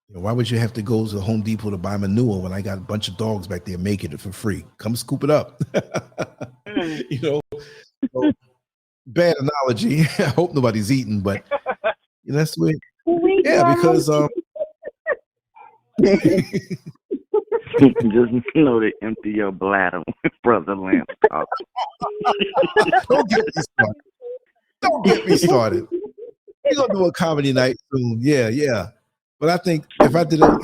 Why would you have to go to Home Depot to buy manure when I got a bunch of dogs back there making it for free? Come scoop it up. So, bad analogy. I hope nobody's eating, but that's the way. Yeah, because just know to empty your bladder when Brother Lance talks. Don't get me started. We're gonna do a comedy night soon. Yeah. But I think if I did a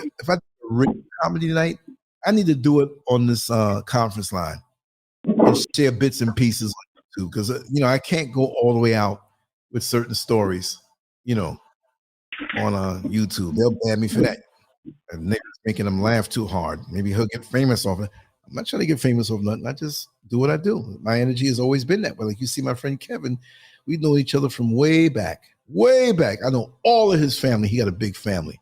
real comedy night, I need to do it on this conference line and share bits and pieces too, because I can't go all the way out with certain stories, on YouTube. They'll ban me for that. And niggas making them laugh too hard. Maybe he'll get famous off it. I'm not trying to get famous off nothing. I just do what I do. My energy has always been that way. Like you see my friend Kevin, we know each other from way back. Way back. I know all of his family. He got a big family.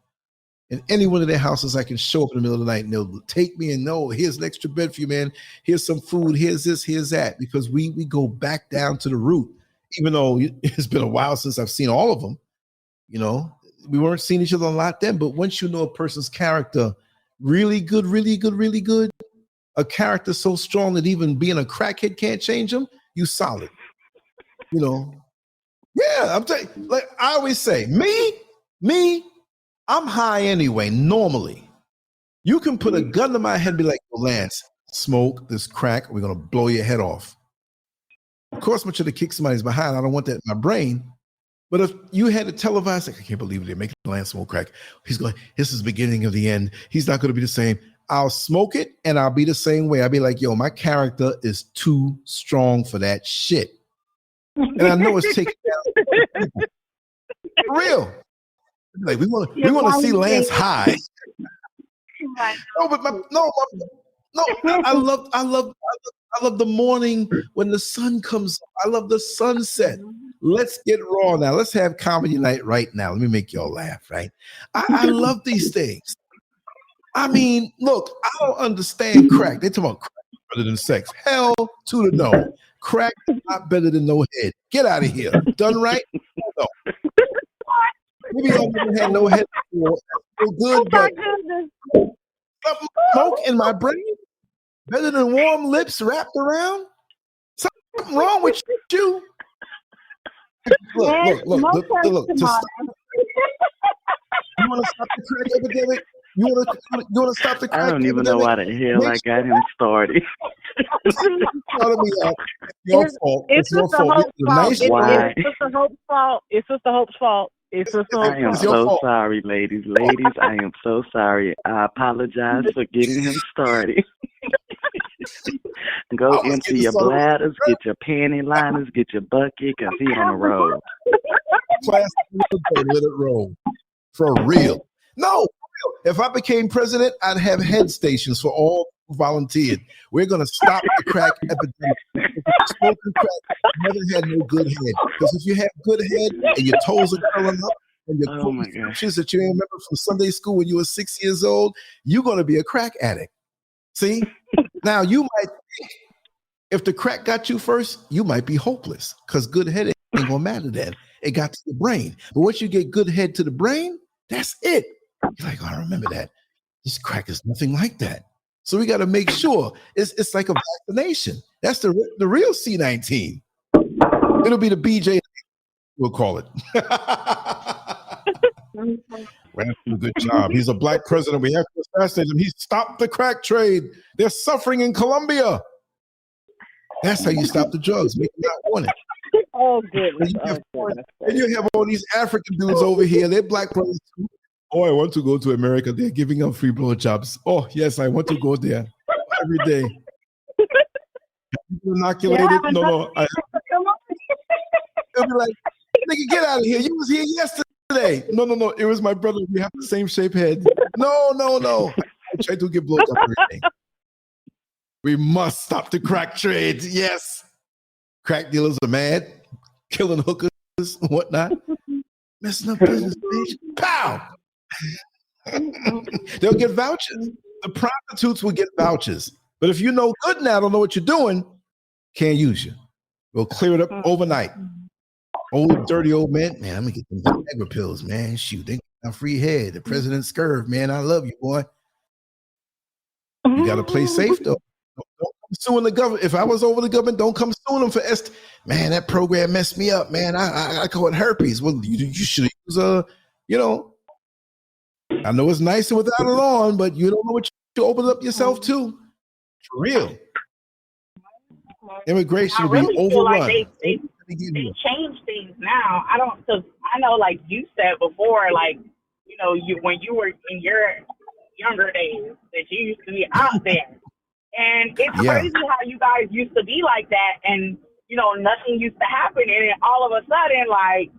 In any one of their houses, I can show up in the middle of the night and they'll take me and no, here's an extra bed for you, man. Here's some food. Here's this, here's that. Because we go back down to the root. Even though it's been a while since I've seen all of them, we weren't seeing each other a lot then. But once you know a person's character really good, a character so strong that even being a crackhead can't change them, you solid. Yeah, I'm telling you, like I always say, me, I'm high anyway, normally. You can put a gun to my head and be like, Lance, smoke this crack, we're going to blow your head off. Of course, I'm going to kick somebody's behind. I don't want that in my brain. But if you had to televise, like, I can't believe they're making Lance smoke crack. He's going, this is the beginning of the end. He's not going to be the same. I'll smoke it and I'll be the same way. I'll be like, yo, my character is too strong for that shit. And I know it's taking down. For real. Like we want to see Lance high. I love the morning when the sun comes up. I love the sunset. Let's get raw now. Let's have comedy night right now. Let me make y'all laugh, right? I love these things. I mean, look, I don't understand crack. They talk about crack better than sex. Hell to the no. Crack is not better than no head. Get out of here. Done right? No. Maybe I never had no head before. So good, but something smoke in my brain better than warm lips wrapped around. Something wrong with you. Look. You want to stop the crack epidemic? You want to stop the crack? I don't even know why the hell I got him started. Your fault. It's your fault. It's Sister Hope's fault. It's Sister Hope's fault. I am so sorry, ladies. I am so sorry. I apologize for getting him started. Go empty your bladders, get your panty liners, get your bucket, because he's on the road. Class, let it roll. For real. No, if I became president, I'd have head stations for all who volunteered. We're going to stop the crack epidemic. Smoking crack never had no good head. Because if you have good head and your toes are curling up and your pictures that you remember from Sunday school when you were 6 years old, you're going to be a crack addict. See? Now, you might think if the crack got you first, you might be hopeless because good head ain't going to matter then. It got to the brain. But once you get good head to the brain, that's it. You're like, oh, I remember that. This crack is nothing like that. So we got to make sure it's like a vaccination. That's the real C19. It'll be the BJ, we'll call it. Ran a good job. He's a black president. We have to assassinate him. He stopped the crack trade. They're suffering in Colombia. That's how you stop the drugs. Make them not want it. Oh, goodness. And you have all these African dudes over here. They're black brothers too. Oh, I want to go to America. They're giving out free blowjobs. Oh, yes, I want to go there every day. Inoculated? Yeah, no. They'll be like, nigga, get out of here. You was here yesterday. No. It was my brother. We have the same shape head. No. I tried to get blown up everything. We must stop the crack trade. Yes. Crack dealers are mad, killing hookers, whatnot. Messing up business, bitch. Pow! They'll get vouchers. The prostitutes will get vouchers. But if you know good now, don't know what you're doing, can't use you. We'll clear it up overnight. Old dirty old man. Man, I'm gonna get them Viagra pills, man. Shoot, they Now free head, the President SCURV, man, I love you, boy. You got to play safe though. Don't come suing the government. If I was over the government, don't come suing them for man, that program messed me up, man. I caught herpes. Well, you should use I know it's nicer without a lawn, but you don't know what you open up yourself to. For real. Immigration will be overrun. Feel like they change things now. Cause I know, like you said before, like, when you were in your younger days, that you used to be out there. And it's crazy how you guys used to be like that, and, nothing used to happen. And then all of a sudden, like,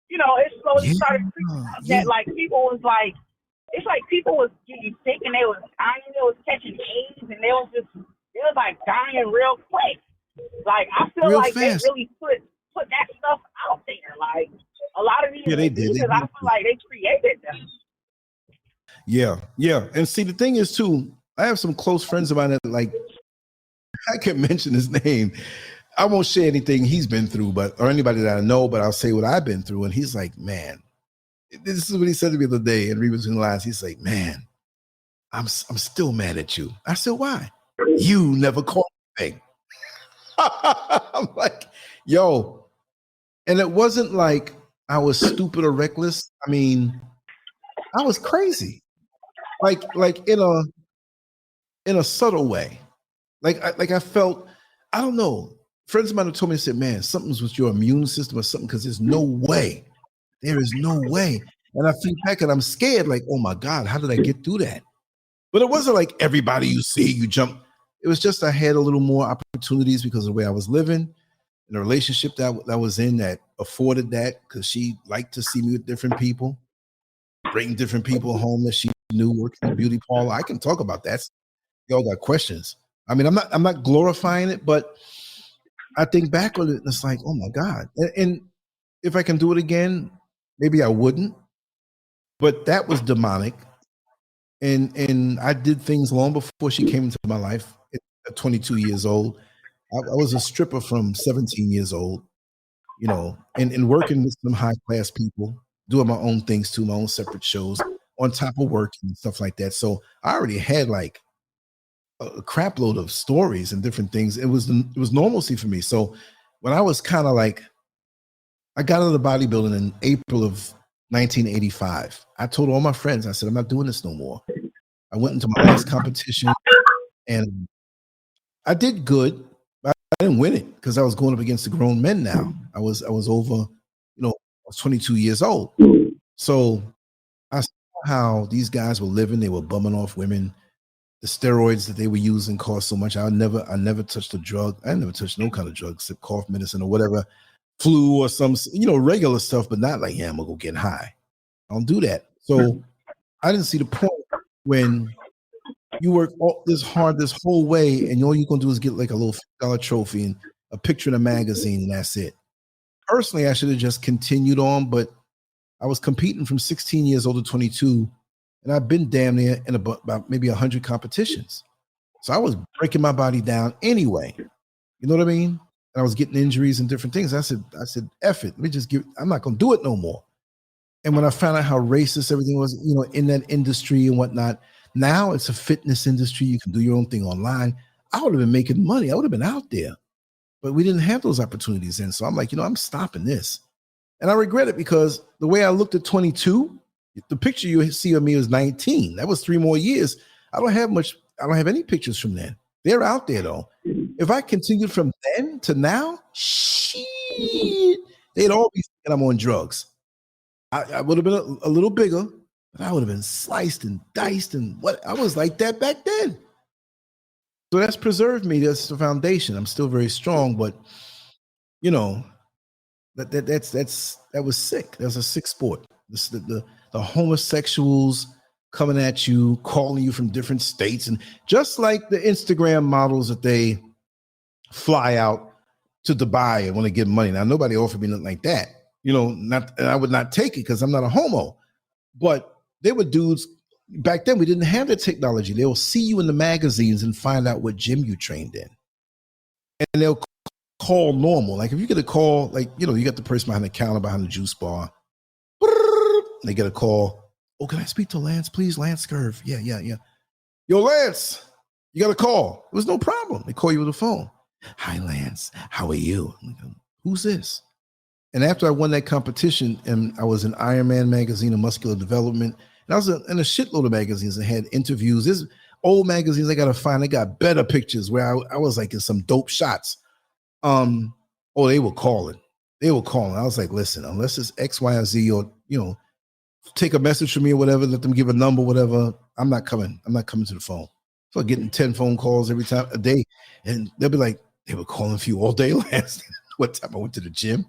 it slowly started creeping up that, like, people was like, it's like people was getting sick and they was dying, they was catching AIDS, and they was like dying real quick. Like, I feel real like fast. They really put that stuff out there. Like, a lot of these diseases, I feel like they created them. Yeah. And see, the thing is, too, I have some close friends of mine that, like, I can't mention his name. I won't share anything he's been through, or anybody that I know, but I'll say what I've been through. And he's like, man, this is what he said to me the other day, and read between the lines. He's like, man, I'm still mad at you. I said, why? You never called me. I'm like, yo. And it wasn't like I was stupid or reckless. I mean, I was crazy. Like in a subtle way. Like I felt, I don't know. Friends of mine have told me, said, man, something's with your immune system or something, because there's no way. There is no way. And I think back and I'm scared, like, oh my God, how did I get through that? But it wasn't like everybody you see, you jump. It was just I had a little more opportunities because of the way I was living, and the relationship that I was in that afforded that, because she liked to see me with different people, bring different people home that she knew, working in a beauty parlor. I can talk about that. Y'all got questions. I mean, I'm not glorifying it, but I think back on it and it's like, oh my God. And if I can do it again, maybe I wouldn't. But that was demonic. And I did things long before she came into my life at 22 years old. I was a stripper from 17 years old, and working with some high class people, doing my own things too, my own separate shows on top of work and stuff like that. So I already had like a crap load of stories and different things. It was normalcy for me. So when I was kind of like, I got into bodybuilding in April of 1985. I told all my friends, I said, I'm not doing this no more. I went into my last competition and I did good, but I didn't win it because I was going up against the grown men now. I was over, I was 22 years old. So I saw how these guys were living. They were bumming off women. The steroids that they were using cost so much. I never touched a drug. I never touched no kind of drug, except cough medicine or whatever, flu or some, regular stuff, but not like, I'm gonna go get high. I don't do that. So I didn't see the point when you work this hard this whole way and all you're gonna do is get like a little $50 trophy and a picture in a magazine and that's it. Personally, I should have just continued on, but I was competing from 16 years old to 22. And I've been damn near in about maybe 100 competitions. So I was breaking my body down anyway. You know what I mean? And I was getting injuries and different things. I said, F it. I'm not going to do it no more. And when I found out how racist everything was, in that industry and whatnot, now it's a fitness industry. You can do your own thing online. I would have been making money. I would have been out there. But we didn't have those opportunities then. So I'm like, I'm stopping this. And I regret it because the way I looked at 22, the picture you see of me is 19. That was 3 more years. I don't have any pictures from then. They're out there though. If I continued from then to now, shit, they'd all be thinking I'm on drugs. I would have been a little bigger, but I would have been sliced and diced and what I was like that back then. So that's preserved me. That's the foundation. I'm still very strong, but that was sick. That was a sick sport. The homosexuals coming at you, calling you from different states. And just like the Instagram models that they fly out to Dubai and want to get money. Now, nobody offered me nothing like that. And I would not take it because I'm not a homo. But they were dudes. Back then, we didn't have the technology. They'll see you in the magazines and find out what gym you trained in. And they'll call normal. Like if you get a call, like, you got the person behind the counter, behind the juice bar. They get a call. Oh, can I speak to Lance, please? LanceScurv. Yeah. Yo, Lance, you got a call. It was no problem. They call you with the phone. Hi, Lance. How are you? I'm like, who's this? And after I won that competition, and I was in Iron Man magazine and Muscular Development, and I was in a shitload of magazines and had interviews. There's old magazines I got to find. I got better pictures where I was like in some dope shots. They were calling. I was like, listen, unless it's X, Y, or Z, or, take a message from me or whatever, let them give a number, whatever. I'm not coming to the phone. So getting 10 phone calls every time a day. And they'll be like, they were calling for you all day last. What time I went to the gym?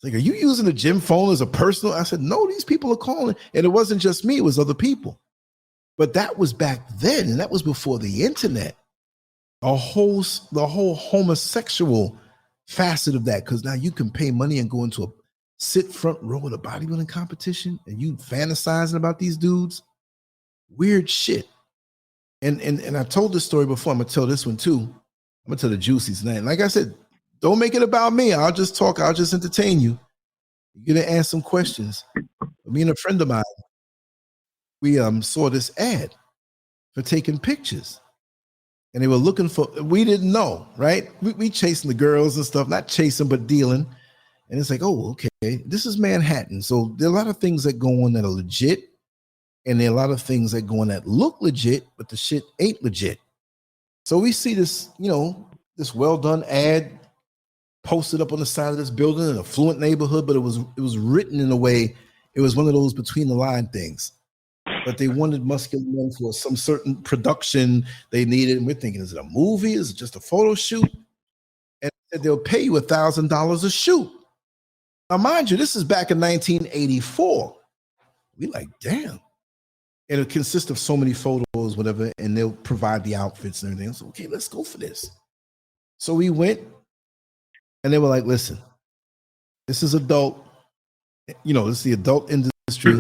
Like, are you using the gym phone as a personal? I said, no, these people are calling. And it wasn't just me, it was other people. But that was back then, and that was before the internet. The whole homosexual facet of that, because now you can pay money and go into a sit front row at a bodybuilding competition, and you fantasizing about these dudes. Weird shit. And I told this story before. I'm gonna tell this one too. I'm gonna tell the juicies name. Like I said, don't make it about me. I'll just talk. I'll just entertain you. You're gonna ask some questions. Me and a friend of mine, we saw this ad for taking pictures. And they were looking for, we didn't know, right? We chasing the girls and stuff, not chasing, but dealing. And it's like, oh, okay, this is Manhattan. So there are a lot of things that go on that are legit. And there are a lot of things that go on that look legit, but the shit ain't legit. So we see this, this well-done ad posted up on the side of this building in a affluent neighborhood, but it was written in a way, it was one of those between the line things. But they wanted muscular men for some certain production they needed. And we're thinking, is it a movie? Is it just a photo shoot? And they'll pay you $1,000 a shoot. Now, mind you, this is back in 1984. We like, damn. And it consists of so many photos, whatever, and they'll provide the outfits and everything. So, okay, let's go for this. So we went, and they were like, listen, this is adult. This is the adult industry.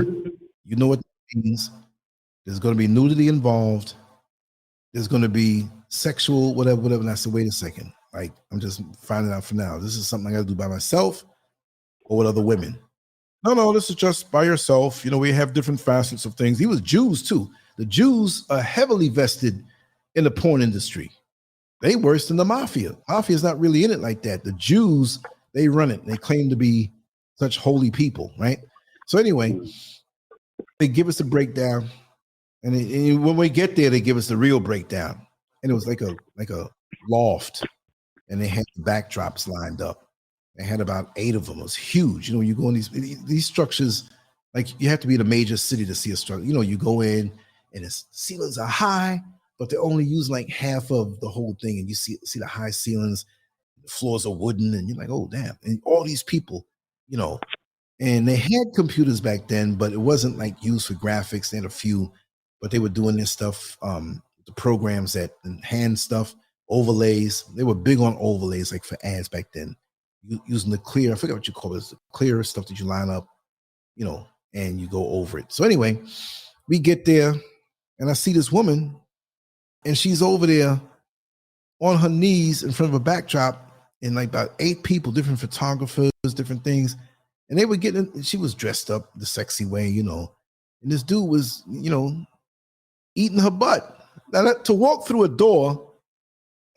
You know what that means. There's going to be nudity involved. There's going to be sexual, whatever. And I said, wait a second. Like, I'm just finding out for now. This is something I got to do by myself or with other women. No, this is just by yourself. We have different facets of things. He was Jews too. The Jews are heavily vested in the porn industry. They worse than the mafia. Mafia's not really in it like that. The Jews, they run it. They claim to be such holy people, right? So anyway, they give us a breakdown. And when we get there, they give us the real breakdown. And it was like a loft. And they had the backdrops lined up. They had about 8 of them. It was huge. You go in these structures, like you have to be in a major city to see a structure. You go in and the ceilings are high, but they're only using like half of the whole thing. And you see the high ceilings, the floors are wooden, and you're like, oh, damn. And all these people, and they had computers back then, but it wasn't like used for graphics. They had a few, but they were doing this stuff, the programs that hand stuff, overlays. They were big on overlays, like for ads back then. Using the clear, I forget what you call it, the clear stuff that you line up, and you go over it. So anyway, we get there, and I see this woman, and she's over there on her knees in front of a backdrop, and like about 8 people, different photographers, different things, and they were getting. She was dressed up the sexy way, and this dude was, eating her butt. Now to walk through a door.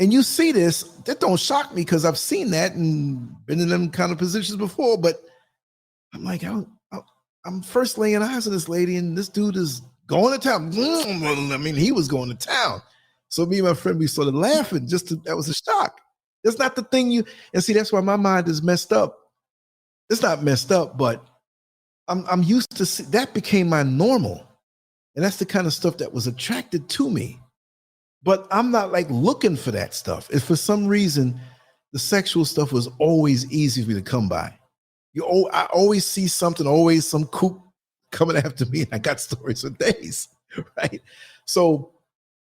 And you see this, that don't shock me because I've seen that and been in them kind of positions before. But I'm like, I'm first laying eyes on this lady, and this dude is going to town. I mean, he was going to town. So me and my friend, we started laughing. That was a shock. That's not the thing and see, that's why my mind is messed up. It's not messed up, but I'm used to that became my normal. And that's the kind of stuff that was attracted to me. But I'm not like looking for that stuff. If for some reason the sexual stuff was always easy for me to come by. I always see something, always some kook coming after me, and I got stories for days, right? So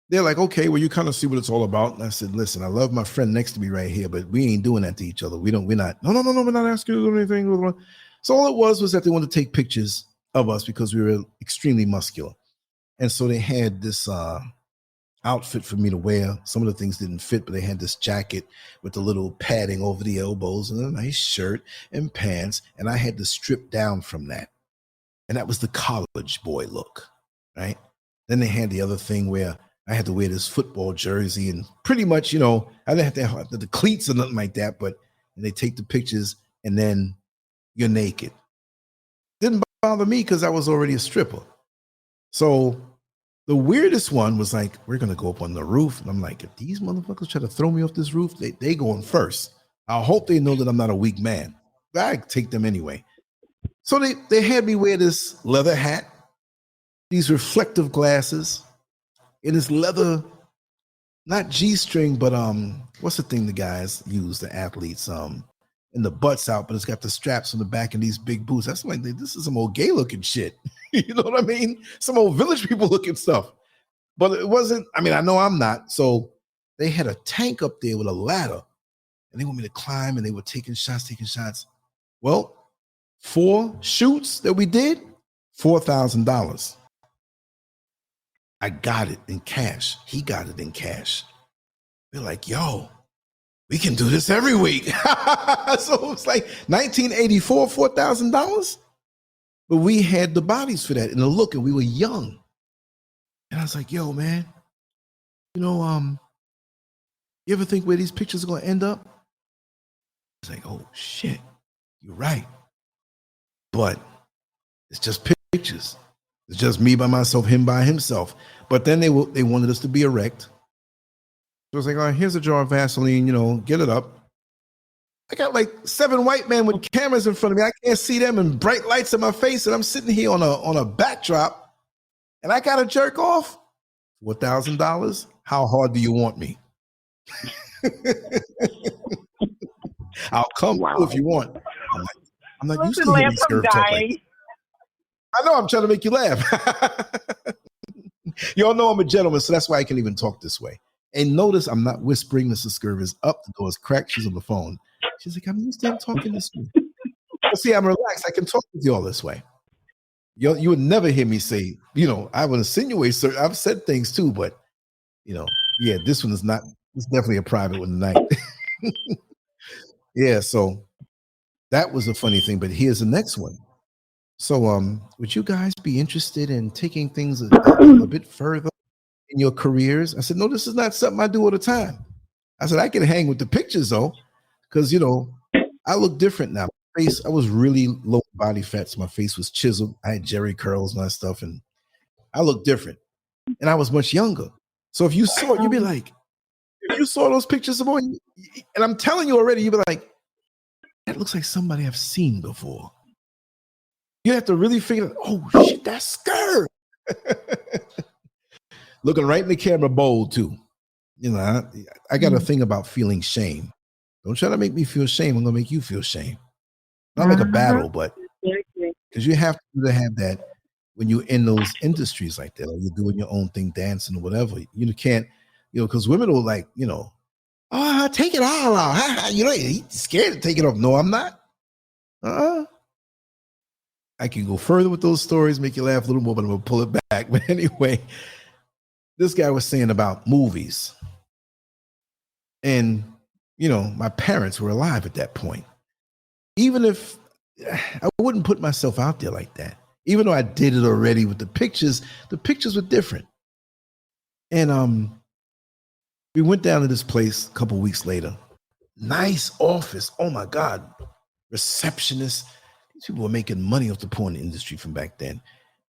they're like, okay, well, you kind of see what it's all about. And I said, listen, I love my friend next to me right here, but we ain't doing that to each other. We're not, no, we're not asking you to do anything. So all it was that they wanted to take pictures of us because we were extremely muscular. And so they had this outfit for me to wear. Some of the things didn't fit, but they had this jacket with the little padding over the elbows and a nice shirt and pants. And I had to strip down from that. And that was the college boy look, right? Then they had the other thing where I had to wear this football jersey and pretty much, I didn't have to have the cleats or nothing like that, but they take the pictures and then you're naked. Didn't bother me because I was already a stripper. So the weirdest one was like, we're going to go up on the roof. And I'm like, if these motherfuckers try to throw me off this roof, they going first. I hope they know that I'm not a weak man. But I take them anyway. So they had me wear this leather hat, these reflective glasses, and this leather, not G-string, but what's the thing the guys use, the athletes, and the butts out, but it's got the straps on the back and these big boots. That's like, this is some old gay looking shit. You know what I mean? Some old village people looking stuff. But it wasn't, I know I'm not. So they had a tank up there with a ladder and they want me to climb and they were taking shots. Well, 4 shoots that we did, $4,000. I got it in cash. He got it in cash. They're like, yo, we can do this every week. So it was like 1984, $4,000. But we had the bodies for that and the look, and we were young. And I was like, yo, man, you ever think where these pictures are going to end up? It's like, oh, shit, you're right. But it's just pictures. It's just me by myself, him by himself. But then they wanted us to be erect. So I was like, all right, here's a jar of Vaseline, get it up. I got like 7 white men with cameras in front of me. I can't see them and bright lights in my face. And I'm sitting here on a backdrop and I got to jerk off. $4,000. How hard do you want me? I'll come if you want. I'm not used to hearing SCURV talk like. I know, I'm trying to make you laugh. Y'all know I'm a gentleman, so that's why I can even talk this way. And notice I'm not whispering. Mrs. SCURV is up. The door is cracked. She's on the phone. She's like, I'm used to him talking this way. But see, I'm relaxed. I can talk with you all this way. You would never hear me say, I would insinuate certain. I've said things too, but, yeah, this one is not. It's definitely a private one tonight. Yeah, so that was a funny thing. But here's the next one. So, would you guys be interested in taking things a bit further in your careers? I said, no, this is not something I do all the time. I said, I can hang with the pictures though, because I look different now. I was really low body fat, so my face was chiseled. I had Jerry curls and that stuff, and I looked different. And I was much younger. So if you saw it, you'd be like, if you saw those pictures of and I'm telling you already, you'd be like, that looks like somebody I've seen before. You have to really figure out, oh shit, that's SCURV. Looking right in the camera, bold too. I got a thing about feeling shame. Don't try to make me feel shame. I'm gonna make you feel shame. Not like a battle, but because you have to have that when you're in those industries like that, or you're doing your own thing, dancing or whatever. You can't, because women will like, oh, take it all off. You're scared to take it off. No, I'm not. I can go further with those stories, make you laugh a little more, but I'm gonna pull it back. But anyway, this guy was saying about movies. And, my parents were alive at that point. Even if I wouldn't put myself out there like that, even though I did it already with the pictures were different. And we went down to this place a couple weeks later. Nice office. Oh my God. Receptionist. These people were making money off the porn industry from back then.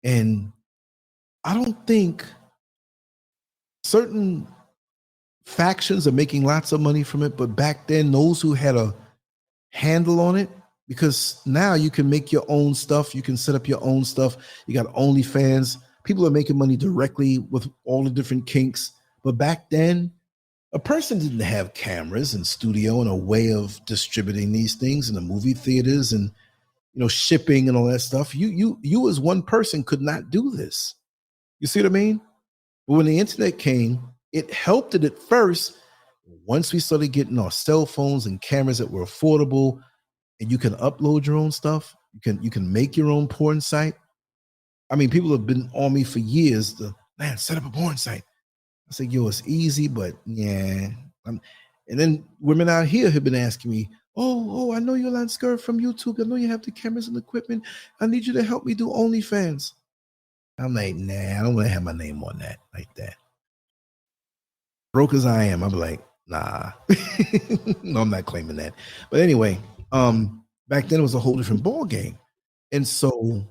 And I don't think certain factions are making lots of money from it, but back then, those who had a handle on it, because now you can make your own stuff, you can set up your own stuff. You got OnlyFans. People are making money directly with all the different kinks. But back then, a person didn't have cameras and studio and a way of distributing these things in the movie theaters and shipping and all that stuff. You as one person could not do this. You see what I mean? But when the internet came, it helped it at first. Once we started getting our cell phones and cameras that were affordable, and you can upload your own stuff, you can make your own porn site. I mean, people have been on me for years. Man, set up a porn site. I said, yo, it's easy, but yeah. And then women out here have been asking me, Oh, I know you're LanceScurv from YouTube. I know you have the cameras and equipment. I need you to help me do OnlyFans. I'm like, nah, I don't want to have my name on that like that. Broke as I am, I'm like, nah. No, I'm not claiming that. But anyway, back then it was a whole different ball game. And so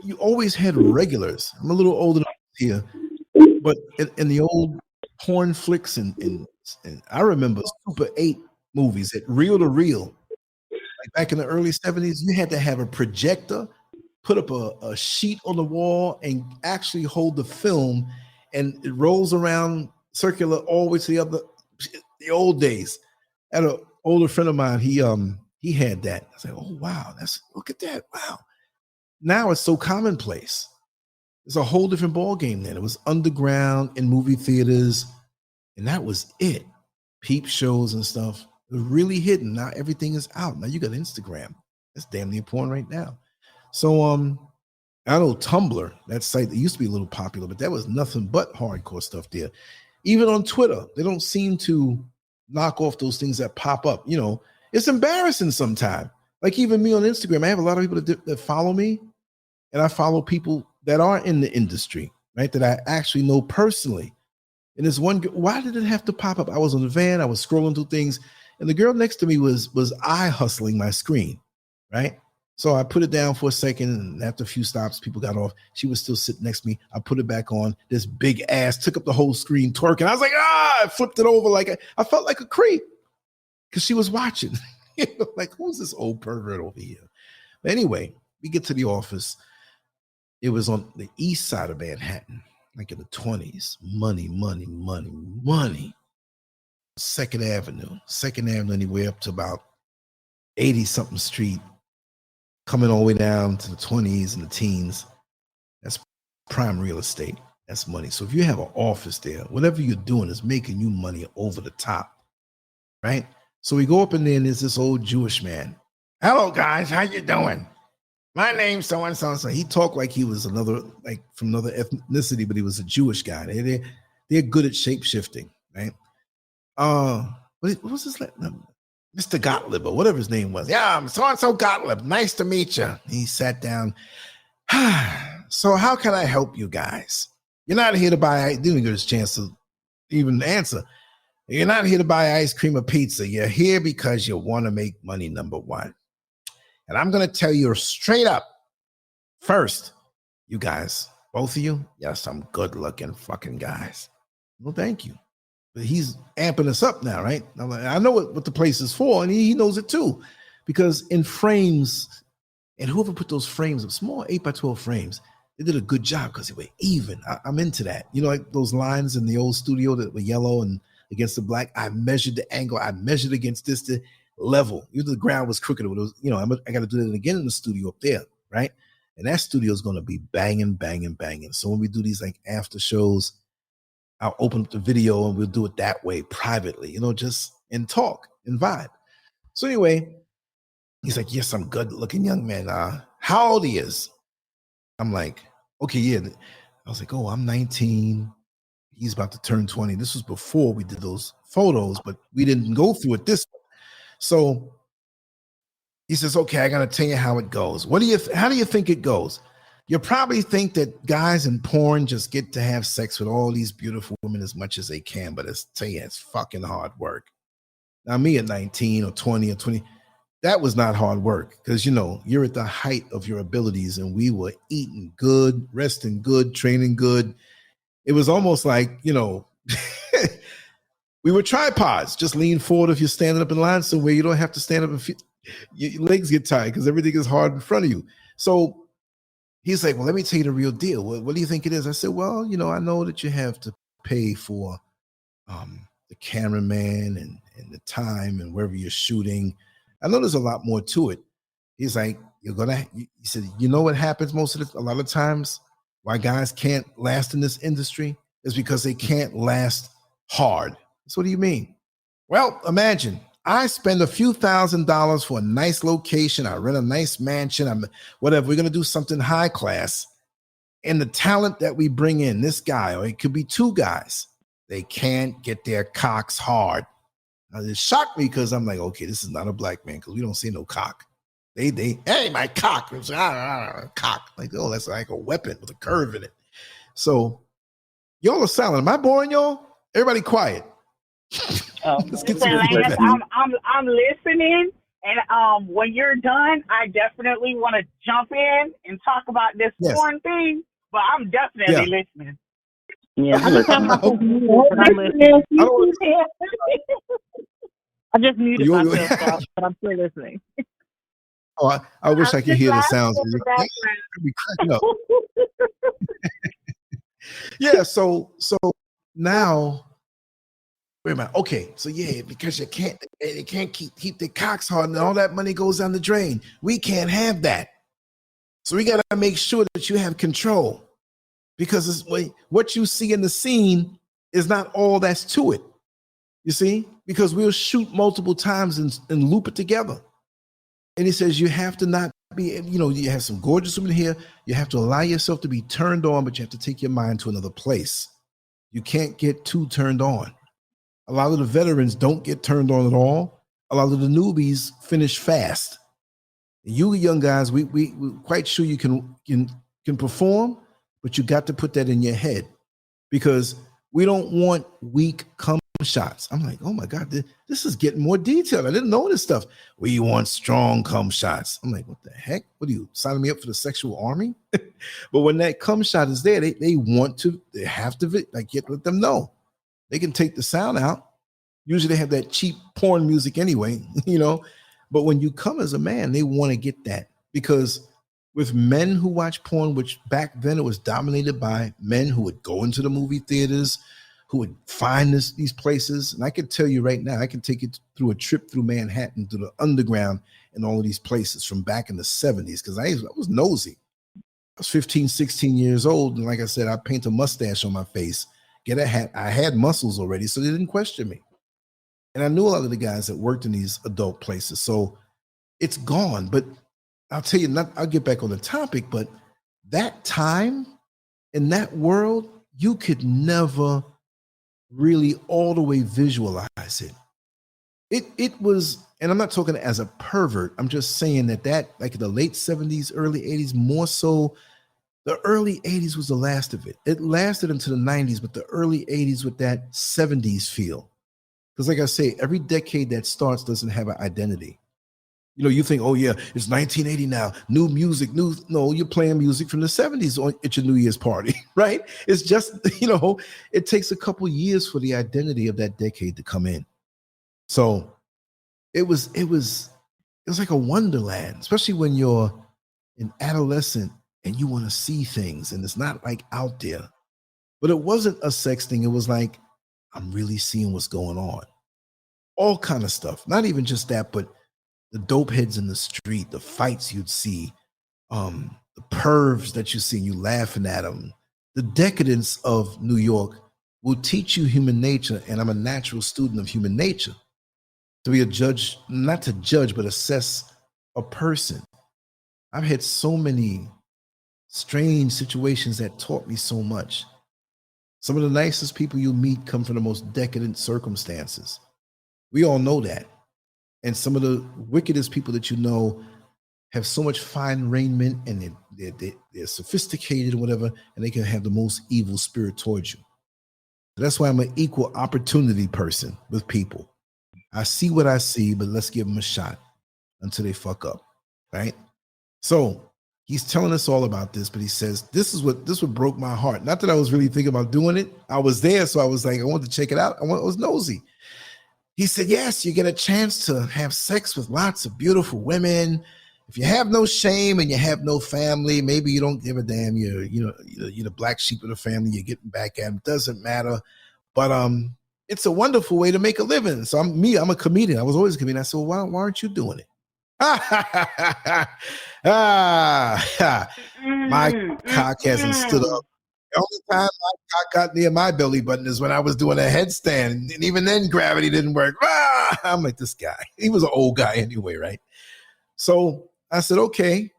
you always had regulars. I'm a little older here, but in the old porn flicks and I remember Super 8 movies at reel to reel. Like back in the early 70s, you had to have a projector, put up a sheet on the wall, and actually hold the film, and it rolls around circular all the way to the old days. I had an older friend of mine, he had that. I was like, oh wow, look at that. Wow. Now it's so commonplace. It's a whole different ball game then. It was underground in movie theaters, and that was it. Peep shows and stuff. It was really hidden. Now everything is out. Now you got Instagram. That's damn near porn right now. So I know Tumblr, that site that used to be a little popular, but that was nothing but hardcore stuff there. Even on Twitter, they don't seem to knock off those things that pop up. You know, it's embarrassing sometimes. Like even me on Instagram, I have a lot of people that follow me, and I follow people that are in the industry, right? That I actually know personally. And this one, why did it have to pop up? I was on the van, I was scrolling through things, and the girl next to me was eye hustling my screen, right? So I put it down for a second, and after a few stops, people got off. She was still sitting next to me. I put it back on. This big ass took up the whole screen twerking. I was like, I flipped it over like I felt like a creep because she was watching. Like, who's this old pervert over here? But anyway, we get to the office. It was on the east side of Manhattan, like in the 20s. Money. Second Avenue, anywhere up to about 80-something street, coming all the way down to the 20s and the teens. That's prime real estate. That's money. So if you have an office there, whatever you're doing is making you money over the top, right? So we go up in there, and there's this old Jewish man. Hello, guys. How you doing? My name's so-and-so. So he talked like he was from another ethnicity, but he was a Jewish guy. They're good at shape-shifting, right? What was his name? Mr. Gottlieb, or whatever his name was. Yeah, I'm so-and-so Gottlieb. Nice to meet you. He sat down. So how can I help you guys? You're not here to buy, didn't even get his chance to even answer. You're not here to buy ice cream or pizza. You're here because you want to make money, number one. And I'm going to tell you straight up. First, you guys, both of you, yes, I'm good-looking fucking guys. Well, thank you. But he's amping us up now, right? I know what the place is for, and he knows it too. Because in frames, and whoever put those frames up, small 8x12 frames, they did a good job because they were even. I'm into that. You know, like those lines in the old studio that were yellow and against the black. I measured the angle. I measured against the level. Even the ground was crooked. It was, you know, I got to do that again in the studio up there, right? And that studio is going to be banging. So when we do these like after shows, I'll open up the video and we'll do it that way privately, you know, just and talk and vibe. So anyway, he's like, yes, I'm good looking young man. How old he is? I'm like, okay, yeah. I was like, oh, I'm 19. He's about to turn 20. This was before we did those photos, but we didn't go through it this way. So he says, okay, I got to tell you how it goes. How do you think it goes? You probably think that guys in porn just get to have sex with all these beautiful women as much as they can, but it's fucking hard work. Now, me at 19 or 20 or 20, that was not hard work because, you know, you're at the height of your abilities and we were eating good, resting good, training good. It was almost like, you know, we were tripods. Just lean forward if you're standing up in line somewhere. You don't have to stand up and your legs get tired because everything is hard in front of you. So he's like, well, let me tell you the real deal. What do you think it is? I said, well, you know, I know that you have to pay for the cameraman and the time and wherever you're shooting. I know there's a lot more to it. He's like, he said, you know what happens a lot of times why guys can't last in this industry is because they can't last hard. So what do you mean? Well, imagine I spend a few $1,000s for a nice location. I rent a nice mansion. Whatever. We're going to do something high class. And the talent that we bring in, this guy, or it could be two guys, they can't get their cocks hard. It shocked me because I'm like, okay, this is not a black man because we don't see no cock. They, hey, my cock. It's, cock. Like, oh, that's like a weapon with a curve in it. So y'all are silent. Am I boring y'all? Everybody quiet. Let's get I'm listening, and when you're done, I definitely want to jump in and talk about this porn thing. But I'm definitely listening. Yeah, I just muted myself, but I'm still listening. Oh, I wish I could hear the sounds. Be cracking up. Yeah, so now, wait a minute. Okay, so yeah, because they can't keep their cocks hard, and all that money goes down the drain. We can't have that. So we got to make sure that you have control, because what you see in the scene is not all that's to it. You see, because we'll shoot multiple times and loop it together. And he says you have to not be, you have some gorgeous women here. You have to allow yourself to be turned on, but you have to take your mind to another place. You can't get too turned on. A lot of the veterans don't get turned on at all. A lot of the newbies finish fast. And you young guys, we're quite sure you can perform, but you got to put that in your head, because we don't want weak cum shots. I'm like, oh my God, this is getting more detailed. I didn't know this stuff. We want strong cum shots. I'm like, what the heck? What are you signing me up for the sexual army? But when that cum shot is there, they have to let them know. They can take the sound out. Usually they have that cheap porn music anyway, but when you come as a man, they want to get that, because with men who watch porn, which back then it was dominated by men who would go into the movie theaters, who would find these places. And I can tell you right now, I can take you through a trip through Manhattan, through the underground and all of these places from back in the 70s, because I was nosy. I was 15, 16 years old. And like I said, I paint a mustache on my face, get a hat. I had muscles already, so they didn't question me. And I knew a lot of the guys that worked in these adult places. So it's gone. But I'll tell you, I'll get back on the topic, but that time in that world, you could never really all the way visualize it. It was, and I'm not talking as a pervert. I'm just saying that like the late 70s, early 80s, more so the early 80s was the last of it. It lasted into the 90s, but the early 80s with that 70s feel. Because like I say, every decade that starts doesn't have an identity. You think, oh yeah, it's 1980 now, new music, no, you're playing music from the 70s at your New Year's party, right? It's just, it takes a couple years for the identity of that decade to come in. So it was like a wonderland, especially when you're an adolescent and you want to see things and it's not like out there. But it wasn't a sex thing. It was like, I'm really seeing what's going on. All kind of stuff. Not even just that, but the dope heads in the street, the fights you'd see, the pervs that you see, and you laughing at them. The decadence of New York will teach you human nature, and I'm a natural student of human nature. To be a judge, not to judge, but assess a person. I've had so many strange situations that taught me so much. Some of the nicest people you meet come from the most decadent circumstances. We all know that. And some of the wickedest people that you know have so much fine raiment, and they're sophisticated or whatever, and they can have the most evil spirit towards you. So that's why I'm an equal opportunity person with people. I see what I see, but let's give them a shot until they fuck up, right? So he's telling us all about this, but he says, this what broke my heart. Not that I was really thinking about doing it. I was there, so I was like, I wanted to check it out. I was nosy. He said, yes, you get a chance to have sex with lots of beautiful women. If you have no shame and you have no family, maybe you don't give a damn. You're the black sheep of the family. You're getting back at them. Doesn't matter. But it's a wonderful way to make a living. So I'm a comedian. I was always a comedian. I said, well, why aren't you doing it? My cock hasn't stood up. The only time my cock got near my belly button is when I was doing a headstand. And even then, gravity didn't work. I'm like, this guy. He was an old guy anyway, right? So I said, okay,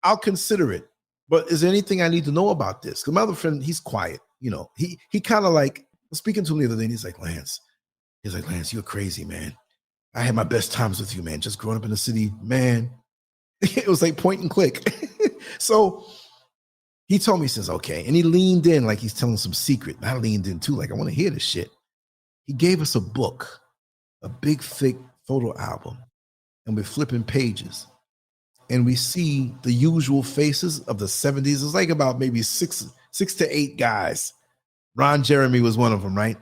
I'll consider it. But is there anything I need to know about this? Because my other friend, he's quiet. He kind of like, speaking to him the other day, and he's like, Lance, He's like, Lance, you're crazy, man. I had my best times with you, man. Just growing up in the city, man. It was like point and click. So he told me, he says, okay. And he leaned in like he's telling some secret. And I leaned in too, like I want to hear this shit. He gave us a book, a big, thick photo album. And we're flipping pages. And we see the usual faces of the 70s. It's like about maybe six to eight guys. Ron Jeremy was one of them, right?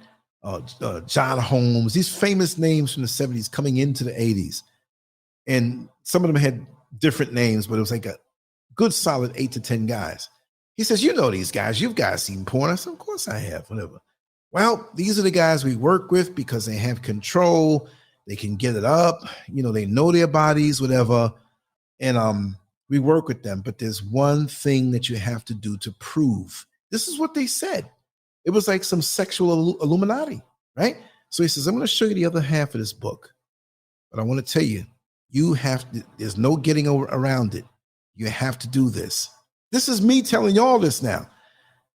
John Holmes, these famous names from the 70s coming into the 80s. And some of them had different names, but it was like a good solid 8 to 10 guys. He says, you know these guys, you guys seen porn. I said, of course I have, whatever. Well, these are the guys we work with because they have control. They can get it up. You know, they know their bodies, whatever. And we work with them. But there's one thing that you have to do to prove. This is what they said. It was like some sexual Illuminati, right? So he says, I'm going to show you the other half of this book. But I want to tell you, you have to, there's no getting around it. You have to do this. This is me telling y'all this now.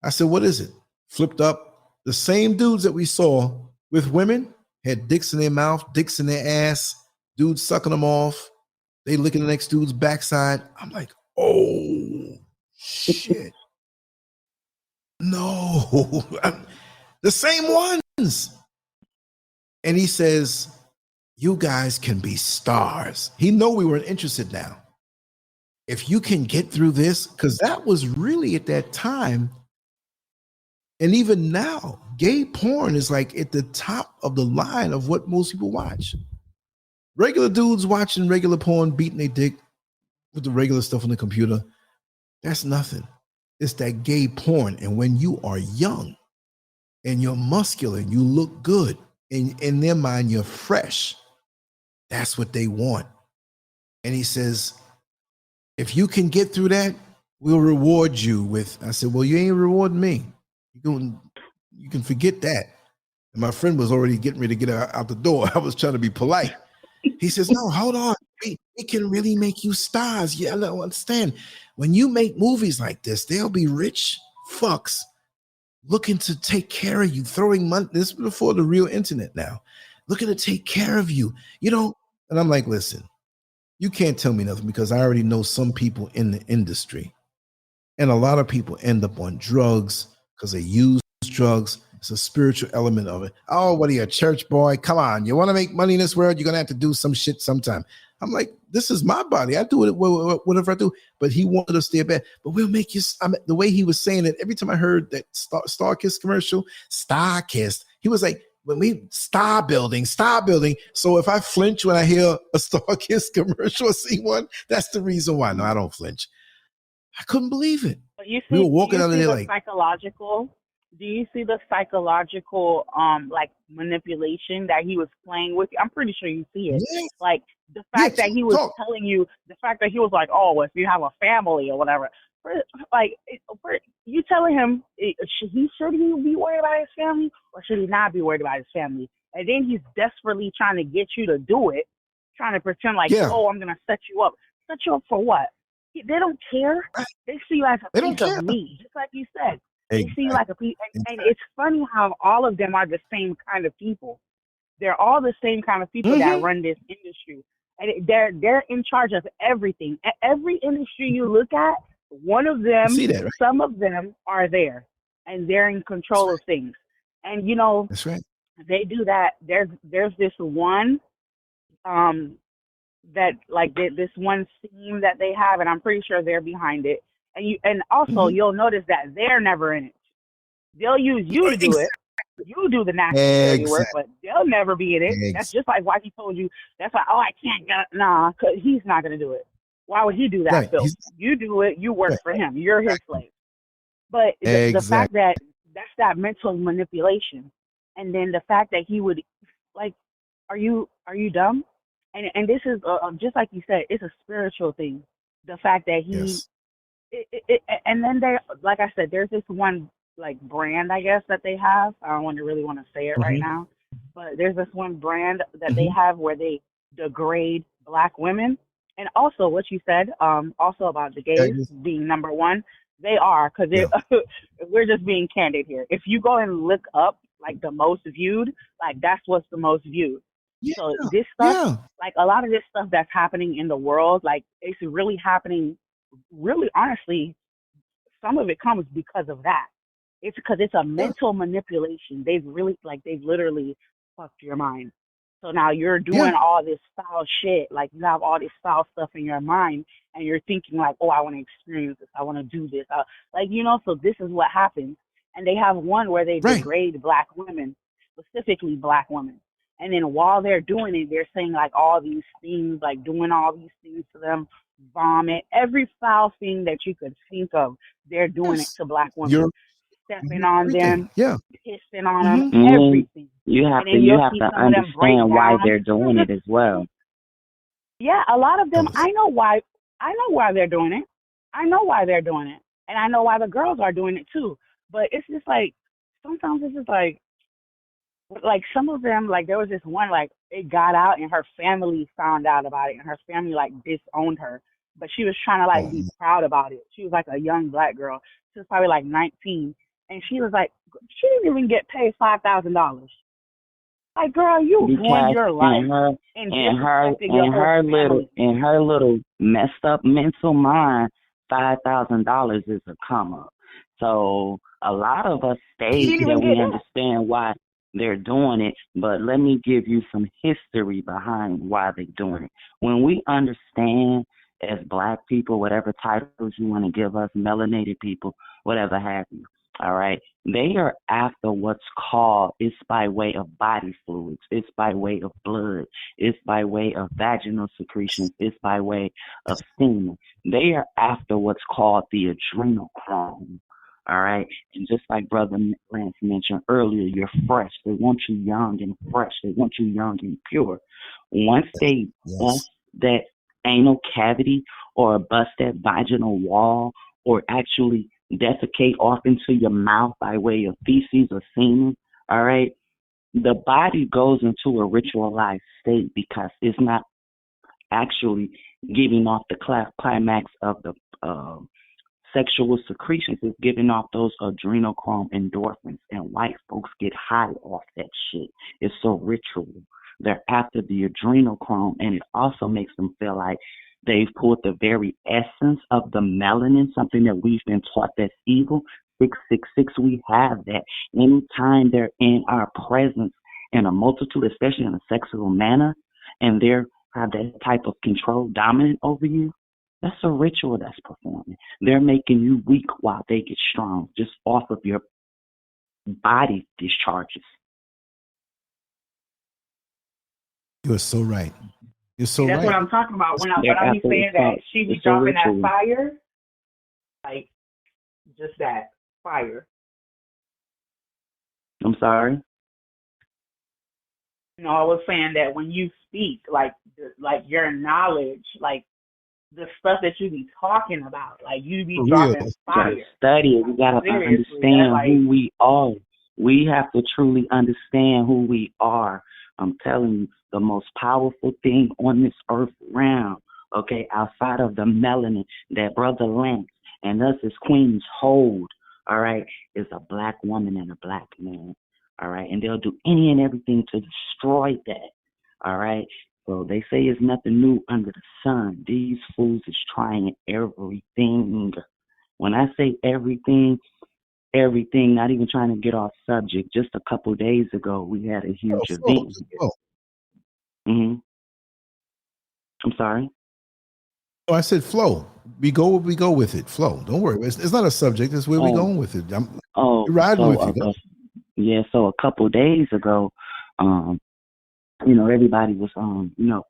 I said, what is it? Flipped up. The same dudes that we saw with women had dicks in their mouth, dicks in their ass, dudes sucking them off. They licking the next dude's backside. I'm like, oh, shit. No, the same ones. And he says, you guys can be stars. He know we weren't interested now. If you can get through this, because that was really at that time, and even now, gay porn is like at the top of the line of what most people watch. Regular dudes watching regular porn, beating their dick with the regular stuff on the computer, that's nothing. It's that gay porn. And when you are young and you're muscular and you look good, and in their mind you're fresh, that's what they want. And he says, if you can get through that, we'll reward you with, I said, well, you ain't rewarding me. You can forget that. And my friend was already getting ready to get out the door. I was trying to be polite. He says, no, hold on. It can really make you stars. Yeah, I don't understand. When you make movies like this, they'll be rich fucks looking to take care of you, throwing money. This is before the real internet now. Looking to take care of you, you know? And I'm like, listen, you can't tell me nothing because I already know some people in the industry. And a lot of people end up on drugs because they use drugs. It's a spiritual element of it. Oh, what are you, a church boy? Come on. You want to make money in this world? You're going to have to do some shit sometime. I'm like, this is my body. I do it whatever I do. But he wanted to stay bad. But we'll make you, the way he was saying it, every time I heard that Starkist commercial, Starkist, he was like, when we star building. So if I flinch when I hear a Starkist commercial or see one, that's the reason why. No, I don't flinch. I couldn't believe it. But you see, we were walking out of there the like psychological. Do you see the psychological like manipulation that he was playing with you? I'm pretty sure you see it. Yes. Like the fact that he was telling you, the fact that he was like, oh, if you have a family or whatever, you telling him, should he be worried about his family or should he not be worried about his family? And then he's desperately trying to get you to do it, trying to pretend like, oh, I'm going to set you up. Set you up for what? They don't care. They see you as a piece of meat, just like you said. They see you like a piece. And it's funny how all of them are the same kind of people. They're all the same kind of people that run this industry. And they're in charge of everything. Every industry you look at, one of them, some of them are there. And they're in control of things. And, you know, that's right. They do that. There's this one that like this one theme that they have, and I'm pretty sure they're behind it. And also you'll notice that they're never in it. They'll use you to do it. You do the national work, but they'll never be in it. That's just like why he told you. That's why, I can't get it. Nah, because he's not going to do it. Why would he do that, Phil? You do it. You work for him. You're his slave. But the fact that that's that mental manipulation. And then the fact that he would, like, are you dumb? And this is, just like you said, it's a spiritual thing. The fact that he, and then there, like I said, there's this one, like, brand, I guess, that they have. I don't really want to say it right now. But there's this one brand that they have where they degrade Black women. And also what you said, also about the gays being number one, they are, because we're just being candid here. If you go and look up like the most viewed, like that's what's the most viewed. Yeah. So this stuff, like a lot of this stuff that's happening in the world, like it's really happening. Really, honestly, some of it comes because of that. It's because it's a mental manipulation. They've literally fucked your mind. So now you're doing all this foul shit. Like you have all this foul stuff in your mind, and you're thinking like, oh, I want to experience this. I want to do this. So this is what happens. And they have one where they degrade black women, specifically black women. And then while they're doing it, they're saying like all these things, like doing all these things to them, vomit, every foul thing that you could think of, they're doing it to black women. Stepping on them, pissing on them, everything. You have to understand why they're doing it as well. Yeah, a lot of them, I know why they're doing it. I know why they're doing it. And I know why the girls are doing it too. But it's just like, sometimes it's just like some of them, like there was this one, like it got out and her family found out about it and her family like disowned her. But she was trying to like be proud about it. She was like a young black girl. She was probably like 19. And she was like, she didn't even get paid $5,000. Like, girl, you ruined your life. In her little messed up mental mind, $5,000 is a come up. So a lot of us state that we understand why they're doing it, but let me give you some history behind why they're doing it. When we understand as black people, whatever titles you want to give us, melanated people, whatever have you, all right, they are after what's called, it's by way of body fluids, it's by way of blood, it's by way of vaginal secretions, it's by way of semen. They are after what's called the adrenochrome. All right. And just like Brother Lance mentioned earlier, you're fresh. They want you young and fresh. They want you young and pure. Once they bust that anal cavity or bust that vaginal wall or actually defecate off into your mouth by way of feces or semen, all right, the body goes into a ritualized state because it's not actually giving off the climax of the sexual secretions, is giving off those adrenochrome endorphins, and white folks get high off that shit. It's so ritual. They're after the adrenochrome, and it also makes them feel like they've pulled the very essence of the melanin, something that we've been taught that's evil. 666, we have that. Anytime they're in our presence in a multitude, especially in a sexual manner, and they have that type of control dominant over you, that's a ritual that's performing. They're making you weak while they get strong, just off of your body discharges. You're so right. You're so right. That's what I'm talking about. When I be saying that she be dropping that fire, like just that fire. I'm sorry? No, I was saying that when you speak, like your knowledge, like the stuff that you be talking about, like you be dropping fire. We gotta study it. We gotta understand who we are. We have to truly understand who we are. I'm telling you, the most powerful thing on this earth realm, okay, outside of the melanin that Brother Lance and us as queens hold, all right, is a black woman and a black man, all right, and they'll do any and everything to destroy that, all right. So they say it's nothing new under the sun. These fools is trying everything. When I say everything, not even trying to get off subject. Just a couple days ago, we had a huge event. I'm sorry? Oh, I said flow. We go with it. Flow. Don't worry. It's not a subject. It's where we're going with it. You're riding with you. Yeah, so a couple days ago, everybody was,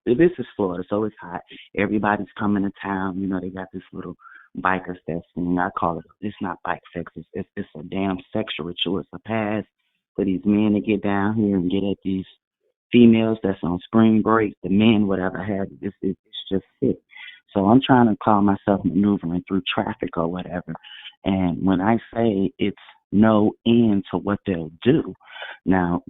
this is Florida, so it's hot. Everybody's coming to town. They got this little biker fest, and I call it, it's not bike sex, it's a damn sexual ritual. It's a pass for these men to get down here and get at these females that's on spring break, the men, whatever have you. It's just sick. So I'm trying to call myself maneuvering through traffic or whatever. And when I say it's no end to what they'll do. Now,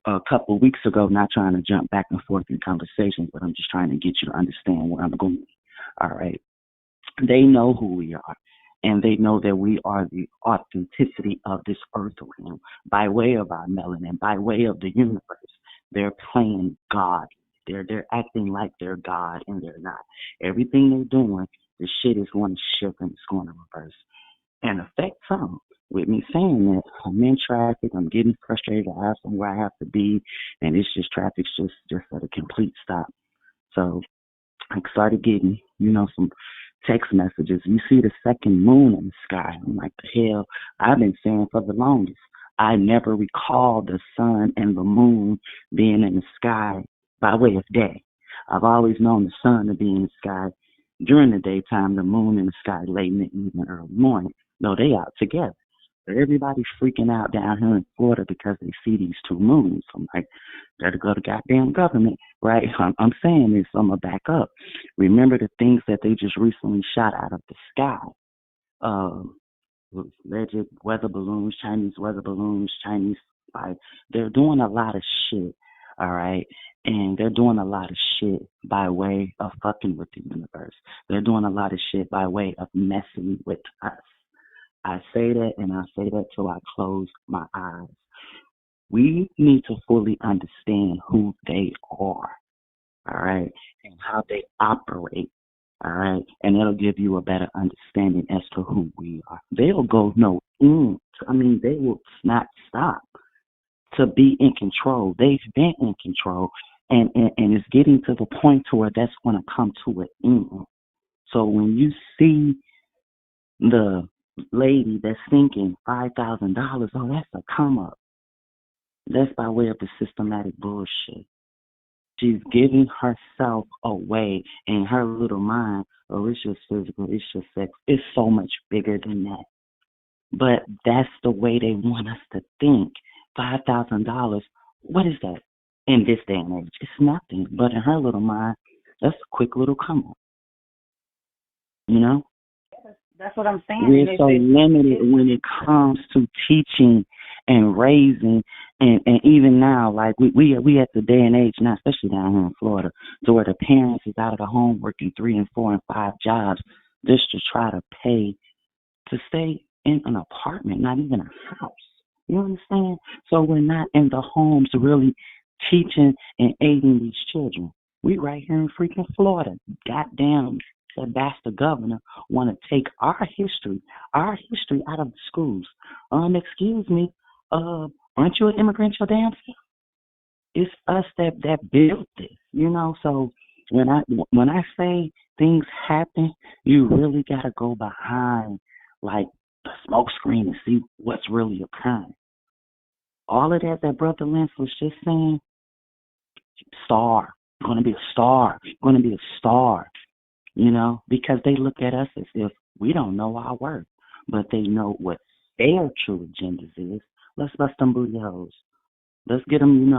a couple of weeks ago, not trying to jump back and forth in conversations, but I'm just trying to get you to understand where I'm going. All right. They know who we are. And they know that we are the authenticity of this earth realm by way of our melanin, by way of the universe. They're playing God. They're acting like they're God, and they're not. Everything they're doing, the shit is going to shift and it's going to reverse and affect some. With me saying that, I'm in traffic, I'm getting frustrated, I have somewhere I have to be, and it's just traffic's just at a complete stop. So I started getting, some text messages. You see the second moon in the sky. I'm like, the hell, I've been saying for the longest. I never recall the sun and the moon being in the sky by way of day. I've always known the sun to be in the sky during the daytime, the moon in the sky late in the evening, early morning. No, they out together. So everybody's freaking out down here in Florida because they see these two moons. I'm like, better go to goddamn government, right? I'm saying this, I'm going to back up. Remember the things that they just recently shot out of the sky. Alleged weather balloons, Chinese weather balloons, Chinese, like, they're doing a lot of shit, all right? And they're doing a lot of shit by way of fucking with the universe. They're doing a lot of shit by way of messing with us. I say that, and I say that till I close my eyes. We need to fully understand who they are, all right, and how they operate, all right, and it'll give you a better understanding as to who we are. They'll go they will not stop to be in control. They've been in control, and it's getting to the point to where that's going to come to an end. So when you see the lady that's thinking $5,000, oh, that's a come up. That's by way of the systematic bullshit. She's giving herself away in her little mind. Oh, it's just physical, it's just sex. It's so much bigger than that. But that's the way they want us to think. $5,000, what is that in this day and age? It's nothing. But in her little mind, that's a quick little come up. That's what I'm saying. We're so limited when it comes to teaching and raising, and even now, like we at the day and age now, especially down here in Florida, to where the parents is out of the home working 3 and 4 and 5 jobs just to try to pay to stay in an apartment, not even a house. You understand? So we're not in the homes really teaching and aiding these children. We right here in freaking Florida. Goddamn, that bastard governor want to take our history out of the schools. Excuse me, aren't you an immigrant your damn self? It's us that built this, So when I say things happen, you really gotta go behind like the smoke screen and see what's really occurring. All of that Brother Lance was just saying, gonna be a star, because they look at us as if we don't know our worth, but they know what their true agendas is. Let's bust them booty holes. Let's get them,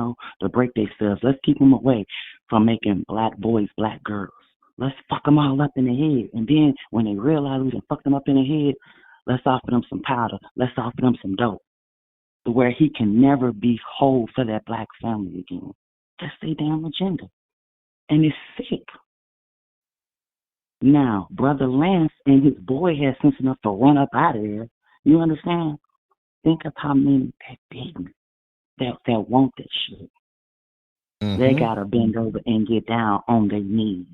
to break themselves. Let's keep them away from making black boys black girls. Let's fuck them all up in the head. And then when they realize we done fucked them up in the head, let's offer them some powder. Let's offer them some dope, to where he can never be whole for that black family again. That's their damn agenda. And it's sick. Now, Brother Lance and his boy had sense enough to run up out of there. You understand? Think of how many that didn't, that want that shit. Mm-hmm. They got to bend over and get down on their knees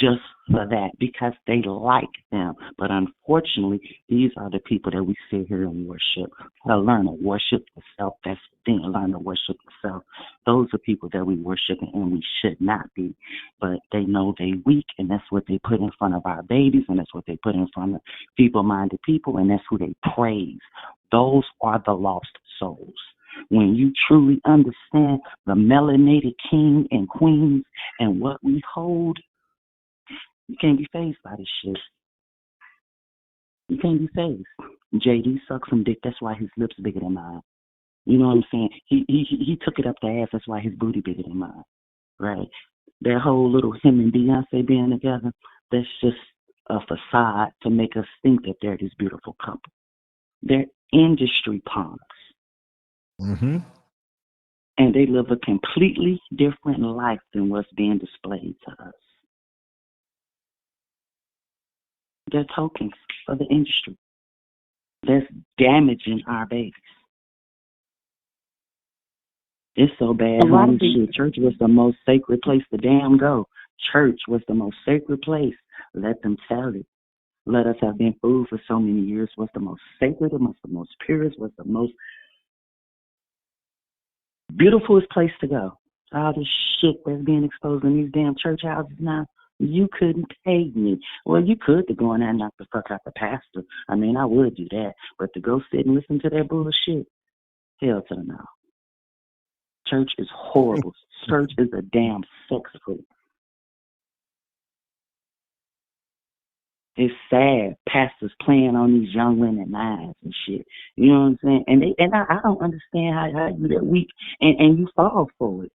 just for that, because they like them. But unfortunately, these are the people that we sit here and worship. To learn to worship the self, that's the thing, learn to worship the self. Those are people that we worship and we should not be. But they know they weak, and that's what they put in front of our babies, and that's what they put in front of feeble-minded people, and that's who they praise. Those are the lost souls. When you truly understand the melanated king and queens and what we hold, you can't be fazed by this shit. You can't be fazed. JD sucks some dick. That's why his lips bigger than mine. You know what I'm saying? He took it up the ass. That's why his booty bigger than mine. Right? That whole little him and Beyonce being together, that's just a facade to make us think that they're this beautiful couple. They're industry punks. Mm-hmm. And they live a completely different life than what's being displayed to us. They're tokens for the industry. That's damaging our babies. It's so bad, honey. Shit, church was the most sacred place to damn go. Church was the most sacred place. Let them tell it. Let us have been fooled for so many years. What's the most sacred, what's the most purest, what's the most beautifulest place to go. All this shit that's being exposed in these damn church houses now, you couldn't pay me. Well, you could to go in there and knock the fuck out the pastor. I mean, I would do that. But to go sit and listen to that bullshit, hell to the no. Church is horrible. Church is a damn sex freak. It's sad. Pastors playing on these young women's minds and shit. You know what I'm saying? And I don't understand how you that weak and you fall for it.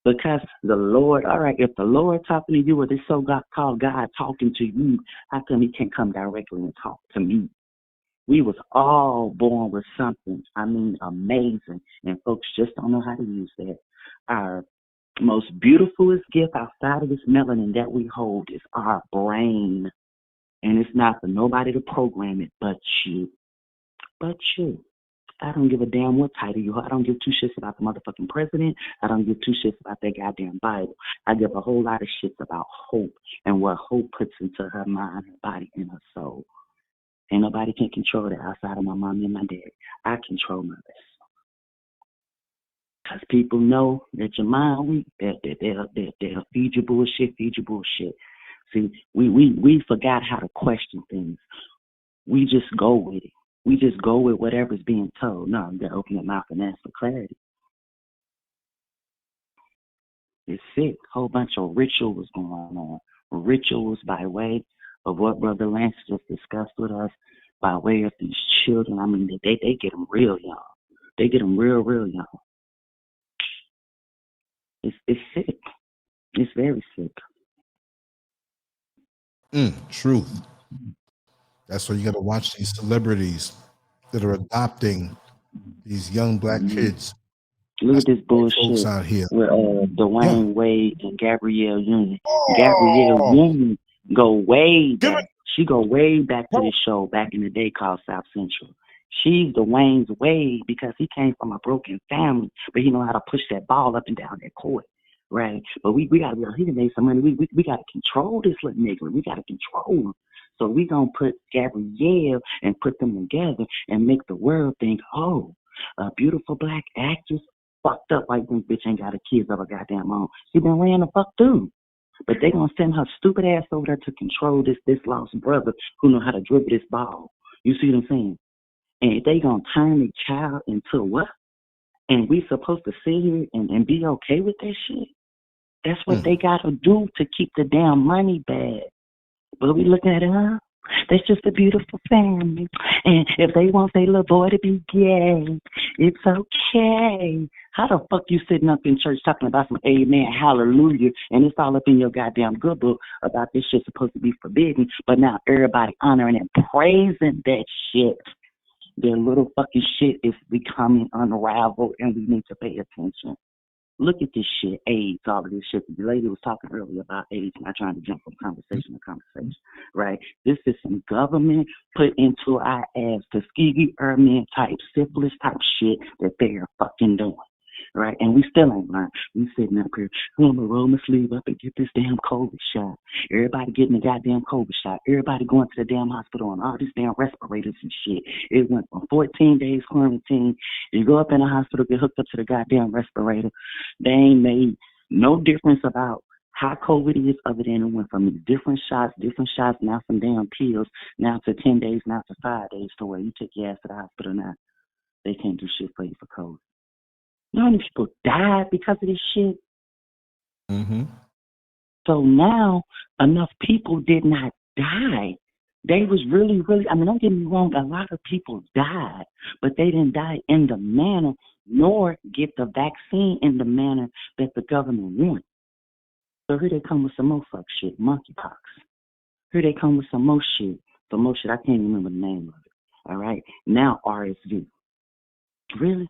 Because the Lord, all right, if the Lord talking to you or this so-called God talking to you, how come he can't come directly and talk to me? We was all born with something, I mean, amazing, and folks just don't know how to use that. Our most beautifulest gift outside of this melanin that we hold is our brain. And it's not for nobody to program it but you. But you. I don't give a damn what title you are. I don't give two shits about the motherfucking president. I don't give two shits about that goddamn Bible. I give a whole lot of shits about hope and what hope puts into her mind, her body, and her soul. Ain't nobody can control that outside of my mom and my dad. I control my vessel. Because people know that your mind weak, they'll feed you bullshit. See, we forgot how to question things. We just go with it. We just go with whatever's being told. No, you gotta open your mouth and ask for clarity. It's sick. Whole bunch of rituals going on. Rituals by way of what Brother Lance just discussed with us, by way of these children. I mean, they get them real young. They get them real young. It's sick. It's very sick. Truth. That's why you got to watch these celebrities that are adopting these young black kids. Look at this bullshit out here with Dwayne Wade and Gabrielle Union. Oh. Gabrielle Union go way back. She go way back to this show back in the day called South Central. She's Dwayne's Wade because he came from a broken family, but he know how to push that ball up and down that court. Right? But we got to be able to make some money. We got to control this little nigga. We got to control him. So we going to put Gabrielle and put them together and make the world think, oh, a beautiful black actress, fucked up like this bitch ain't got her kids of a goddamn own. She been laying the fuck through. But they going to send her stupid ass over there to control this lost brother who know how to dribble this ball. You see what I'm saying? And they going to turn the child into what? And we supposed to sit here and be okay with that shit? That's what they got to do to keep the damn money bad. But we looking at it, huh? That's just a beautiful family. And if they want their little boy to be gay, it's okay. How the fuck you sitting up in church talking about some amen, hallelujah, and it's all up in your goddamn good book about this shit supposed to be forbidden, but now everybody honoring and praising that shit. Their little fucking shit is becoming unraveled, and we need to pay attention. Look at this shit, AIDS, all of this shit. The lady was talking earlier about AIDS, not trying to jump from conversation to conversation, right? This is some government put into our ass, Tuskegee Airmen type, syphilis type shit that they are fucking doing, right? And we still ain't learned. We sitting up here, I'm gonna roll my sleeve up and get this damn COVID shot. Everybody getting the goddamn COVID shot. Everybody going to the damn hospital on all these damn respirators and shit. It went from 14 days quarantine. You go up in the hospital, get hooked up to the goddamn respirator. They ain't made no difference about how COVID is other than it went from different shots, now some damn pills, now to 10 days, now to 5 days to where you take your ass to the hospital now. They can't do shit for you for COVID. You know how many people died because of this shit? Mm-hmm. So now enough people did not die. They was really, I mean, don't get me wrong, a lot of people died, but they didn't die in the manner nor get the vaccine in the manner that the government wants. So here they come with some more fuck shit, monkeypox. Here they come with some more shit, I can't remember the name of it. All right? Now RSV. Really?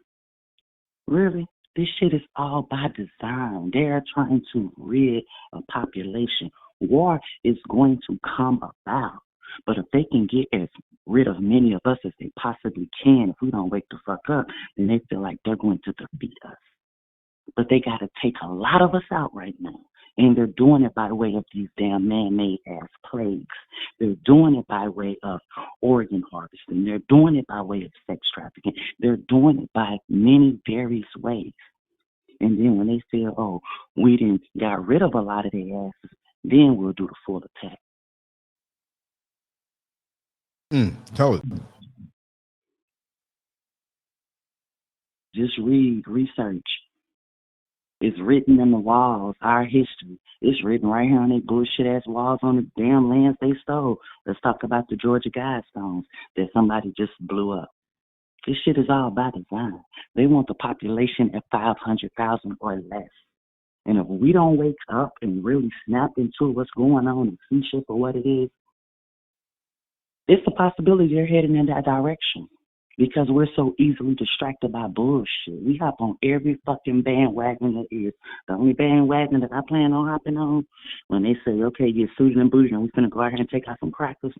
This shit is all by design. They are trying to rid a population. War is going to come about. But if they can get as rid of many of us as they possibly can, if we don't wake the fuck up, then they feel like they're going to defeat us. But they got to take a lot of us out right now. And they're doing it by way of these damn man-made ass plagues. They're doing it by way of organ harvesting. They're doing it by way of sex trafficking. They're doing it by many various ways. And then when they feel, oh, we didn't got rid of a lot of their asses, then we'll do the full attack. Totally. Just read, research. It's written in the walls, our history. It's written right here on these bullshit-ass walls on the damn lands they stole. Let's talk about the Georgia Guidestones that somebody just blew up. This shit is all by design. They want the population at 500,000 or less. And if we don't wake up and really snap into what's going on and see shit for what it is, it's a possibility they're heading in that direction. Because we're so easily distracted by bullshit. We hop on every fucking bandwagon that is. The only bandwagon that I plan on hopping on, when they say, okay, get suited and booted and we're going to go out here and take out some crackers,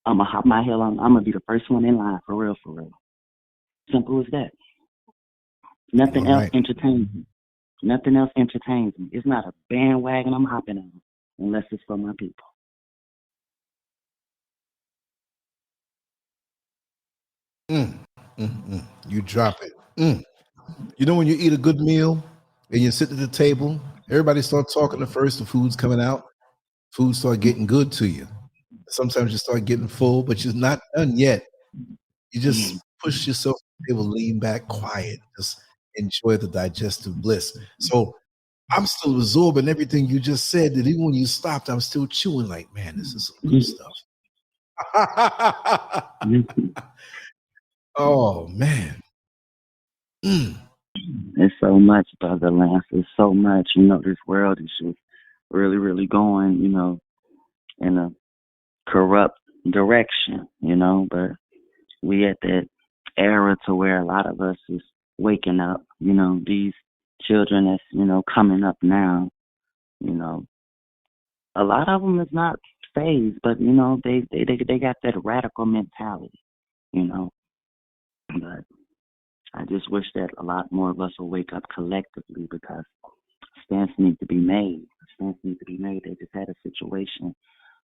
I'm going to hop my hell on. I'm going to be the first one in line, for real, for real. Simple as that. Nothing else entertains me. Nothing else entertains me. It's not a bandwagon I'm hopping on unless it's for my people. You drop it. You know when you eat a good meal and you sit at the table, everybody start talking at first, the food's coming out, food start getting good to you. Sometimes you start getting full, but you're not done yet. You just push yourself to the table, lean back, quiet, just enjoy the digestive bliss. So I'm still absorbing everything you just said, that even when you stopped, I'm still chewing like, man, this is some good stuff. Oh, man. It's so much, Brother Lance. It's so much. You know, this world is just really, really going, you know, in a corrupt direction, you know, but we at that era to where a lot of us is waking up, you know, these children that's, you know, coming up now, you know, a lot of them is not phased, but, you know, they got that radical mentality, you know, but I just wish that a lot more of us will wake up collectively because stance need to be made. Stance need to be made. They just had a situation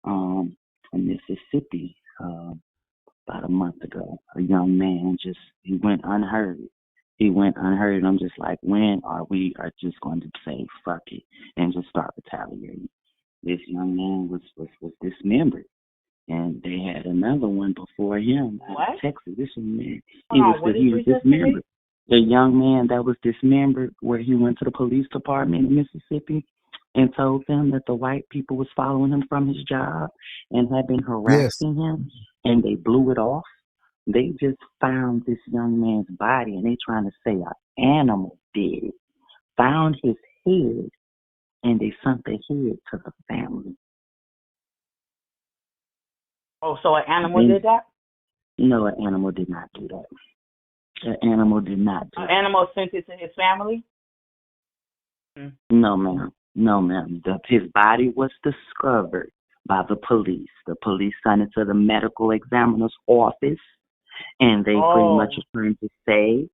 in Mississippi about a month ago. A young man he went unheard. He went unheard. I'm just like, when are we just going to say fuck it and just start retaliating? This young man was dismembered. And they had another one before him in Texas. This young man, he was dismembered. The young man that was dismembered, where he went to the police department in Mississippi and told them that the white people was following him from his job and had been harassing him, and they blew it off. They just found this young man's body, and they trying to say an animal did it. Found his head, and they sent the head to the family. Oh, so an animal did that? No, an animal did not do that. An animal did not do that. An animal sent it to his family? No, ma'am. No, ma'am. His body was discovered by the police. The police sent it to the medical examiner's office, and they pretty much are trying to say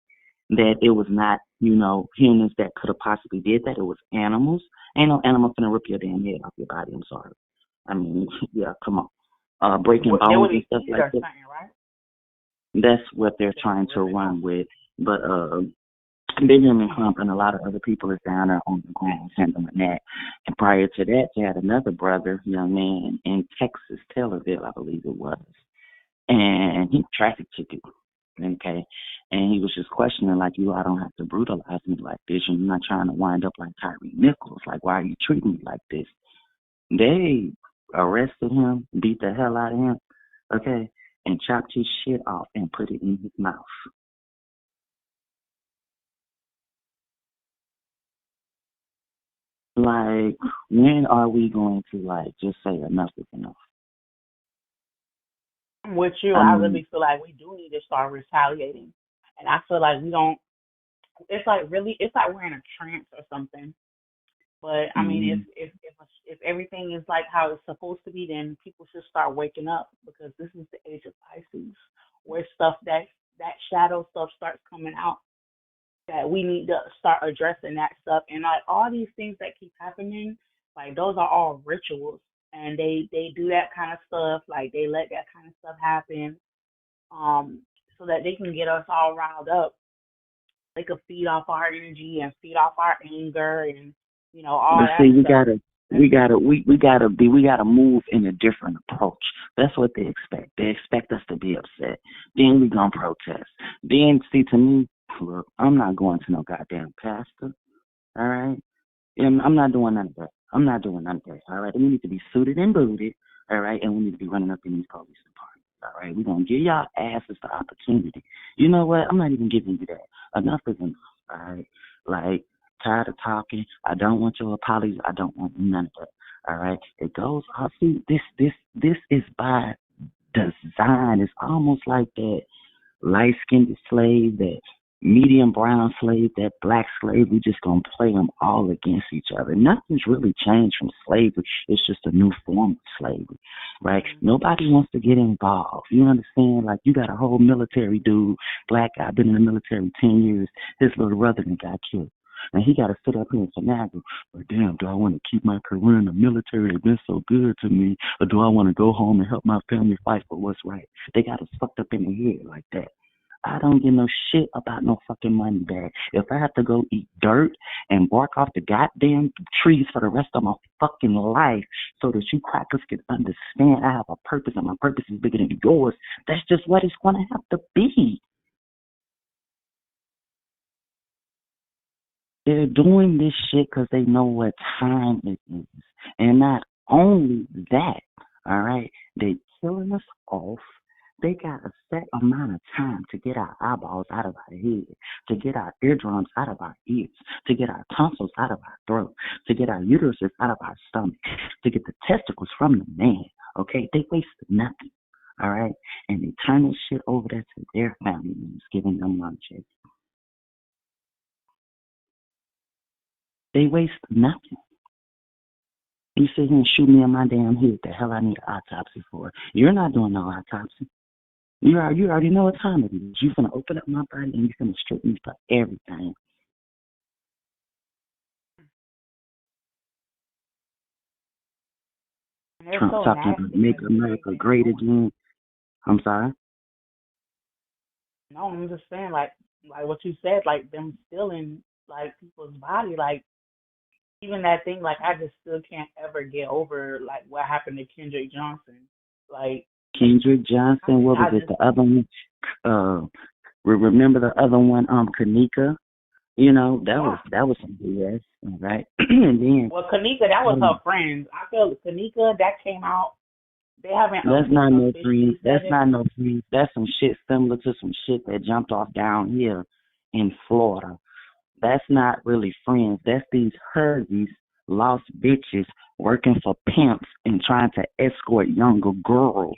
that it was not, you know, humans that could have possibly did that. It was animals. Ain't no animal finna rip your damn head off your body. I'm sorry. I mean, yeah, come on. Breaking bones and stuff like that. Right? That's what they're trying to run with. But Benjamin Crump and a lot of other people is down there on the ground handling that. And prior to that, you had another brother, young man in Texas, Taylorville, I believe it was. And he traffic ticket. Okay. And he was just questioning, like, I don't have to brutalize me like this. I'm not trying to wind up like Tyree Nichols. Like, why are you treating me like this? They arrested him, beat the hell out of him, okay, and chopped his shit off and put it in his mouth. Like, when are we going to, like, just say enough is enough? I'm with you. I really feel like we do need to start retaliating. And I feel like we don't, it's like we're in a trance or something. But I mean, if everything is like how it's supposed to be, then people should start waking up because this is the age of Pisces, where stuff that shadow stuff starts coming out. That we need to start addressing that stuff, and like all these things that keep happening, like those are all rituals, and they do that kind of stuff. Like they let that kind of stuff happen, so that they can get us all riled up. They could feed off our energy and feed off our anger and all But that see, stuff. we gotta move in a different approach. That's what they expect. They expect us to be upset. Then we gonna protest. Then see, to me, look, I'm not going to no goddamn pastor. All right, and I'm not doing none of that. I'm not doing none of that. All right, we need to be suited and booted. All right, and we need to be running up in these police departments. All right, we're gonna give y'all asses the opportunity. You know what? I'm not even giving you that. Enough is enough. All right, like. Tired of talking. I don't want your apologies. I don't want none of that. All right. It goes. I see this is by design. It's almost like that light-skinned slave, that medium brown slave, that black slave. We just gonna play them all against each other. Nothing's really changed from slavery. It's just a new form of slavery, right? Nobody wants to get involved. You understand? Like you got a whole military dude, black guy, been in the military 10 years. His little brother got killed. And he got to sit up here and finagle. But damn, do I want to keep my career in the military? It's been so good to me. Or do I want to go home and help my family fight for what's right? They got us fucked up in the head like that. I don't give no shit about no fucking money bag. If I have to go eat dirt and bark off the goddamn trees for the rest of my fucking life so that you crackers can understand I have a purpose and my purpose is bigger than yours, that's just what it's going to have to be. They're doing this shit because they know what time it is. And not only that, all right, they're killing us off. They got a set amount of time to get our eyeballs out of our head, to get our eardrums out of our ears, to get our tonsils out of our throat, to get our uteruses out of our stomach, to get the testicles from the man, okay? They waste nothing, all right? And they turn this shit over there to their family members, giving them lunches. They waste nothing. You sit here and shoot me in my damn head. The hell I need an autopsy for? You're not doing no autopsy. You already know what time it is. You're going to open up my body and you're going to strip me for everything. Trump so talking about make America great again. I'm sorry? No, I'm just saying, like what you said, like them stealing like people's body, like even that thing, like I just still can't ever get over like what happened to Kendrick Johnson. Like Kendrick Johnson, what was it? The other one, remember the other one, Kanika? You know, that was some BS, right? And then Kanika, that was her friend. I feel Kanika that came out. They haven't. That's not no friends. That's not no friends. That's some shit similar to some shit that jumped off down here in Florida. That's not really friends. That's these huzzies, lost bitches, working for pimps and trying to escort younger girls.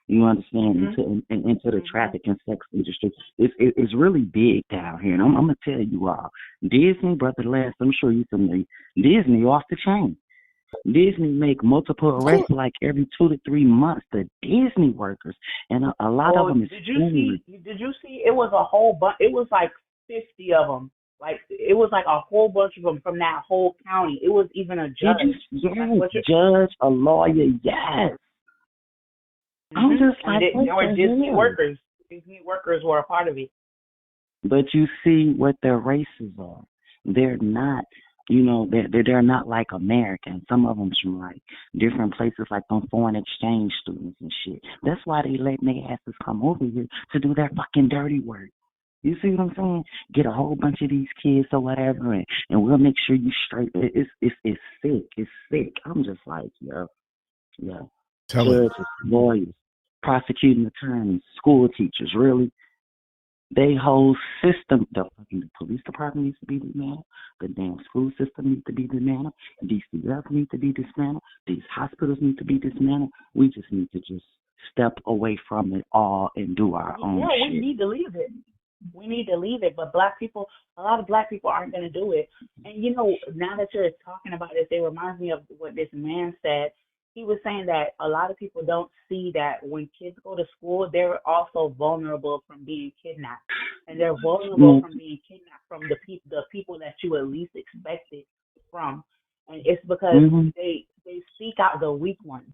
You understand? Into the traffic and sex industry. It's really big down here. And I'm gonna tell you all, Disney, Brother Lance, I'm sure you're familiar. Disney off the chain. Disney make multiple arrests like every 2 to 3 months. The Disney workers, and a lot of them is. Did you see? It was a whole bunch. It was like 50 of them. Like it was like a whole bunch of them from that whole county. It was even a judge. Judge, a lawyer. Yes. I'm just like, there were Disney workers. Disney workers were a part of it. But you see what their races are. They're not. You know, they're not like Americans. Some of them's from like different places, like on foreign exchange students and shit. That's why they letting their asses come over here to do their fucking dirty work. You see what I'm saying? Get a whole bunch of these kids or whatever, and we'll make sure you straight. It's sick. It's sick. I'm just like, yeah. Judges, lawyers, prosecuting attorneys, school teachers, really. They whole system, the police department needs to be dismantled. The damn school system needs to be dismantled. DCF needs to be dismantled. These hospitals need to be dismantled. We just need to just step away from it all and do our own shit. Yeah, we need to leave it. We need to leave it. But black people, a lot of black people aren't going to do it. And, you know, now that you're talking about this, it reminds me of what this man said. He was saying that a lot of people don't see that when kids go to school, they're also vulnerable from being kidnapped. And they're vulnerable from being kidnapped from the people that you at least expect it from. And it's because they seek out the weak ones,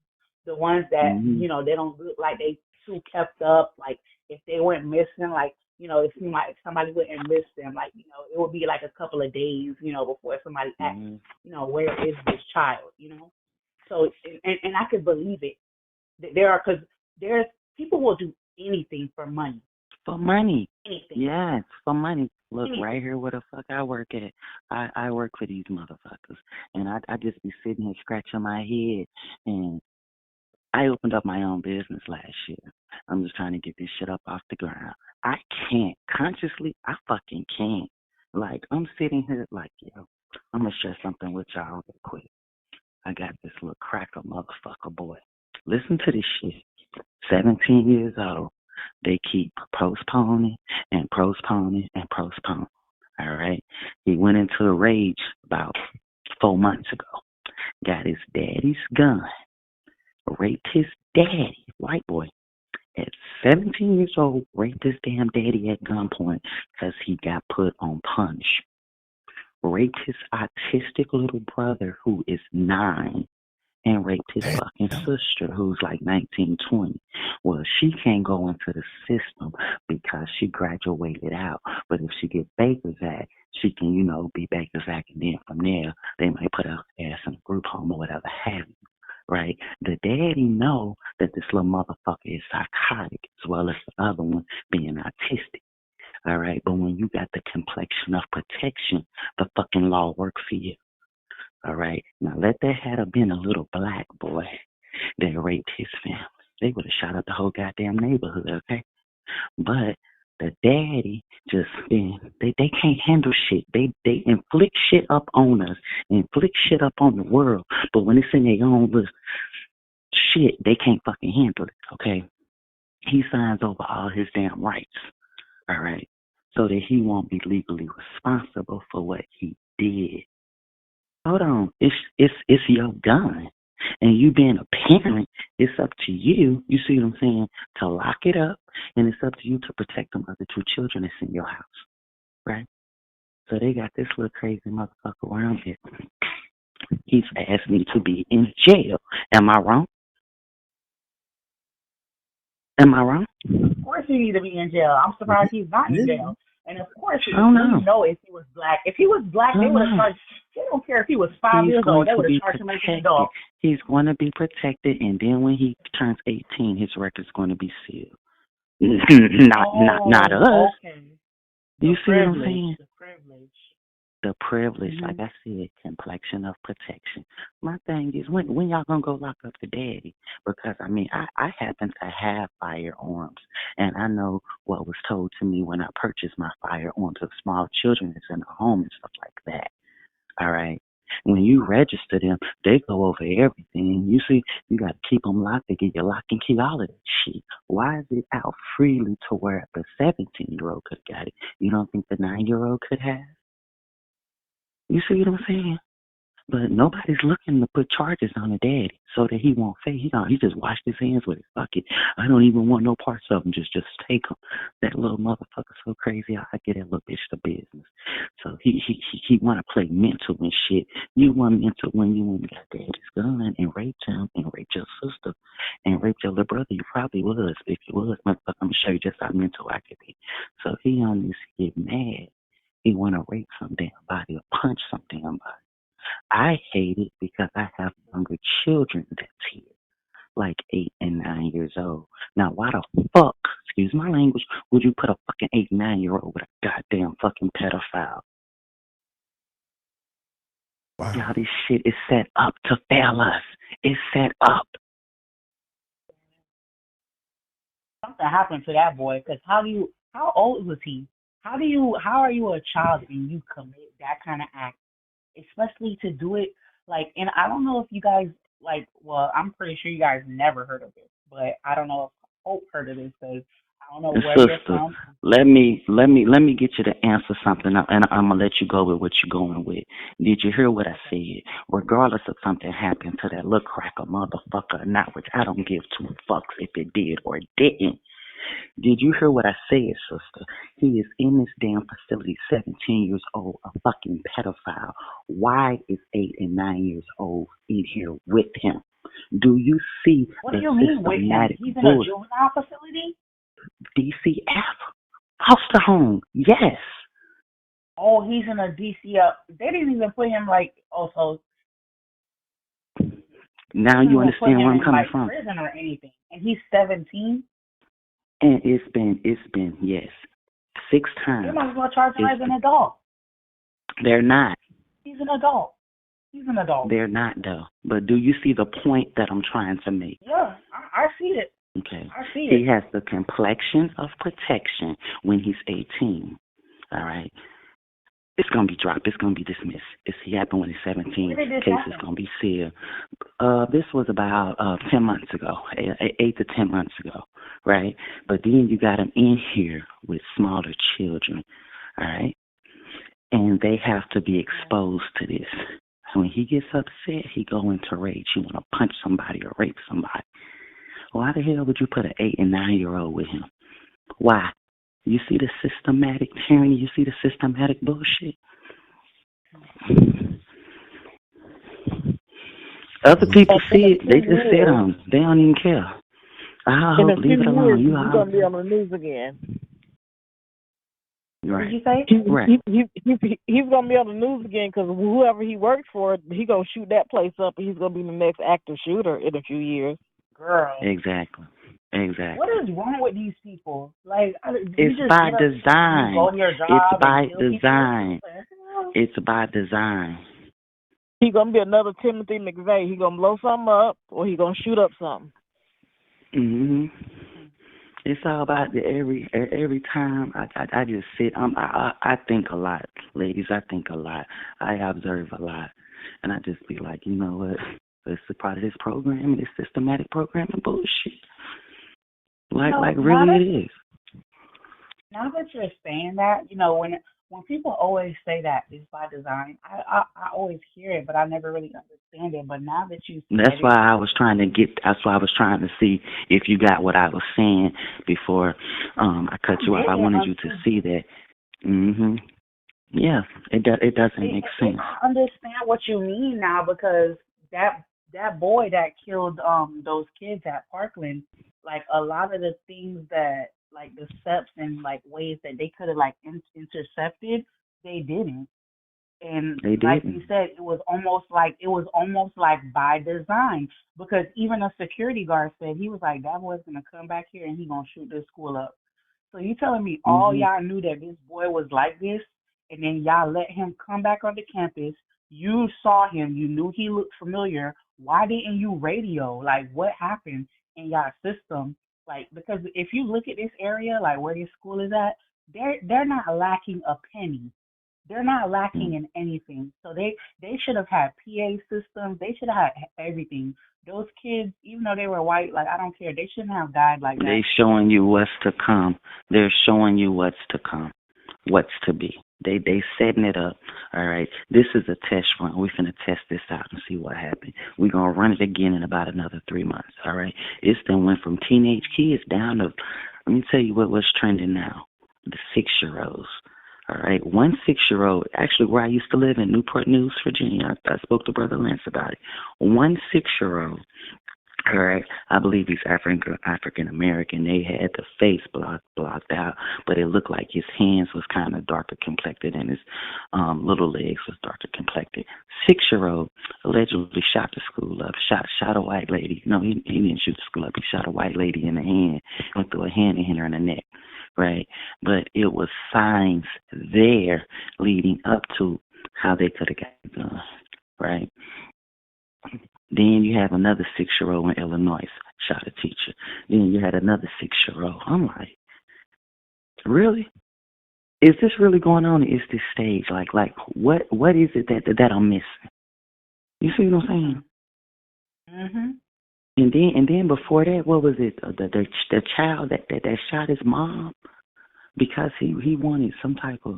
the ones that, you know, they don't look like they too kept up. Like if they went missing, like, you know, it seemed like somebody wouldn't miss them. Like, you know, it would be like a couple of days, you know, before somebody asks, you know, where is this child, you know? So, and I could believe it. Because there's people will do anything for money. For money. Anything. Yes, for money. Look, right here where the fuck I work at. I work for these motherfuckers. And I just be sitting here scratching my head. And I opened up my own business last year. I'm just trying to get this shit up off the ground. I can't. Consciously, I fucking can't. Like, I'm sitting here like, yo, I'm going to share something with y'all real quick. I got this little cracker motherfucker boy. Listen to this shit. 17 years old. They keep postponing and postponing and postponing. All right. He went into a rage about 4 months ago. Got his daddy's gun. Raped his daddy, white boy. At 17 years old, raped his damn daddy at gunpoint because he got put on punishment. Raped his autistic little brother who is 9 and raped his fucking sister who's like 19, 20. Well, she can't go into the system because she graduated out. But if she gets Baker's Act, she can, you know, be Baker's Act, and then from there, they might put her ass in a group home or whatever have you. Right? The daddy know that this little motherfucker is psychotic as well as the other one being autistic. All right, but when you got the complexion of protection, the fucking law works for you. All right, now let that have been a little black boy that raped his family. They would have shot up the whole goddamn neighborhood, okay? But the daddy just they can't handle shit. They inflict shit up on us, inflict shit up on the world. But when it's in their own little shit, they can't fucking handle it, okay? He signs over all his damn rights. All right, so that he won't be legally responsible for what he did. Hold on, it's your gun, and you being a parent, it's up to you. You see what I'm saying? To lock it up, and it's up to you to protect them other 2 children that's in your house, right? So they got this little crazy motherfucker around here. He's asked me to be in jail. Am I wrong? Am I wrong? Of course he need to be in jail. I'm surprised he's not in jail. And of course, you know if he was black. If he was black, they would have charged. They don't care if he was 5 years old. They would have charged him as an adult. He's going to be protected, and then when he turns 18, his record's going to be sealed. Not us. Okay. You see what I'm saying? The privilege. The privilege, like I said, complexion of protection. My thing is, when y'all gonna go lock up the daddy? Because, I mean, I happen to have firearms, and I know what was told to me when I purchased my firearms of small children that's in the home and stuff like that. All right? When you register them, they go over everything. You see, you got to keep them locked. They get your lock and key, all of that shit. Why is it out freely to where the 17-year-old could have got it? You don't think the 9-year-old could have? You see what I'm saying? But nobody's looking to put charges on the daddy so that he won't face. He just washed his hands with it. Fuck it. I don't even want no parts of him. Just take him. That little motherfucker so crazy. I get that little bitch to business. So he want to play mental and shit. You want mental when you went and got daddy's gun and raped him and raped your sister and raped your little brother. You probably was. If you was, motherfucker, I'm going to show you just how mental I could be. So he on this get mad. He want to rape some damn body or punch some damn body. I hate it because I have younger children that's here, like 8 and 9 years old. Now, why the fuck, excuse my language, would you put a fucking 8 and 9-year-old with a goddamn fucking pedophile? Wow. Y'all, this shit is set up to fail us. It's set up. Something happened to that boy, because how old was he? How are you a child and you commit that kind of act? Especially to do it, like, and I don't know if you guys, like, well, I'm pretty sure you guys never heard of this, but I don't know if Hope heard of this, because I don't know where you're Sister, from. let me get you to answer something, and I'm gonna let you go with what you're going with. Did you hear what I said? Regardless of something happened to that little cracker motherfucker or not, which I don't give two fucks if it did or didn't. Did you hear what I said, sister? He is in this damn facility, 17 years old, a fucking pedophile. Why is 8 and 9 years old in here with him? Do you see What the do you mean with him? systematic He's in a bullshit? juvenile facility? DCF? Foster home, yes. Oh, he's in a DCF. They didn't even put him like, also. Now you understand where I'm coming from. Prison or anything. And he's 17? And it's been, yes, 6 times. They might as well charge him as an adult. They're not. He's an adult. He's an adult. They're not, though. But do you see the point that I'm trying to make? Yeah, I see it. Okay. I see it. He has the complexion of protection when he's 18. All right. It's going to be dropped. It's going to be dismissed. He happened when he's 17. Case is going to be sealed. This was about 10 months ago, 8 to 10 months ago, right? But then you got him in here with smaller children, all right? And they have to be exposed to this. So when he gets upset, he go into rage. He want to punch somebody or rape somebody. Why the hell would you put an 8 and 9-year-old with him? Why? You see the systematic tyranny? You see the systematic bullshit? Other people see it. They just sit on. They don't even care. I hope, leave it alone. He's going to be on the news again. Right. What did you say? Right. He's going to be on the news again because whoever he works for, he going to shoot that place up and he's going to be the next active shooter in a few years. Girl. Exactly. What is wrong with these people? Like, it's by design. Go to your job it's by and design. It's by design. He's going to be another Timothy McVeigh. He's going to blow something up or he's going to shoot up something. It's all about every time I just sit. I think a lot, ladies. I think a lot. I observe a lot, and I just be like, you know what? It's a part of this program, this systematic programming bullshit. Like really it is. Now that you're saying that, when people always say that it's by design, I always hear it, but I never really understand it. But now that you said that's why I was trying to see if you got what I was saying before I cut you off. I wanted you to see that. Yeah, it doesn't make sense. I understand what you mean now because that boy that killed those kids at Parkland, like a lot of the things that like the steps and like ways that they could have like intercepted, they didn't. And like you said, it was almost like by design because even a security guard said he was like, that boy's gonna come back here and he gonna shoot this school up. So you telling me all y'all knew that this boy was like this, and then y'all let him come back onto campus? You saw him, you knew he looked familiar. Why didn't you radio? Like, what happened in y'all system? Like, because if you look at this area, like where this school is at, they're not lacking a penny. They're not lacking in anything. So they should have had PA systems. They should have had everything. Those kids, even though they were white, like, I don't care. They shouldn't have died like that. They're showing you what's to come. They're showing you what's to come, what's to be. They setting it up. All right. This is a test run. We're finna test this out and see what happens. We're gonna run it again in about another 3 months. All right. It's then went from teenage kids down to, let me tell you what's trending now. The 6-year-olds. All right. One 6-year-old, actually where I used to live in Newport News, Virginia. I spoke to Brother Lance about it. One 6-year-old. All right, I believe he's African American. They had the face blocked out, but it looked like his hands was kind of darker complected and his little legs was darker complected. 6-year-old allegedly shot the school up, shot a white lady. No, he didn't shoot the school up. He shot a white lady in the hand and threw a hand and hit her in the neck, right? But it was signs there leading up to how they could have got the gun, right? Then you have another 6-year-old in Illinois shot a teacher. Then you had another 6-year-old. I'm like, really? Is this really going on? Is this stage? Like what is it that I'm missing? You see what I'm saying? And then before that, what was it? The child that shot his mom because he wanted some type of,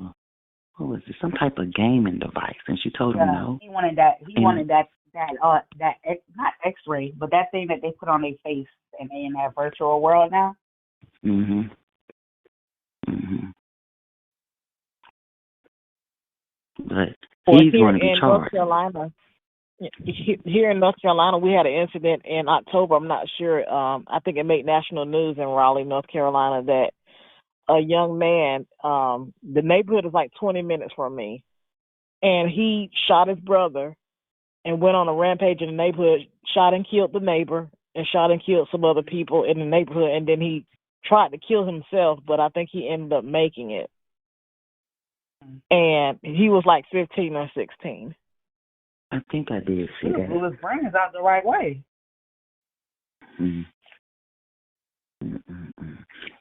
what was it? Some type of gaming device, and she told him no. He wanted that. He wanted that not X-ray, but that thing that they put on their face in that virtual world now. Mhm. But he's going to be charged. Here in North Carolina, we had an incident in October. I'm not sure. I think it made national news in Raleigh, North Carolina, that a young man, the neighborhood is like 20 minutes from me, and he shot his brother and went on a rampage in the neighborhood, shot and killed the neighbor, and shot and killed some other people in the neighborhood, and then he tried to kill himself, but I think he ended up making it. And he was like 15 or 16. I think I did see that. Blew his brains out the right way.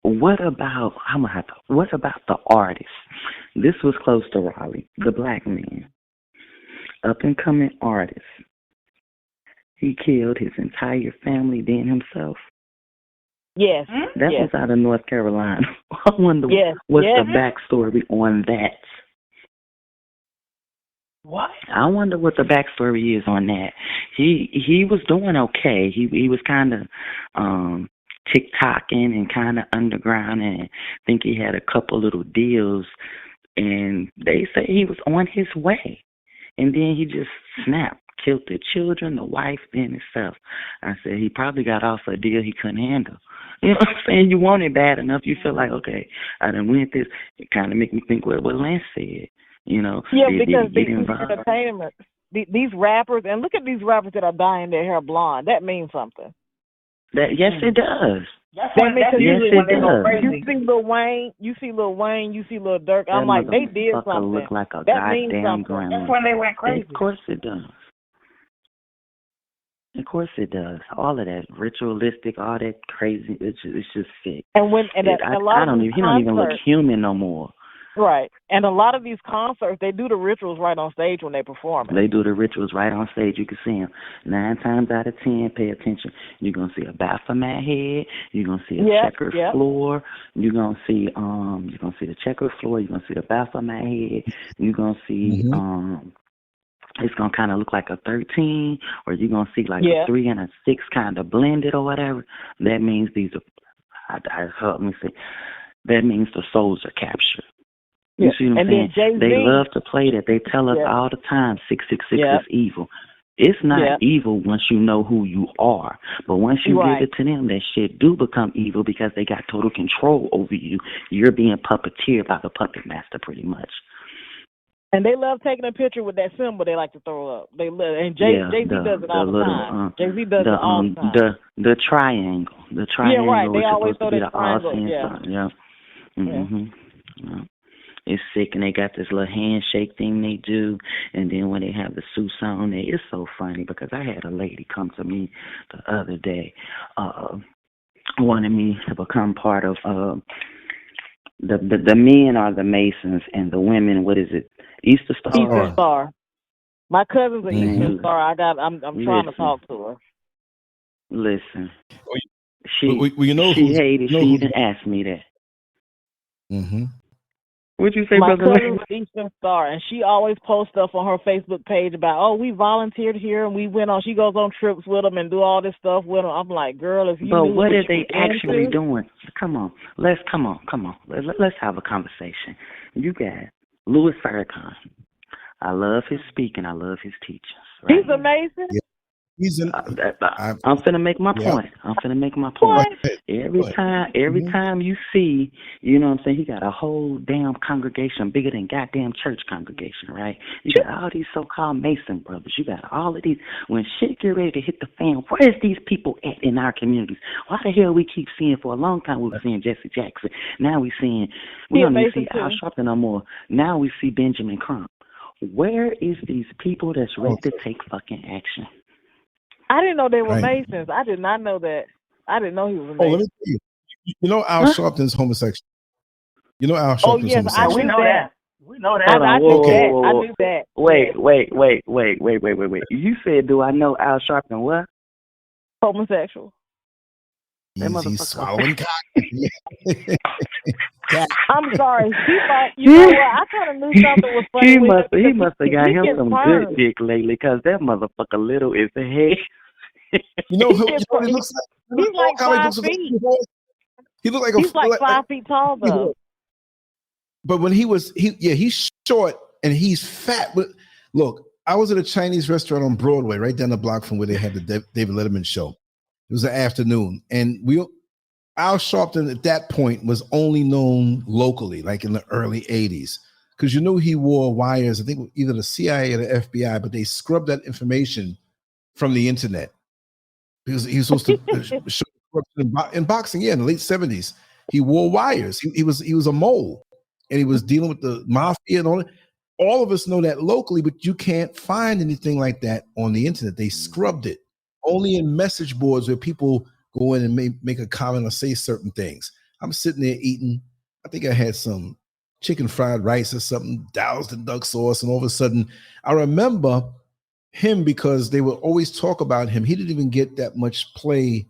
What about the artist? This was close to Raleigh, the black man, up and coming artist. He killed his entire family, then himself. Yes, that was out of North Carolina. I wonder what's the backstory on that. What? I wonder what the backstory is on that. He was doing okay. He was kind of TikToking and kind of underground, and I think he had a couple little deals. And they say he was on his way, and then he just snapped, killed the children, the wife, then himself. I said he probably got off a deal he couldn't handle. You know what I'm saying? You want it bad enough, you feel like, okay, I done went this. It kind of make me think what Lance said. You know, because these entertainment, these rappers, and look at these rappers that are dyeing their hair blonde. That means something. Yes, it does. Yes, it does. You see Lil Wayne, you see Lil Durk. I'm like, they did something. Look like a that means goddamn something. grandma. That's when they went crazy. Of course it does. Of course it does. All of that ritualistic, all that crazy. It's just sick. And he don't even look human no more. Right. And a lot of these concerts, they do the rituals right on stage when they perform it. They do the rituals right on stage. You can see them. 9 times out of 10, pay attention. You're going to see a Baphomet head. You're going to see a checkered floor. You're going to see the checkered floor. You're going to see the Baphomet head. You're going to see it's going to kind of look like a 13, or you're going to see like a 3 and a 6 kind of blended or whatever. That means these are, let me see. That means the souls are captured. You see what I'm saying? They love to play that. They tell us all the time 666 is evil. It's not evil once you know who you are. But once you give it to them, that shit do become evil because they got total control over you. You're being puppeteered by the puppet master pretty much. And they love taking a picture with that symbol they like to throw up. They love, and Jay-Z does it all the time. Jay-Z does it all the time. The triangle. The triangle They is always supposed to be the triangle. Yeah. It's sick, and they got this little handshake thing they do, and then when they have the suits on, it's so funny because I had a lady come to me the other day, wanted me to become part of the men are the Masons, and the women, what is it? Easter Star. Easter Star. My cousin's an Easter Star. I'm trying to talk to her. Listen, she even asked me that. Mm-hmm. What'd you say, My brother? cousin's Eastern Star, and she always posts stuff on her Facebook page about, we volunteered here and we went on. She goes on trips with them and do all this stuff with them. I'm like, girl, if you. But what are they actually doing? Come on, let's have a conversation. You got Louis Farrakhan. I love his speaking. I love his teachings. Right? He's amazing. Yeah. I'm finna make my point. I'm finna make my point. Every time you see, you know what I'm saying, he got a whole damn congregation bigger than goddamn church congregation, right? You got all these so-called Mason brothers. You got all of these. When shit get ready to hit the fan, where's these people at in our communities? Why the hell we keep seeing, for a long time we were seeing Jesse Jackson. Now we don't even see Al Sharpton no more. Now we see Benjamin Crump. Where is these people that's ready to take fucking action? I didn't know they were Masons. I did not know that. I didn't know he was a Mason. Let me tell you. You know Al Sharpton's homosexual. Homosexual. We know that. I knew that. Wait. You said, do I know Al Sharpton what? Homosexual. He's swallowing cock. I'm sorry. You know what? I kind of knew something was funny. He must have got him some good dick lately, because that motherfucker little as a heck. You know what he looks like? He's like 5 feet. He looked like he's like 5 feet tall though. But when he's short and he's fat. Look, I was at a Chinese restaurant on Broadway, right down the block from where they had the David Letterman show. It was an afternoon, and Al Sharpton at that point was only known locally, like in the early 80s, because you knew he wore wires, I think either the CIA or the FBI, but they scrubbed that information from the internet because he was supposed to show corruption in boxing. Yeah, in the late 70s, he wore wires. He was a mole, and he was dealing with the mafia and all that. All of us know that locally, but you can't find anything like that on the internet. They scrubbed it. Only in message boards where people go in and make a comment or say certain things. I'm sitting there eating. I think I had some chicken fried rice or something, doused in duck sauce, and all of a sudden, I remember him because they would always talk about him. He didn't even get that much play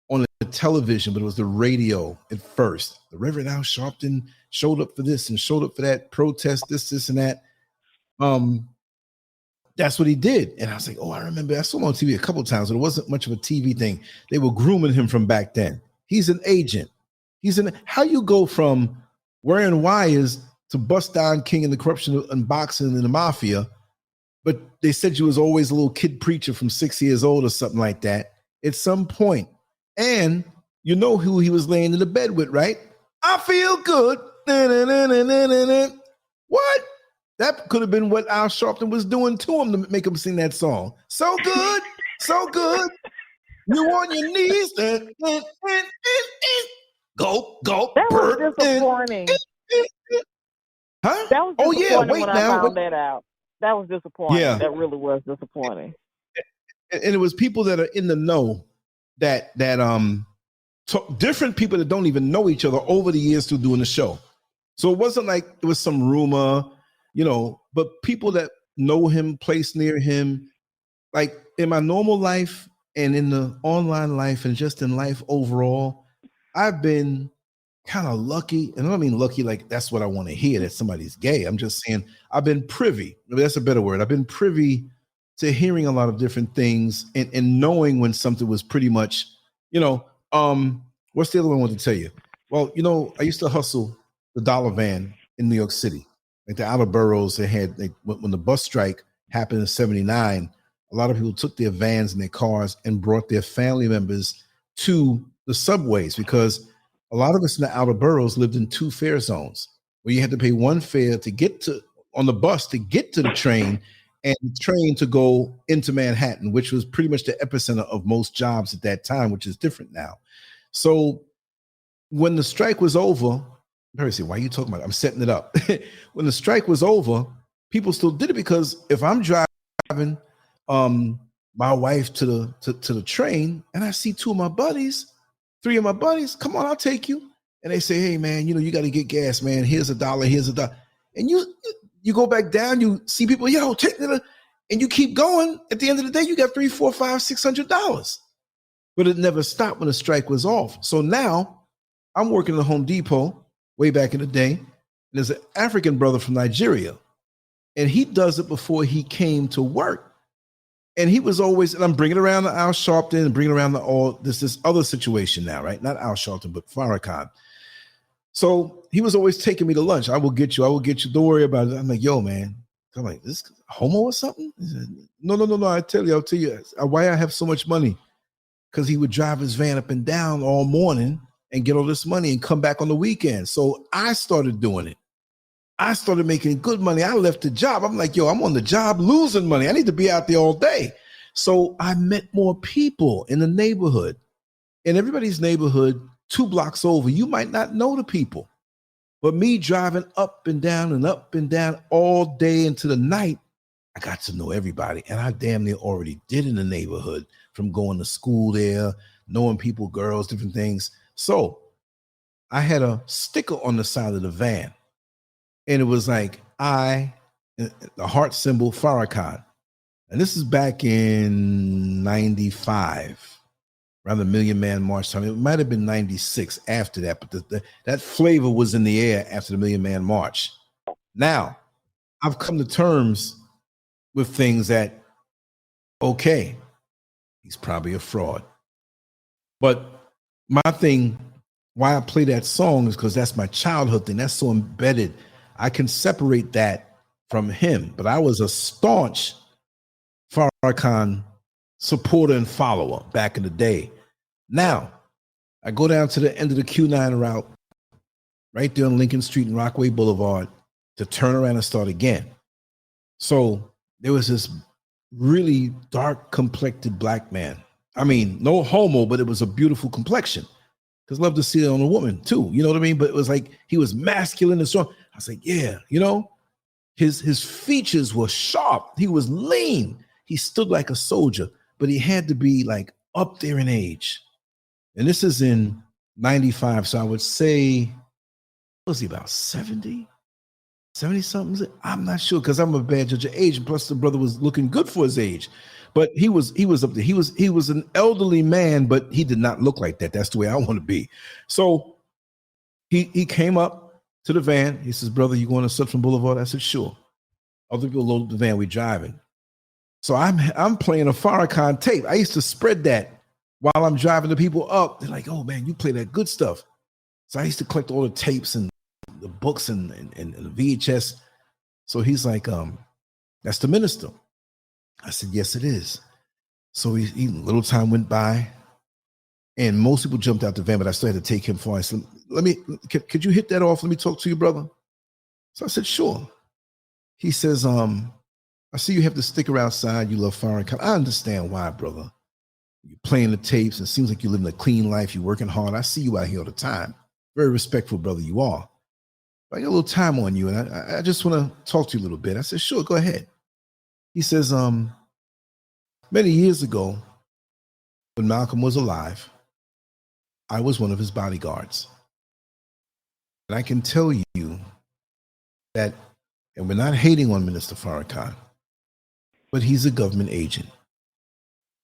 on the television, but it was the radio at first. The Reverend Al Sharpton showed up for this and showed up for that protest, this, and that. That's what he did. And I was like, oh, I remember. I saw him on TV a couple of times, but it wasn't much of a TV thing. They were grooming him from back then. He's an agent. How you go from wearing wires to bust down king in the corruption and boxing and the mafia, but they said you was always a little kid preacher from 6 years old or something like that at some point. And you know who he was laying in the bed with, right? I feel good. What? That could have been what Al Sharpton was doing to him to make him sing that song. So good, so good. You on your knees. Go. That was disappointing. Huh? That was disappointing when I found that out. That was disappointing. Yeah. That really was disappointing. And it was people that are in the know that different people that don't even know each other over the years through doing the show. So it wasn't like it was some rumor. But people that know him, placed near him, like in my normal life and in the online life and just in life overall, I've been kind of lucky. And I don't mean lucky like that's what I want to hear, that somebody's gay. I'm just saying I've been privy. Maybe that's a better word. I've been privy to hearing a lot of different things and knowing when something was pretty much, what's the other one I want to tell you? Well, I used to hustle the dollar van in New York City. Like the outer boroughs, they had when the bus strike happened in '79, a lot of people took their vans and their cars and brought their family members to the subways because a lot of us in the outer boroughs lived in 2 fare zones where you had to pay 1 fare to get on the bus to get to the train and the train to go into Manhattan, which was pretty much the epicenter of most jobs at that time, which is different now. So when the strike was over, Percy, why are you talking about it? I'm setting it up. When the strike was over, people still did it because if I'm driving my wife to the train and I see 2 of my buddies, 3 of my buddies, come on, I'll take you. And they say, hey man, you got to get gas, man. Here's $1, here's $1. And you go back down, you see people, take it, and you keep going. At the end of the day, you got $300, $400, $600. But it never stopped when the strike was off. So now I'm working at the Home Depot way back in the day. And there's an African brother from Nigeria, and he does it before he came to work. And he was always, and I'm bringing around the Al Sharpton and bringing around this other situation now, right? Not Al Sharpton, but Farrakhan. So he was always taking me to lunch. I will get you. Don't worry about it. I'm like, yo, man. I'm like, this homo or something? He said, no. I'll tell you why I have so much money. Because he would drive his van up and down all morning and get all this money and come back on the weekend. So I started doing it. I started making good money. I left the job. I'm like, I'm on the job losing money. I need to be out there all day. So I met more people in the neighborhood. In everybody's neighborhood, 2 blocks over, you might not know the people. But me driving up and down all day into the night, I got to know everybody. And I damn near already did in the neighborhood from going to school there, knowing people, girls, different things. So I had a sticker on the side of the van, and it was like the heart symbol, Farrakhan. And this is back in 95. around the Million Man March time. It might have been 96 after that, but that flavor was in the air after the Million Man March. Now, I've come to terms with things that, okay, he's probably a fraud. But my thing, why I play that song is because that's my childhood thing. That's so embedded. I can separate that from him. But I was a staunch Farrakhan supporter and follower back in the day. Now, I go down to the end of the Q9 route, right there on Lincoln Street and Rockaway Boulevard, to turn around and start again. So there was this really dark complected black man. I mean, no homo, but it was a beautiful complexion. Because love to see it on a woman too, you know what I mean? But it was like he was masculine and strong. I was like, yeah, you know, his features were sharp. He was lean. He stood like a soldier, but he had to be like up there in age. And this is in 95. So I would say, what was he, about 70? 70 something? I'm not sure, because I'm a bad judge of age. And plus the brother was looking good for his age. But he was up there. He was an elderly man, but he did not look like that. That's the way I want to be. So he came up to the van. He says, brother, you going to Sutton Boulevard? I said, sure. Other people loaded the van. We driving. So I'm playing a Farrakhan tape. I used to spread that while I'm driving the people up. They're like, oh man, you play that good stuff. So I used to collect all the tapes and the books and the VHS. So he's like, that's the minister. I said, yes, it is. So he little time went by, and most people jumped out the van, but I still had to take him for. I said, could you hit that off? Let me talk to you, brother. So I said, sure. He says, I see you have to stick around outside. You love Farrakhan. I understand why, brother. You're playing the tapes. It seems like you're living a clean life. You're working hard. I see you out here all the time. Very respectful, brother, you are. But I got a little time on you, and I just want to talk to you a little bit. I said, sure, go ahead. He says, many years ago, when Malcolm was alive, I was one of his bodyguards. And I can tell you that, and we're not hating on Minister Farrakhan, but he's a government agent.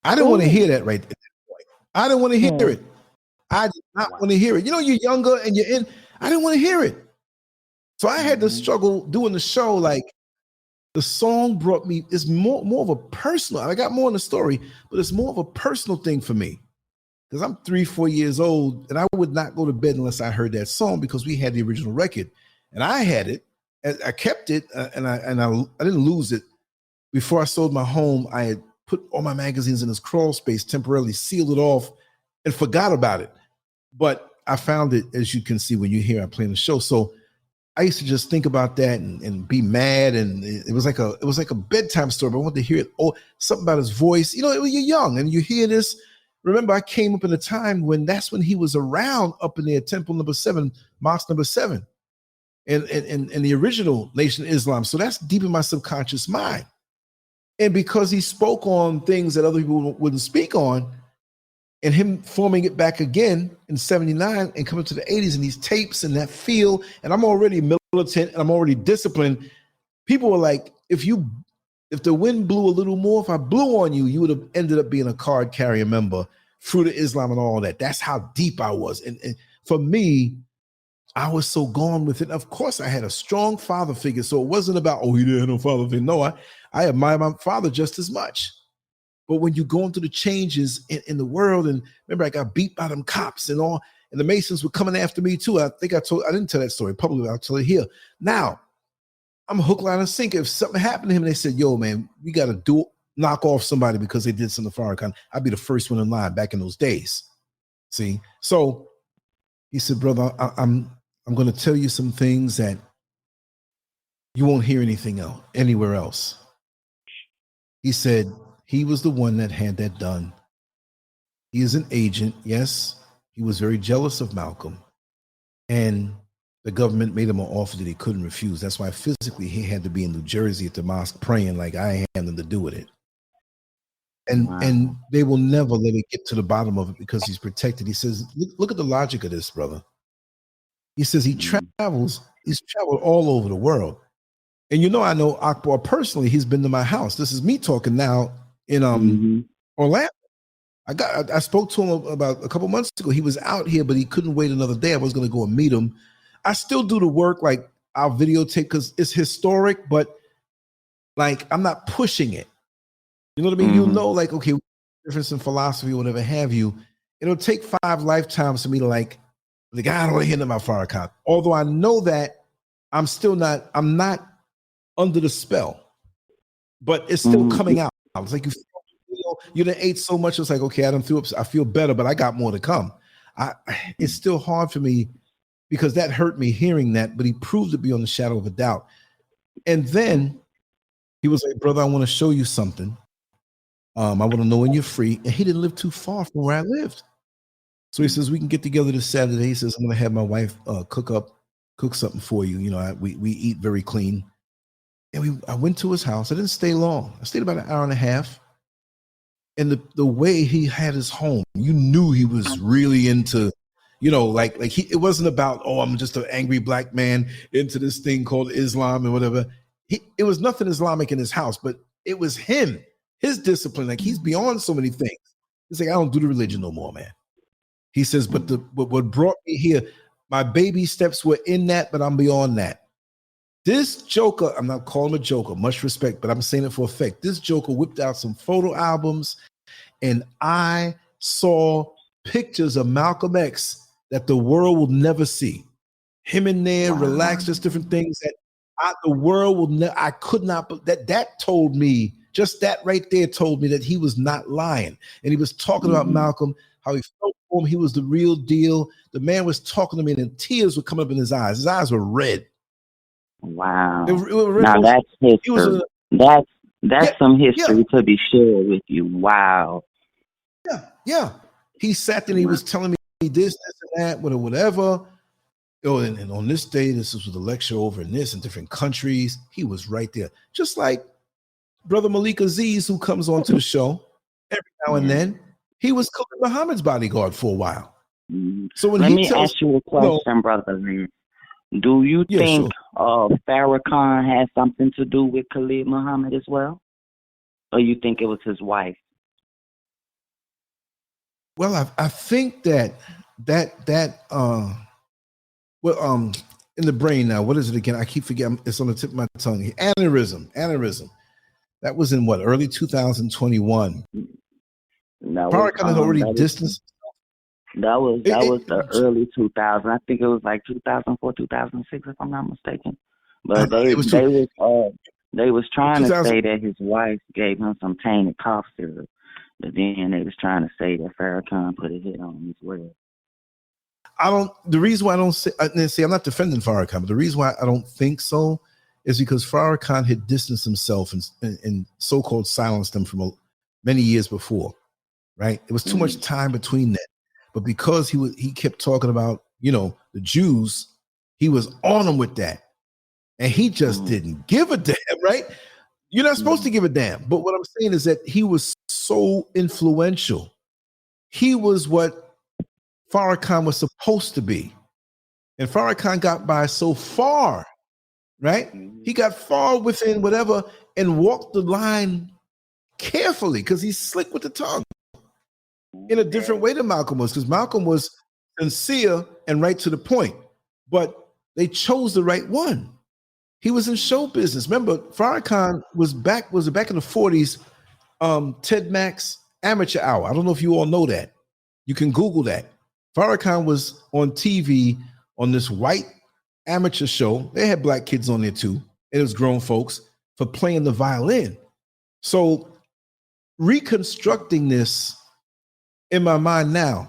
I didn't want to hear that right at that point. I didn't want to hear it. I did not want to hear it. You know, you're younger and you're in. I didn't want to hear it. So I had to struggle doing the show. Like, the song brought me, it's more of a personal, I got more in the story, but it's more of a personal thing for me. Because I'm 3-4 years old, and I would not go to bed unless I heard that song, because we had the original record. And I had it, and I kept it, and I didn't lose it. Before I sold my home, I had put all my magazines in this crawl space, temporarily sealed it off, and forgot about it. But I found it, as you can see when you hear I play the show. So I used to just think about that and be mad, and it was like a bedtime story. But I wanted to hear it. Oh, something about his voice. You know, you're young and you hear this. Remember, I came up in a time when that's when he was around up in there, Temple number 7, Mosque number 7, and the original Nation of Islam. So that's deep in my subconscious mind. And because he spoke on things that other people wouldn't speak on, and him forming it back again in 79 and coming to the 80s and these tapes and that feel, and I'm already militant and I'm already disciplined. People were like, if the wind blew a little more, if I blew on you, you would have ended up being a card carrier member, Fruit of Islam and all that. That's how deep I was. And for me, I was so gone with it. Of course, I had a strong father figure. So it wasn't about, oh, he didn't have no father figure. No, I admire my father just as much. But when you go into the changes in the world, and remember, I got beat by them cops and all, and the Masons were coming after me too. I think I didn't tell that story publicly. I'll tell it here. Now, I'm a hook, line, and sinker. If something happened to him, and they said, yo, man, we got to knock off somebody because they did something to Farrakhan, I'd be the first one in line back in those days. See? So he said, brother, I'm going to tell you some things that you won't hear anything else, anywhere else. He said, he was the one that had that done. He is an agent. Yes, he was very jealous of Malcolm. And the government made him an offer that he couldn't refuse. That's why physically he had to be in New Jersey at the mosque praying like I had nothing to do with it. And they will never let it get to the bottom of it because he's protected. He says, look at the logic of this, brother. He says he's traveled all over the world. And you know, I know Akbar personally. He's been to my house. This is me talking now in Orlando. I spoke to him about a couple months ago. He was out here, but he couldn't wait another day. I was going to go and meet him. I still do the work, like I'll videotape because it's historic, but like I'm not pushing it. You know what I mean? You know, like, okay, difference in philosophy, whatever have you. It'll take 5 lifetimes for me to like I don't want to hear nothing about Farrakhan. Although I know that I'm not under the spell, but it's still coming out. It's like you done ate so much. It's like, okay, I feel better, but I got more to come. It's still hard for me because that hurt me hearing that, but he proved to be on the shadow of a doubt. And then he was like, brother, I want to show you something. I want to know when you're free. And he didn't live too far from where I lived. So he says, we can get together this Saturday. He says, I'm going to have my wife cook something for you. You know, we eat very clean. And I went to his house. I didn't stay long. I stayed about an hour and a half. And the way he had his home, you knew he was really into, you know, like it wasn't about, oh, I'm just an angry black man into this thing called Islam and whatever. It was nothing Islamic in his house, but it was him, his discipline. Like he's beyond so many things. He's like, I don't do the religion no more, man. He says, but what brought me here, my baby steps were in that, but I'm beyond that. This joker, I'm not calling him a joker, much respect, but I'm saying it for effect. This joker whipped out some photo albums, and I saw pictures of Malcolm X that the world will never see. Him in there, relaxed, just different things that the world will never, I could not, that told me, just that right there told me that he was not lying. And he was talking about Malcolm, how he felt for him, he was the real deal. The man was talking to me and tears were coming up in his eyes. His eyes were red. Wow. Now that's history. That's some history to be shared with you. Wow. Yeah. He sat there and he was telling me this and that, whatever. Oh, and on this day, this was the lecture over in this in different countries. He was right there. Just like Brother Malik Aziz, who comes onto the show every now and then. He was Khalid Muhammad's bodyguard for a while. So when Let me ask you a question, brother. Do you think Farrakhan had something to do with Khalid Muhammad as well? Or you think it was his wife? Well, I think that in the brain now, what is it again? I keep forgetting. It's on the tip of my tongue. Aneurysm. That was in early 2021. Farrakhan had already distanced. That was the early 2000s. I think it was like 2004, 2006, if I'm not mistaken. But they was trying to say that his wife gave him some tainted cough syrup, but then they was trying to say that Farrakhan put a hit on him as well. The reason why I don't say, I'm not defending Farrakhan, but the reason why I don't think so is because Farrakhan had distanced himself and so-called silenced him from many years before, right? It was too much time between that. But because he kept talking about, the Jews, he was on them with that. And he just didn't give a damn, right? You're not supposed to give a damn. But what I'm saying is that he was so influential. He was what Farrakhan was supposed to be. And Farrakhan got by so far, right? He got far within whatever and walked the line carefully because he's slick with the tongue. In a different way than Malcolm was, because Malcolm was sincere and right to the point, but they chose the right one. He was in show business. Remember, Farrakhan was back in the 40s, Ted Mack's Amateur Hour. I don't know if you all know that. You can Google that. Farrakhan was on TV on this white amateur show. They had black kids on there too, and it was grown folks for playing the violin. So reconstructing this in my mind now,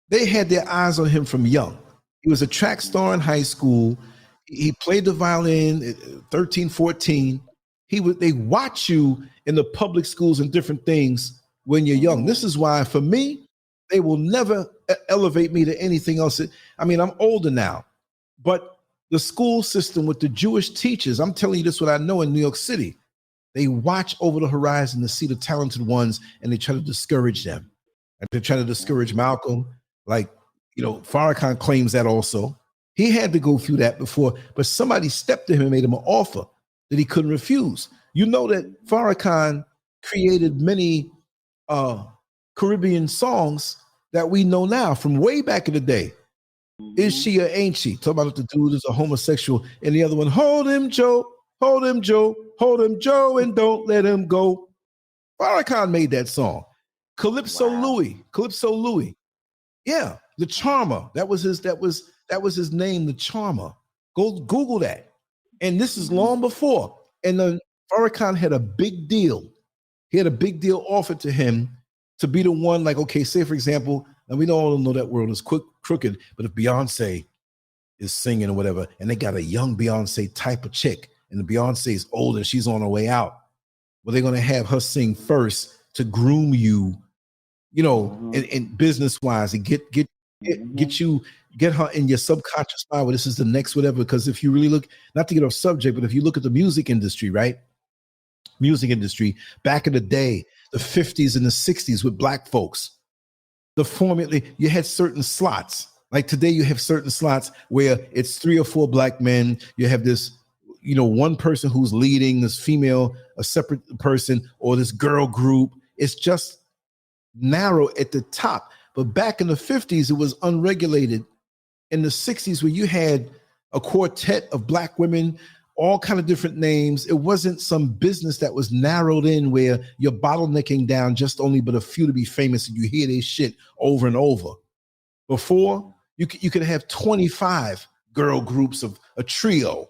they had their eyes on him from young. He was a track star in high school. He played the violin at 13, 14. They watch you in the public schools and different things when you're young. This is why, for me, they will never elevate me to anything else. I mean, I'm older now, but the school system with the Jewish teachers, I'm telling you this, what I know in New York City, they watch over the horizon to see the talented ones and they try to discourage them. And they're trying to discourage Malcolm. Like, Farrakhan claims that also. He had to go through that before, but somebody stepped to him and made him an offer that he couldn't refuse. You know that Farrakhan created many Caribbean songs that we know now from way back in the day. Is she or ain't she? Talk about if the dude is a homosexual. And the other one, hold him, Joe, hold him, Joe, hold him, Joe, and don't let him go. Farrakhan made that song. Calypso Louis. Yeah, the Charmer. That was his name, the Charmer. Go Google that. And this is long before. And then Farrakhan had a big deal. He had a big deal offered to him to be the one, like, okay, say for example, and we all know that world is crooked, but if Beyonce is singing or whatever, and they got a young Beyonce type of chick, and the Beyonce is old and she's on her way out, well, they're going to have her sing first to groom you, you know, in business-wise, and get her in your subconscious mind, well, this is the next whatever, because if you really look, not to get off subject, but if you look at the music industry, right? Music industry, back in the day, the 50s and the 60s with black folks, the formula, you had certain slots. Like today, you have certain slots where it's 3 or 4 black men. You have this, you know, one person who's leading, this female, a separate person, or this girl group. It's just narrow at the top. But back in the 50s, it was unregulated. In the 60s, where you had a quartet of black women, all kind of different names. It wasn't some business that was narrowed in where you're bottlenecking down just only but a few to be famous and you hear their shit over and over. Before, you could have 25 girl groups of a trio.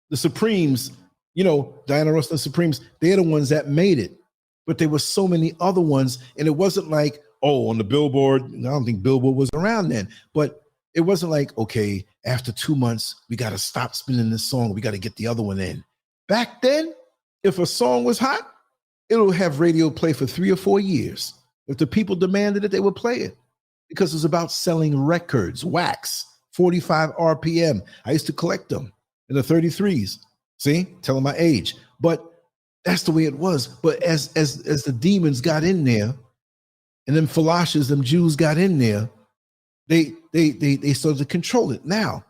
The Supremes, you know, Diana Ross and the Supremes, they're the ones that made it. But there were so many other ones, and it wasn't like, oh, on the Billboard, I don't think Billboard was around then, but it wasn't like, okay, after 2 months, we got to stop spinning this song. We got to get the other one in. Back then, if a song was hot, it'll have radio play for 3 or 4 years. If the people demanded it, they would play it because it was about selling records, wax, 45 RPM. I used to collect them in the 33s. See, telling my age. But that's the way it was. But as the demons got in there, and them Philoshes, them Jews got in there, they started to control it. Now,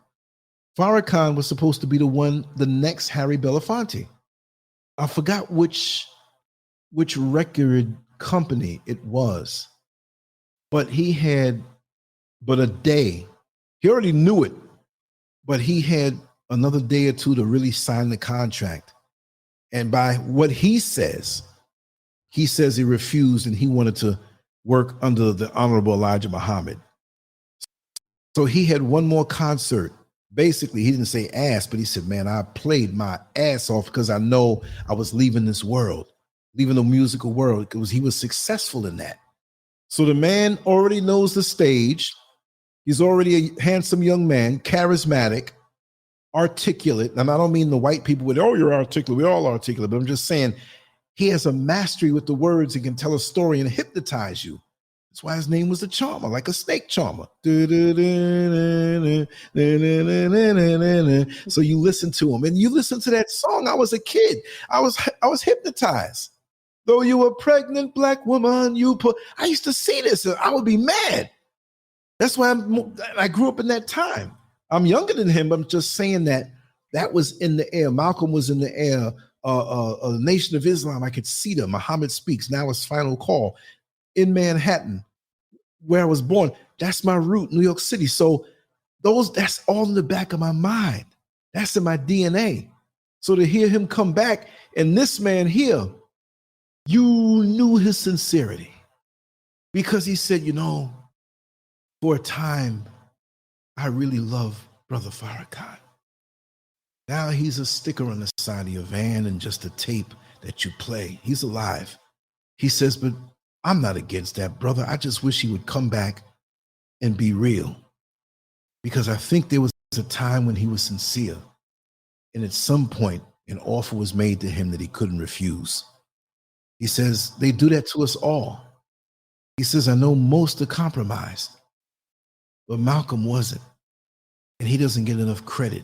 Farrakhan was supposed to be the next Harry Belafonte. I forgot which record company it was, but he had but a day. He already knew it, but he had another day or two to really sign the contract. And by what he says he refused and he wanted to work under the Honorable Elijah Muhammad. So he had one more concert. Basically, he didn't say ass, but he said, man, I played my ass off because I know I was leaving this world, leaving the musical world, because he was successful in that. So the man already knows the stage. He's already a handsome young man, charismatic, articulate. And I don't mean the white people with, oh, you're articulate. We're all articulate. But I'm just saying he has a mastery with the words and can tell a story and hypnotize you. That's why his name was the Charmer, like a snake charmer. So you listen to him, and you listen to that song. I was a kid. I was hypnotized. Though you were pregnant black woman, I used to see this, and I would be mad. That's why I grew up in that time. I'm younger than him, but I'm just saying that was in the air. Malcolm was in the air. Nation of Islam, I could see them. Muhammad Speaks, now it's Final Call. In Manhattan, where I was born, that's my root, New York City. So that's all in the back of my mind. That's in my DNA. So to hear him come back, and this man here, you knew his sincerity because he said, you know, for a time, I really love Brother Farrakhan. Now he's a sticker on the side of your van and just a tape that you play. He's alive. He says, but I'm not against that, brother. I just wish he would come back and be real. Because I think there was a time when he was sincere. And at some point, an offer was made to him that he couldn't refuse. He says, they do that to us all. He says, I know most are compromised, but Malcolm wasn't. And he doesn't get enough credit.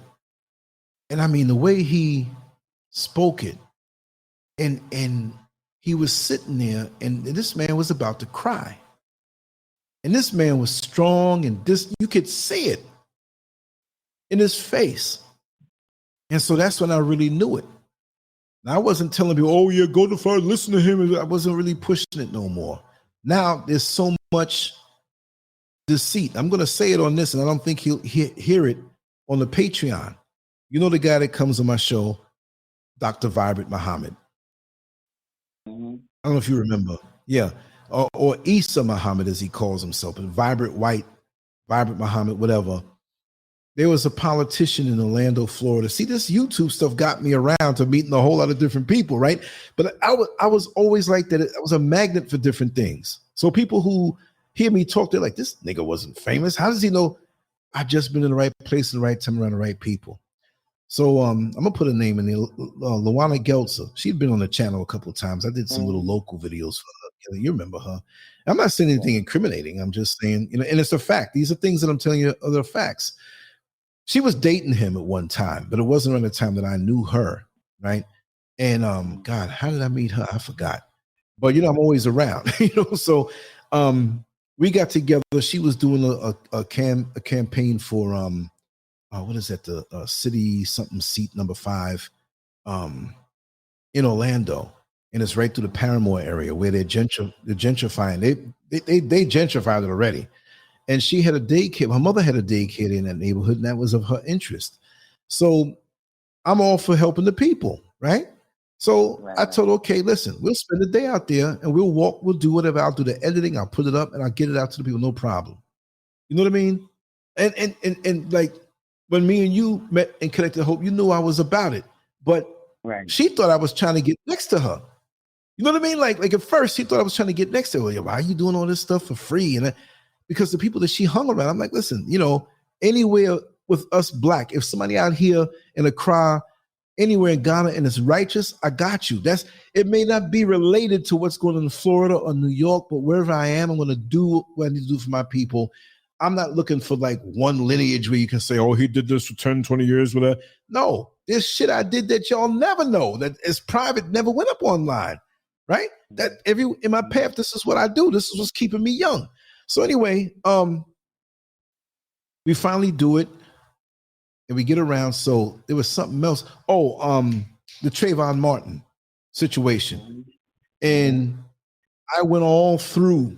And I mean, the way he spoke it, and he was sitting there, and this man was about to cry. And this man was strong, and you could see it in his face. And so that's when I really knew it. And I wasn't telling people, oh yeah, go to Farrakhan, listen to him. I wasn't really pushing it no more. Now there's so much deceit. I'm going to say it on this, and I don't think he'll hear it on the Patreon. You know the guy that comes on my show, Dr. Vibrant Muhammad. I don't know if you remember. Yeah. Or Isa Muhammad, as he calls himself, but Vibrant Muhammad, whatever. There was a politician in Orlando, Florida. See, this YouTube stuff got me around to meeting a whole lot of different people, right? But I was always like that. I was a magnet for different things. So people who hear me talk, they're like, this nigga wasn't famous. How does he know I've just been in the right place at the right time around the right people? So I'm gonna put a name in there. Luana Geltzer. She'd been on the channel a couple of times. I did some little local videos for her. You remember her. I'm not saying anything incriminating. I'm just saying, and it's a fact. These are things that I'm telling you are the facts. She was dating him at one time, but it wasn't around the time that I knew her, right? And God, how did I meet her? I forgot. But I'm always around, So we got together. She was doing a campaign for what is that? The city something seat number 5 in Orlando, and it's right through the Paramore area where they're gentrifying. They gentrified it already. And she had a daycare. Her mother had a daycare in that neighborhood, and that was of her interest. So I'm all for helping the people, right? So I told her, okay, listen, we'll spend the day out there and we'll walk, we'll do whatever. I'll do the editing, I'll put it up, and I'll get it out to the people, no problem. You know what I mean? And like when me and you met and connected Hope, you knew I was about it. But she thought I was trying to get next to her. You know what I mean? Like at first, she thought I was trying to get next to her. Why are you doing all this stuff for free? And because the people that she hung around, I'm like, listen, anywhere with us black, if somebody out here in Accra, anywhere in Ghana, and it's righteous, I got you. It may not be related to what's going on in Florida or New York, but wherever I am, I'm going to do what I need to do for my people. I'm not looking for like one lineage where you can say, oh, he did this for 10, 20 years, whatever. No, there's shit I did that y'all never know, that is private, never went up online, right? That in my path, this is what I do. This is what's keeping me young. So anyway, we finally do it and we get around. So there was something else. The Trayvon Martin situation. And I went all through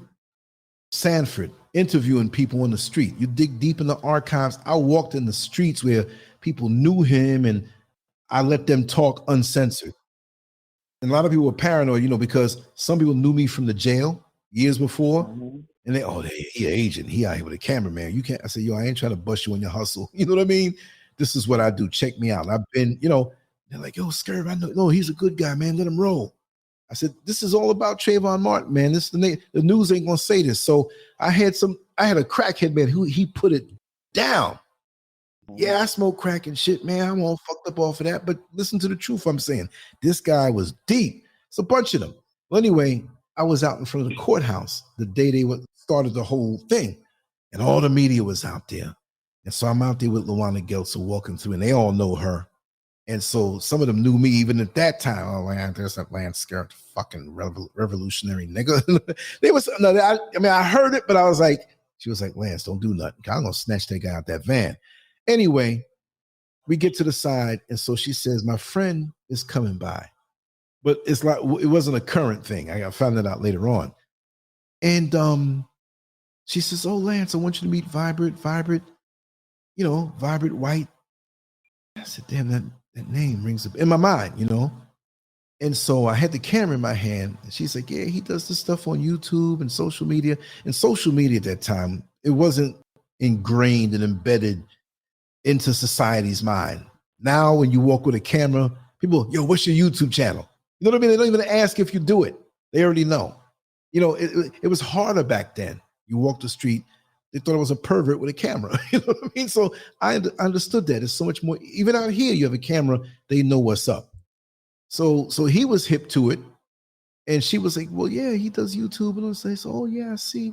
Sanford interviewing people on the street. You dig deep in the archives. I walked in the streets where people knew him and I let them talk uncensored. And a lot of people were paranoid, because some people knew me from the jail years before. And he an agent. He out here with a cameraman. You can't. I said, I ain't trying to bust you on your hustle. You know what I mean? This is what I do. Check me out. I've been, they're like, Scurv, I know. No, he's a good guy, man. Let him roll. I said, this is all about Trayvon Martin, man. The news ain't gonna say this. So I had a crackhead man who he put it down. Yeah, I smoke crack and shit, man. I'm all fucked up off of that. But listen to the truth I'm saying. This guy was deep. It's a bunch of them. Well, anyway, I was out in front of the courthouse the day they started the whole thing, and all the media was out there. And so I'm out there with Luana Geltzer walking through, and they all know her. And so some of them knew me even at that time. Oh, man, there's that LanceScurv fucking revolutionary nigga. I heard it, but I was like, she was like, Lance, don't do nothing. I'm going to snatch that guy out that van. Anyway, we get to the side, and so she says, my friend is coming by. But it's like, it wasn't a current thing. I found that out later on. And she says, oh, Lance, I want you to meet Vibrant White. I said, damn, that name rings up in my mind, And so I had the camera in my hand, and she's like, yeah, he does this stuff on YouTube and social media. And social media at that time, it wasn't ingrained and embedded into society's mind. Now, when you walk with a camera, people, what's your YouTube channel? You know what I mean? They don't even ask if you do it. They already know. It was harder back then. You walk the street, they thought I was a pervert with a camera. You know what I mean? So I understood that. It's so much more. Even out here, you have a camera, they know what's up. So he was hip to it. And she was like, well, yeah, he does YouTube. And I was like, oh, yeah, I see.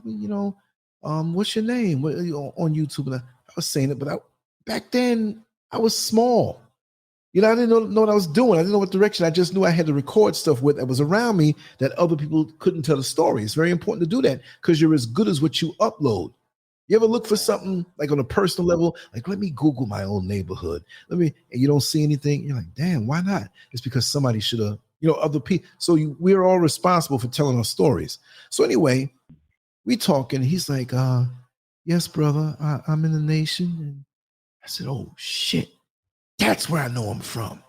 What's your name on YouTube? And I was saying it, but back then I was small. I didn't know what I was doing. I didn't know what direction. I just knew I had to record stuff that was around me that other people couldn't tell the story. It's very important to do that because you're as good as what you upload. You ever look for something like on a personal level? Like, let me Google my own neighborhood. And you don't see anything. You're like, damn, why not? It's because somebody should have other people. So we're all responsible for telling our stories. So anyway, we talking. He's like, yes, brother, I'm in the nation. And I said, oh, shit. That's where I know him from.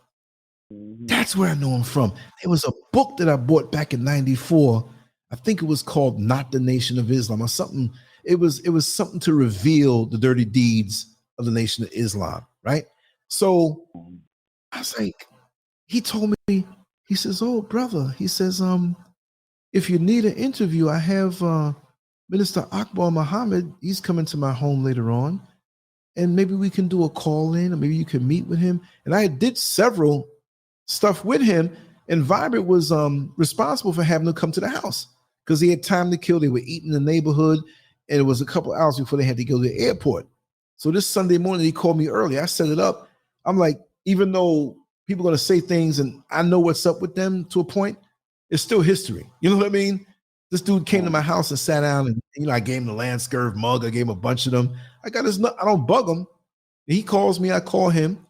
That's where I know him from. There was a book that I bought back in 94. I think it was called Not the Nation of Islam or something. It was something to reveal the dirty deeds of the Nation of Islam, right? So I was like, he told me, he says, oh, brother, he says, if you need an interview, I have Minister Akbar Muhammad. He's coming to my home later on, and maybe we can do a call in, or maybe you can meet with him. And I did several stuff with him, and Vibrant was responsible for having to come to the house because he had time to kill. They were eating in the neighborhood, and it was a couple hours before they had to go to the airport. So this Sunday morning, he called me early. I set it up. I'm like, even though people are going to say things and I know what's up with them to a point, it's still history. You know what I mean? This dude came to my house and sat down, and I gave him the LanceScurv mug. I gave him a bunch of them. I got his. I don't bug him. He calls me. I call him,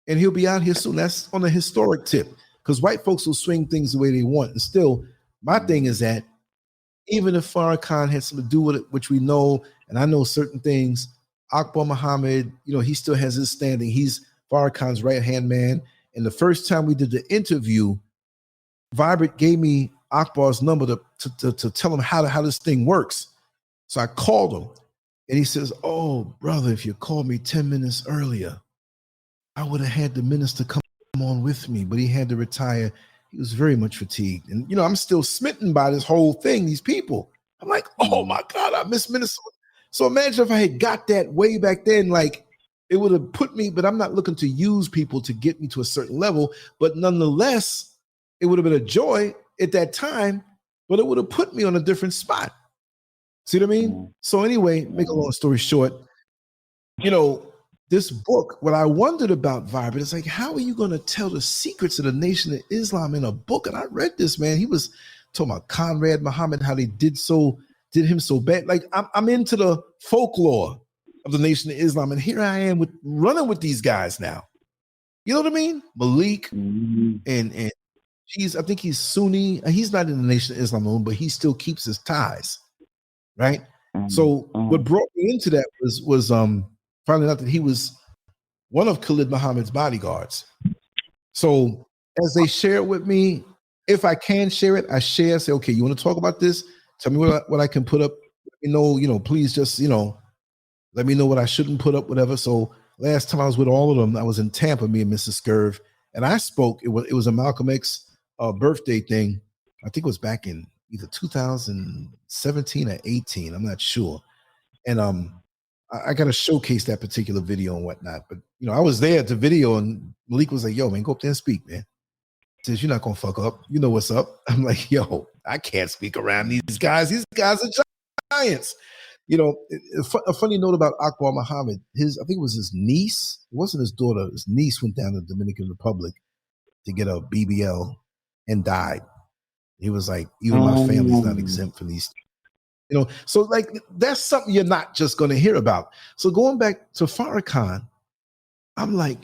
and he'll be out here soon. That's on a historic tip, because white folks will swing things the way they want. And still, my thing is that even if Farrakhan had something to do with it, which we know, and I know certain things, Akbar Muhammad, he still has his standing. He's Farrakhan's right-hand man. And the first time we did the interview, Vibrant gave me Akbar's number to tell him how this thing works. So I called him, and he says, oh, brother, if you called me 10 minutes earlier, I would have had the minister come on with me, but he had to retire. He was very much fatigued. And, I'm still smitten by this whole thing, these people. I'm like, oh, my God, I miss Minnesota. So imagine if I had got that way back then, like it would have put me, but I'm not looking to use people to get me to a certain level. But nonetheless, it would have been a joy at that time, but it would have put me on a different spot. See what I mean? So anyway, make a long story short, this book, what I wondered about Vibrant is like, how are you going to tell the secrets of the Nation of Islam in a book? And I read this, man. He was talking about Conrad Muhammad, how they did him so bad. Like I'm into the folklore of the Nation of Islam, and here I am running with these guys now. You know what I mean? Malik and I think he's Sunni. He's not in the Nation of Islam, but he still keeps his ties, right? So what brought me into that was finding out that he was one of Khalid Muhammad's bodyguards. So as they share it with me, if I can share it, I share. Say, okay, you want to talk about this? Tell me what I can put up. Let me know, please just, let me know what I shouldn't put up, whatever. So last time I was with all of them, I was in Tampa, me and Mrs. Scurv, and I spoke. It was a Malcolm X birthday thing. I think it was back in either 2017 or 18. I'm not sure. And I got to showcase that particular video and whatnot. But, I was there at the video, and Malik was like, yo, man, go up there and speak, man. He says, you're not going to fuck up. You know what's up. I'm like, yo, I can't speak around these guys. These guys are giants. A funny note about Akbar Muhammad, I think it was his niece. It wasn't his daughter. His niece went down to the Dominican Republic to get a BBL and died. He was like, even my family's not exempt from these. So like that's something you're not just going to hear about. So going back to Farrakhan, I'm like,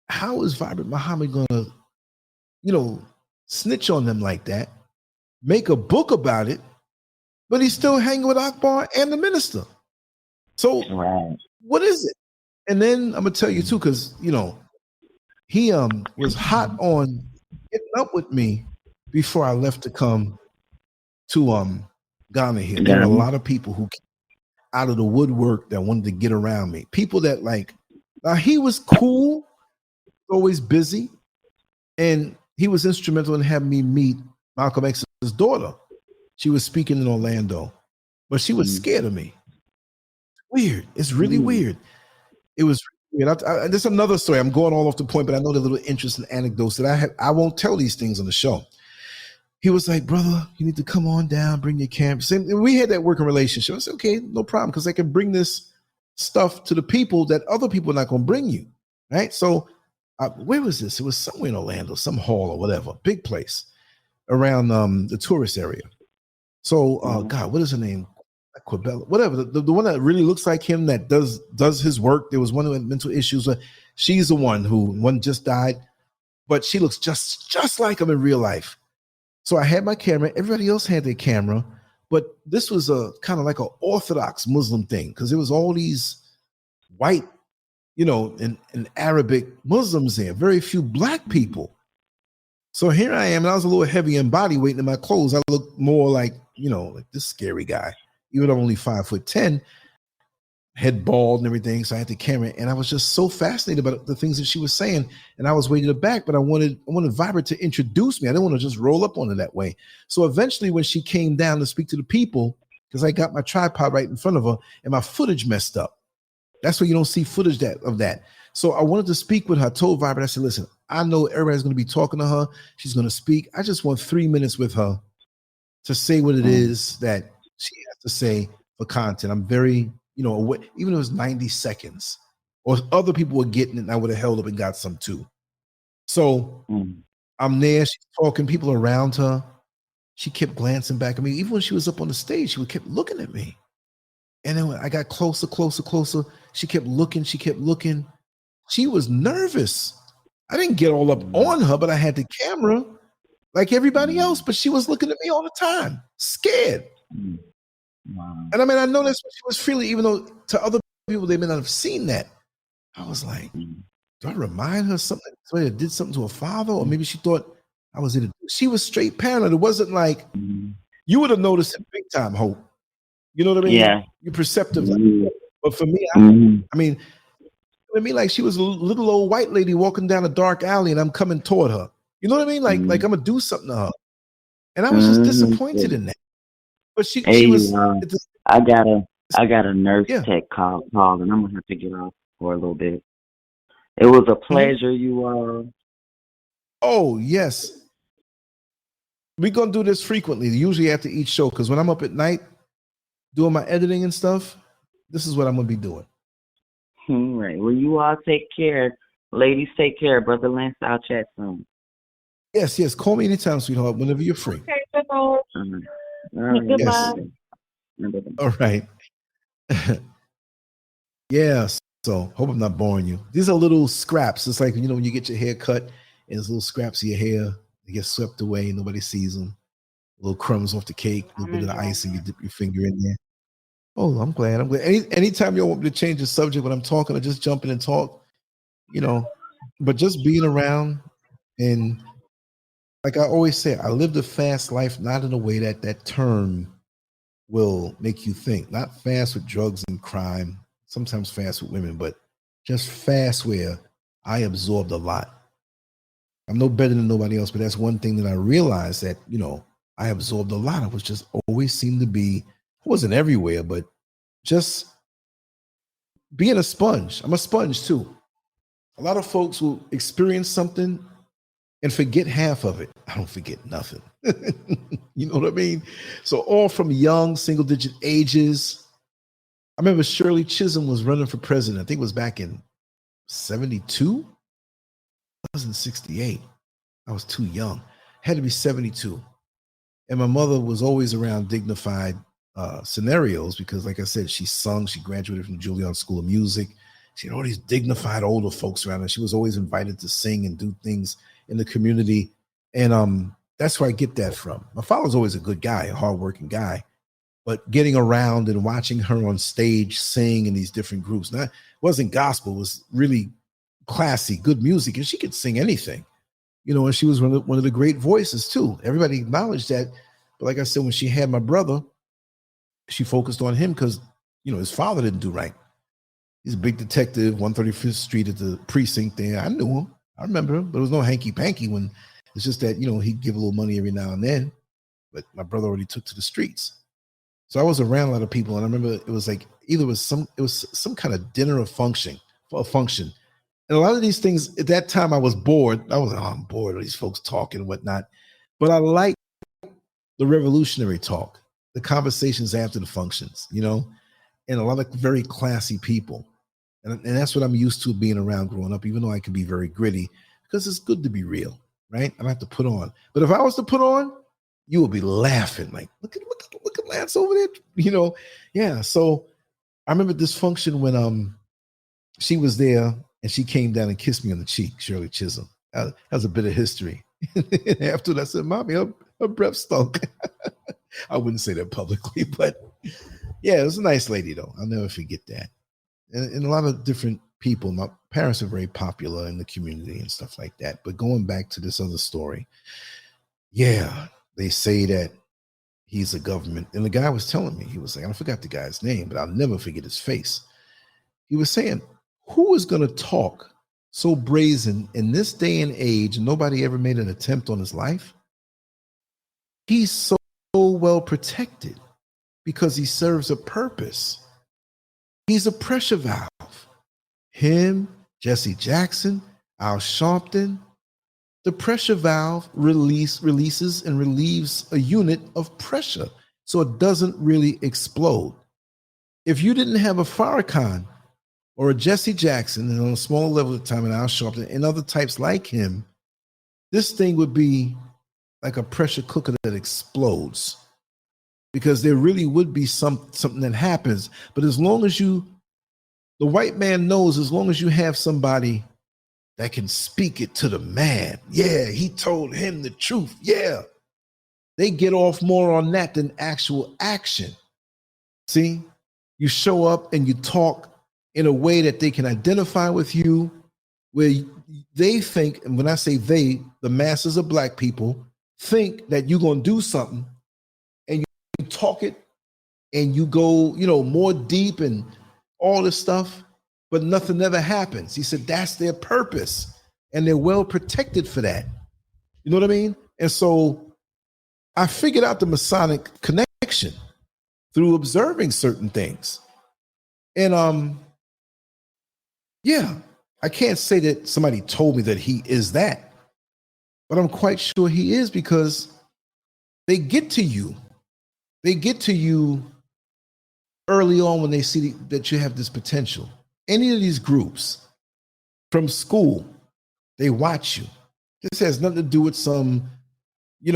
how is Vibrant Muhammad going to, snitch on them like that, make a book about it, but he's still hanging with Akbar and the minister. So what is it? And then I'm gonna tell you too, because he was hot on getting up with me before I left to come to Ghana here. There are a lot of people who came out of the woodwork that wanted to get around me. People that now he was cool, always busy, and he was instrumental in having me meet Malcolm X's daughter. She was speaking in Orlando, but she was scared of me. Weird. It's really weird. It was weird. There's another story. I'm going all off the point, but I know the little interesting anecdotes that I won't tell these things on the show. He was like, brother, you need to come on down, bring your camera. And we had that working relationship. I said, okay, no problem, because I can bring this stuff to the people that other people are not going to bring you, right? So where was this? It was somewhere in Orlando, some hall or whatever, big place around the tourist area. So, God, what is her name? Quabella, whatever. The one that really looks like him that does his work. There was one who had mental issues. She's the one just died. but she looks just like him in real life. So I had my camera. Everybody else had their camera, but this was a kind of like an Orthodox Muslim thing because it was all these white, and Arabic Muslims there, very few black people. So here I am, and I was a little heavy in body weight in my clothes. I looked more like, like this scary guy, even though I'm only 5'10", head bald and everything. So I had the camera, and I was just so fascinated about the things that she was saying. And I was way to the back, but I wanted Vibra to introduce me. I didn't want to just roll up on her that way. So eventually when she came down to speak to the people, because I got my tripod right in front of her and my footage messed up. That's why you don't see footage of that. So I wanted to speak with her. I told Vibra, I said, listen, I know everybody's going to be talking to her. She's going to speak. I just want 3 minutes with her to say what it is that she has to say for content. I'm very, even if it was 90 seconds or other people were getting it, and I would have held up and got some too. So I'm there. She's talking, people around her. She kept glancing back at me. Even when she was up on the stage, she would keep looking at me. And then when I got closer, she kept looking. She was nervous. I didn't get all up on her, but I had the camera like everybody else, but she was looking at me all the time, scared. Wow. And I mean, I noticed she was feeling, even though to other people, they may not have seen that. I was like, do I remind her something? Somebody did something to her father? Or maybe she thought I was in it. She was straight paranoid. It wasn't like, you would have noticed it big time, Hope. You know what I mean? Yeah. You're perceptive. But for me, I mean, like she was a little old white lady walking down a dark alley and I'm coming toward her. You know what I mean? Like I'm gonna do something to her. And I was just disappointed in that. But she was I got a nurse tech call and I'm gonna have to get off for a little bit. It was a pleasure, you all. Oh, yes. We're gonna do this frequently, usually after each show, because when I'm up at night doing my editing and stuff, this is what I'm gonna be doing. All right. Well, you all take care. Ladies, take care. Brother Lance, I'll chat soon. Yes. Call me anytime, sweetheart, whenever you're free. Okay, all right. Yes. All right. Yes. So hope I'm not boring you. These are little scraps. It's like, when you get your hair cut and there's little scraps of your hair, they get swept away, nobody sees them. Little crumbs off the cake, a little bit of the ice, and you dip your finger in there. Oh, I'm glad. Anytime you want me to change the subject when I'm talking, I just jump in and talk, but just being around. And like I always say, I lived a fast life, not in a way that term will make you think. Not fast with drugs and crime, sometimes fast with women, but just fast where I absorbed a lot. I'm no better than nobody else, but that's one thing that I realized that, I absorbed a lot. I was just always seemed to be, I wasn't everywhere, but just being a sponge. I'm a sponge too. A lot of folks will experience something and forget half of it. I don't forget nothing. You know what I mean? So all from young, single-digit ages. I remember Shirley Chisholm was running for president. I think it was back in 72. I was in 68. I was too young. Had to be 72. And my mother was always around dignified scenarios because, like I said, she sung. She graduated from Juilliard School of Music. She had all these dignified older folks around her. She was always invited to sing and do things in the community. And that's where I get that from. My father was always a good guy, a hardworking guy. But getting around and watching her on stage sing in these different groups, it wasn't gospel, it was really classy, good music. And she could sing anything. And she was one of the great voices too. Everybody acknowledged that. But like I said, when she had my brother, she focused on him because, his father didn't do right. He's a big detective, 135th Street at the precinct there. I knew him. I remember him, but it was no hanky-panky when it's just that, he'd give a little money every now and then. But my brother already took to the streets. So I was around a lot of people. And I remember it was like, it was some kind of dinner or function. And a lot of these things, at that time, I was bored. I'm bored of these folks talking and whatnot. But I like the revolutionary talk, the conversations after the functions, and a lot of very classy people. And that's what I'm used to being around growing up, even though I can be very gritty, because it's good to be real, right? I don't have to put on. But if I was to put on, you would be laughing like, look at Lance over there, Yeah. So I remember this function when she was there and she came down and kissed me on the cheek, Shirley Chisholm. has a bit of history. After that, I said, "Mommy, her breath stunk." I wouldn't say that publicly, but yeah, it was a nice lady though. I'll never forget that. And a lot of different people. My parents are very popular in the community and stuff like that. But going back to this other story, yeah, they say that he's a government. And the guy was telling me, he was like, I forgot the guy's name, but I'll never forget his face. He was saying, who is going to talk so brazen in this day and age? And nobody ever made an attempt on his life. He's so well protected because he serves a purpose. He's a pressure valve. Him, Jesse Jackson, Al Sharpton, the pressure valve releases and relieves a unit of pressure so it doesn't really explode. If you didn't have a Farrakhan or a Jesse Jackson, and on a small level at the time, and Al Sharpton and other types like him, this thing would be like a pressure cooker that explodes, because there really would be something that happens. But as long as the white man knows, as long as you have somebody that can speak it to the man, yeah, he told him the truth, yeah, they get off more on that than actual action. See, you show up and you talk in a way that they can identify with you, where they think, and when I say they, the masses of black people think that you're going to do something, and you talk it and you go, more deep and all this stuff, but nothing ever happens. He said that's their purpose, and they're well protected for that. You know what I mean? And so I figured out the Masonic connection through observing certain things. And yeah, I can't say that somebody told me that he is that, but I'm quite sure he is, because they get to you. They get to you early on when they see that you have this potential. Any of these groups from school, they watch you. This has nothing to do with some, the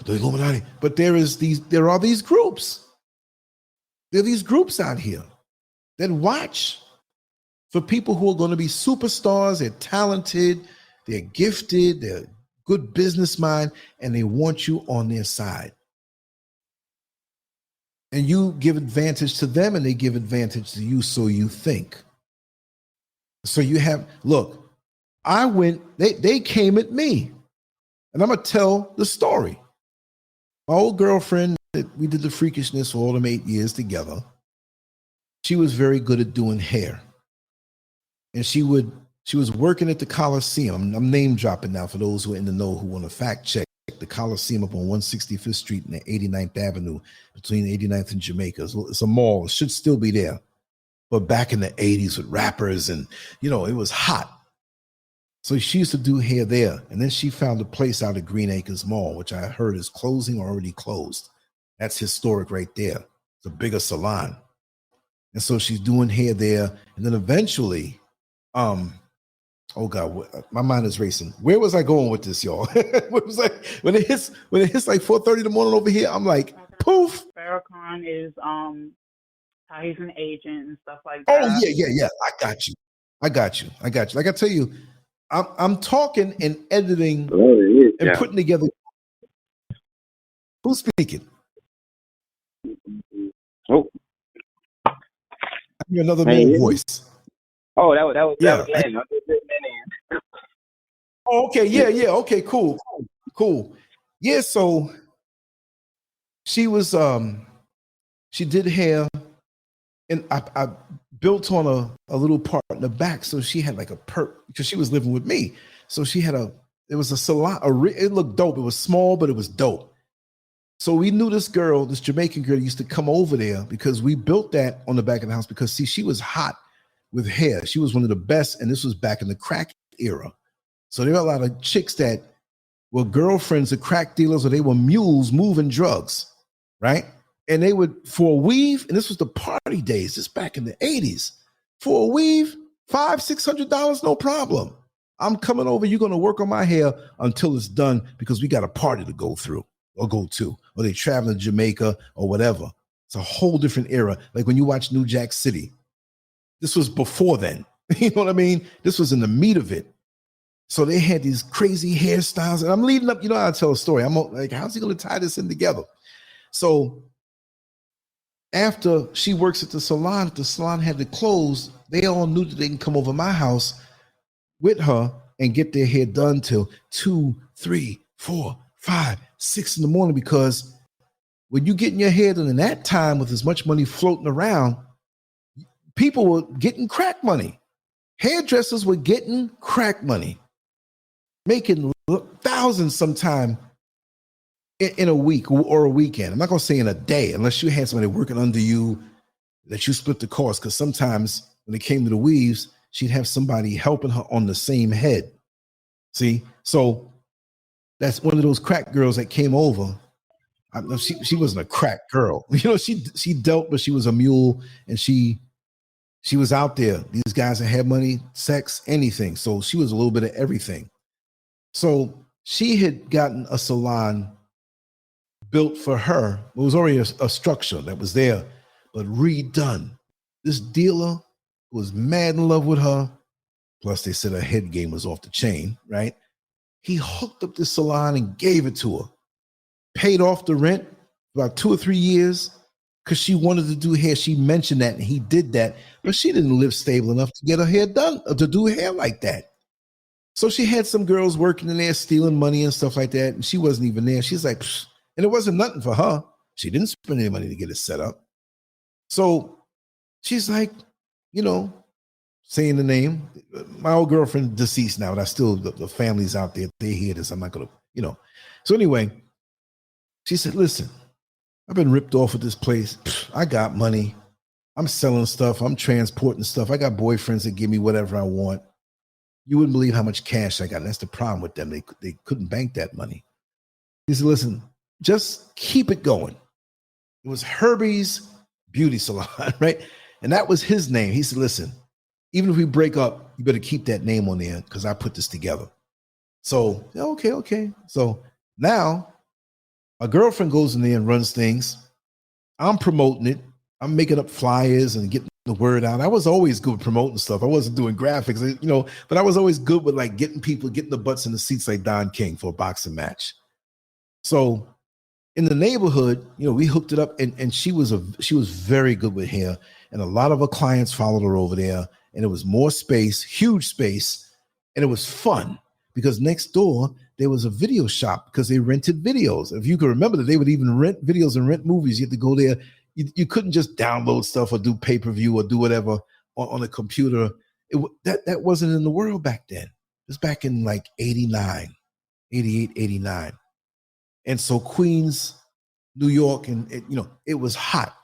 Illuminati. But there are these groups. There are these groups out here that watch for people who are going to be superstars. They're talented, they're gifted, they're good business mind, and they want you on their side. And you give advantage to them, and they give advantage to you, so you think. So you have, look, they came at me, and I'm going to tell the story. My old girlfriend, we did the freakishness for all them 8 years together. She was very good at doing hair. And she was working at the Coliseum. I'm name dropping now for those who are in the know, who want to fact check. The Coliseum up on 165th Street and the 89th Avenue between 89th and Jamaica. It's a mall. It should still be there. But back in the 80s with rappers and, it was hot. So she used to do hair there. And then she found a place out at Green Acres Mall, which I heard is closing or already closed. That's historic right there. It's a bigger salon. And so she's doing hair there. And then eventually, oh God, my mind is racing. Where was I going with this, y'all? It was like when it hits like 4:30 in the morning over here, I'm like, poof. Farrakhan is how he's an agent and stuff like that. Oh yeah. I got you. Like I tell you, I'm talking and editing and putting together. Who's speaking? Oh, I hear another male voice. Oh, that was Glenn. Oh, okay, yeah. Okay, cool. Yeah, so she was she did hair, and I built on a little part in the back, so she had like a perk because she was living with me. So she had it was a salon. It looked dope. It was small, but it was dope. So we knew this girl, this Jamaican girl, used to come over there because we built that on the back of the house because see, she was hot with hair. She was one of the best, and this was back in the crack era. So there were a lot of chicks that were girlfriends of crack dealers, or they were mules moving drugs, right? And they would, for a weave, and this was the party days, this back in the 80s, for a weave, $500-$600, no problem. I'm coming over, you're gonna work on my hair until it's done because we got a party to go through or go to, or they traveling to Jamaica or whatever. It's a whole different era. Like when you watch New Jack City, this was before then. You know what I mean? This was in the meat of it. So they had these crazy hairstyles, and I'm leading up. You know how I tell a story. I'm like, how's he going to tie this in together? So after she works at the salon had to close. They all knew that they can come over my house with her and get their hair done till 2, 3, 4, 5, 6 in the morning, because when you getting your hair done in that time with as much money floating around, people were getting crack money. Hairdressers were getting crack money, making thousands sometime in a week or a weekend. I'm not going to say in a day, unless you had somebody working under you that you split the cost, because sometimes when it came to the weaves, she'd have somebody helping her on the same head. See? So that's one of those crack girls that came over. She wasn't a crack girl. You know, she dealt, but she was a mule, and she was out there. These guys that had money, sex, anything. So she was a little bit of everything. So she had gotten a salon built for her. It was already a structure that was there, but redone. This dealer was mad in love with her. Plus, they said her head game was off the chain, right? He hooked up this salon and gave it to her. Paid off the rent about 2 or 3 years because she wanted to do hair. She mentioned that, and he did that, but she didn't live stable enough to get her hair done, or to do hair like that. So she had some girls working in there stealing money and stuff like that, and she wasn't even there. She's like, psh, and it wasn't nothing for her. She didn't spend any money to get it set up. So she's like, you know, saying the name. My old girlfriend deceased now, but I still, the family's out there. They hear this. I'm not going to, you know. So anyway, she said, listen, I've been ripped off at this place. I got money. I'm selling stuff. I'm transporting stuff. I got boyfriends that give me whatever I want. You wouldn't believe how much cash I got. And that's the problem with them. They couldn't bank that money. He said, listen, just keep it going. It was Herbie's Beauty Salon, right? And that was his name. He said, listen, even if we break up, you better keep that name on there because I put this together. So, okay. So now a girlfriend goes in there and runs things. I'm promoting it. I'm making up flyers and getting the word out. I was always good with promoting stuff. I wasn't doing graphics, you know, but I was always good with like getting the butts in the seats like Don King for a boxing match. So in the neighborhood, you know, we hooked it up, and she was very good with hair, and a lot of her clients followed her over there, and it was more space, huge space, and it was fun because next door there was a video shop because they rented videos. If you can remember that, they would even rent videos and rent movies. You had to go there. You couldn't just download stuff or do pay-per-view or do whatever on a computer. That wasn't in the world back then. It was back in like 89, 88, 89. And so Queens, New York, and it was hot.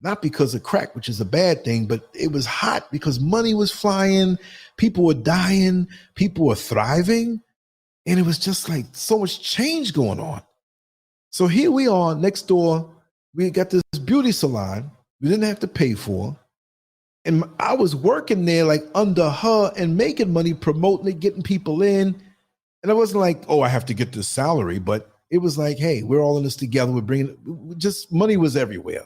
Not because of crack, which is a bad thing, but it was hot because money was flying, people were dying, people were thriving, and it was just like so much change going on. So here we are next door. We got this beauty salon we didn't have to pay for. And I was working there like under her and making money, promoting it, getting people in. And it wasn't like, oh, I have to get this salary, but it was like, hey, we're all in this together. We're bringing, just money was everywhere.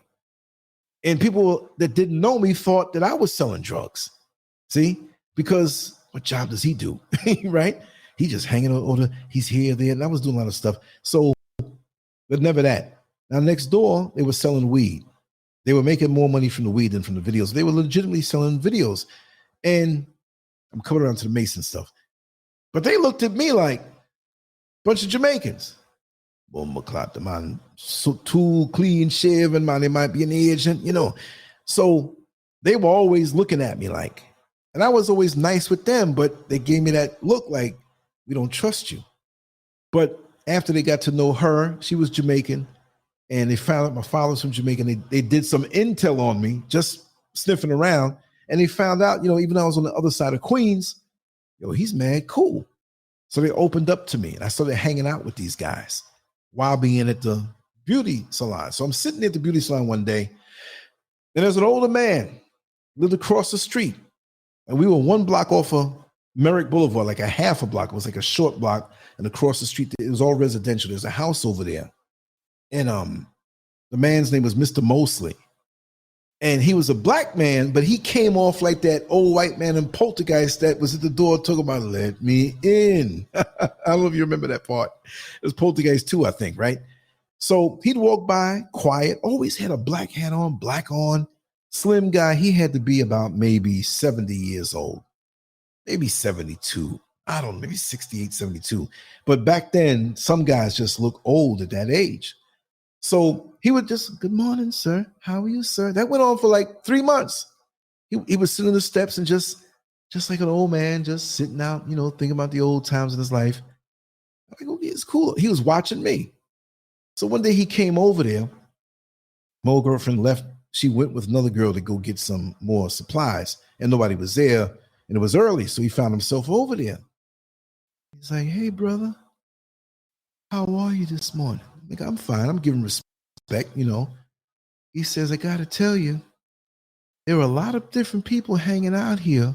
And people that didn't know me thought that I was selling drugs. See, because what job does he do? Right? He just hanging over, he's here, there. And I was doing a lot of stuff. So, but never that. Now, next door, they were selling weed. They were making more money from the weed than from the videos. They were legitimately selling videos. And I'm coming around to the Mason stuff. But they looked at me like a bunch of Jamaicans. Well, McClot, man, so too clean shaven, man, they might be an agent, you know. So they were always looking at me like, and I was always nice with them, but they gave me that look like, we don't trust you. But after they got to know her, she was Jamaican, and they found out my father's from Jamaica. They did some intel on me, just sniffing around, and they found out, even though I was on the other side of Queens, he's mad cool. So they opened up to me, and I started hanging out with these guys while being at the beauty salon. So I'm sitting at the beauty salon one day, and there's an older man lived across the street, and we were one block off of Merrick Boulevard, like a half a block. It was like a short block, and across the street, it was all residential. There's a house over there. And the man's name was Mr. Mosley. And he was a black man, but he came off like that old white man in Poltergeist that was at the door talking about, let me in. I don't know if you remember that part. It was Poltergeist 2, I think, right? So he'd walk by, quiet, always had a black hat on, black on, slim guy. He had to be about maybe 70 years old, maybe 72. I don't know, maybe 68, 72. But back then, some guys just look old at that age. So he would just, good morning, sir. How are you, sir? That went on for like 3 months. He would sit on the steps and just like an old man, just sitting out, thinking about the old times in his life. I go, it's cool. He was watching me. So one day he came over there. My old girlfriend left. She went with another girl to go get some more supplies, and nobody was there, and it was early, so he found himself over there. He's like, hey, brother, how are you this morning? Like, I'm fine. I'm giving respect, He says, I got to tell you, there were a lot of different people hanging out here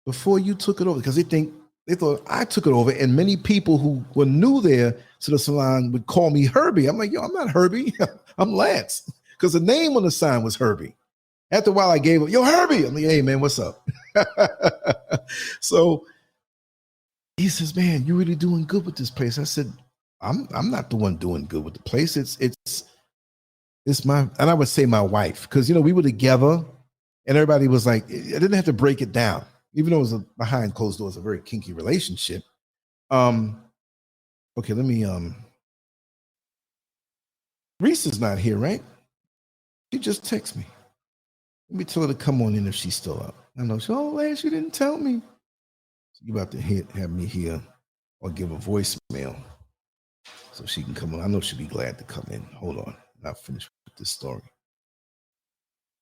before you took it over, because they thought I took it over, and many people who were new there to the salon would call me Herbie. I'm like, yo, I'm not Herbie. I'm Lance, because the name on the sign was Herbie. After a while, I gave him, yo, Herbie. I'm like, hey, man, what's up? So he says, man, you're really doing good with this place. I said, I'm not the one doing good with the place. It's my, and I would say my wife, because we were together, and everybody was like, I didn't have to break it down, even though it was behind closed doors, a very kinky relationship. Okay, let me. Reese is not here, right? She just texted me. Let me tell her to come on in if she's still up. I know. Oh, Lance, you didn't tell me. So you about to have me here or give a voicemail so she can come on. I know she'll be glad to come in. Hold on. I'll finish with this story.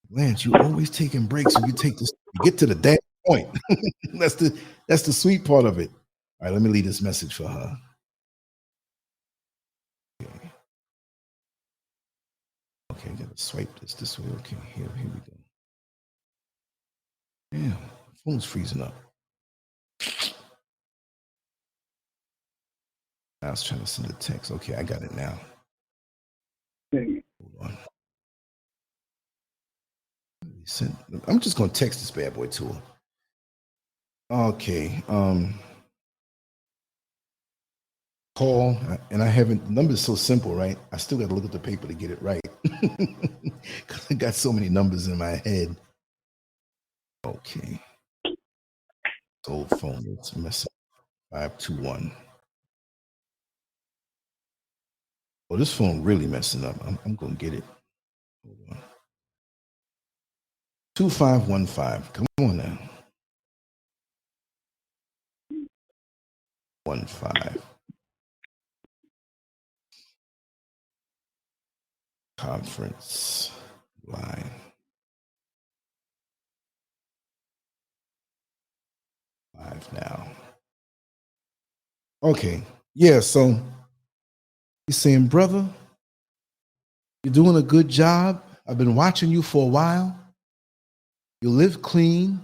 Lance, you always taking breaks when you take this. You get to the damn point. That's the sweet part of it. All right, let me leave this message for her. Okay, I gotta swipe this way. Okay, here we go. Damn, phone's freezing up. I was trying to send a text. Okay, I got it now. Hold on. I'm just gonna text this bad boy to her. Okay. Call, and I haven't. The number is so simple, right? I still got to look at the paper to get it right because I got so many numbers in my head. Okay. Old phone, it's messing. 521. Oh, this phone really messing up. I'm gonna get it. Hold on. 2515. Come on now. 15. Conference line. Live now. Okay. Yeah, so he's saying, brother, you're doing a good job. I've been watching you for a while. You live clean.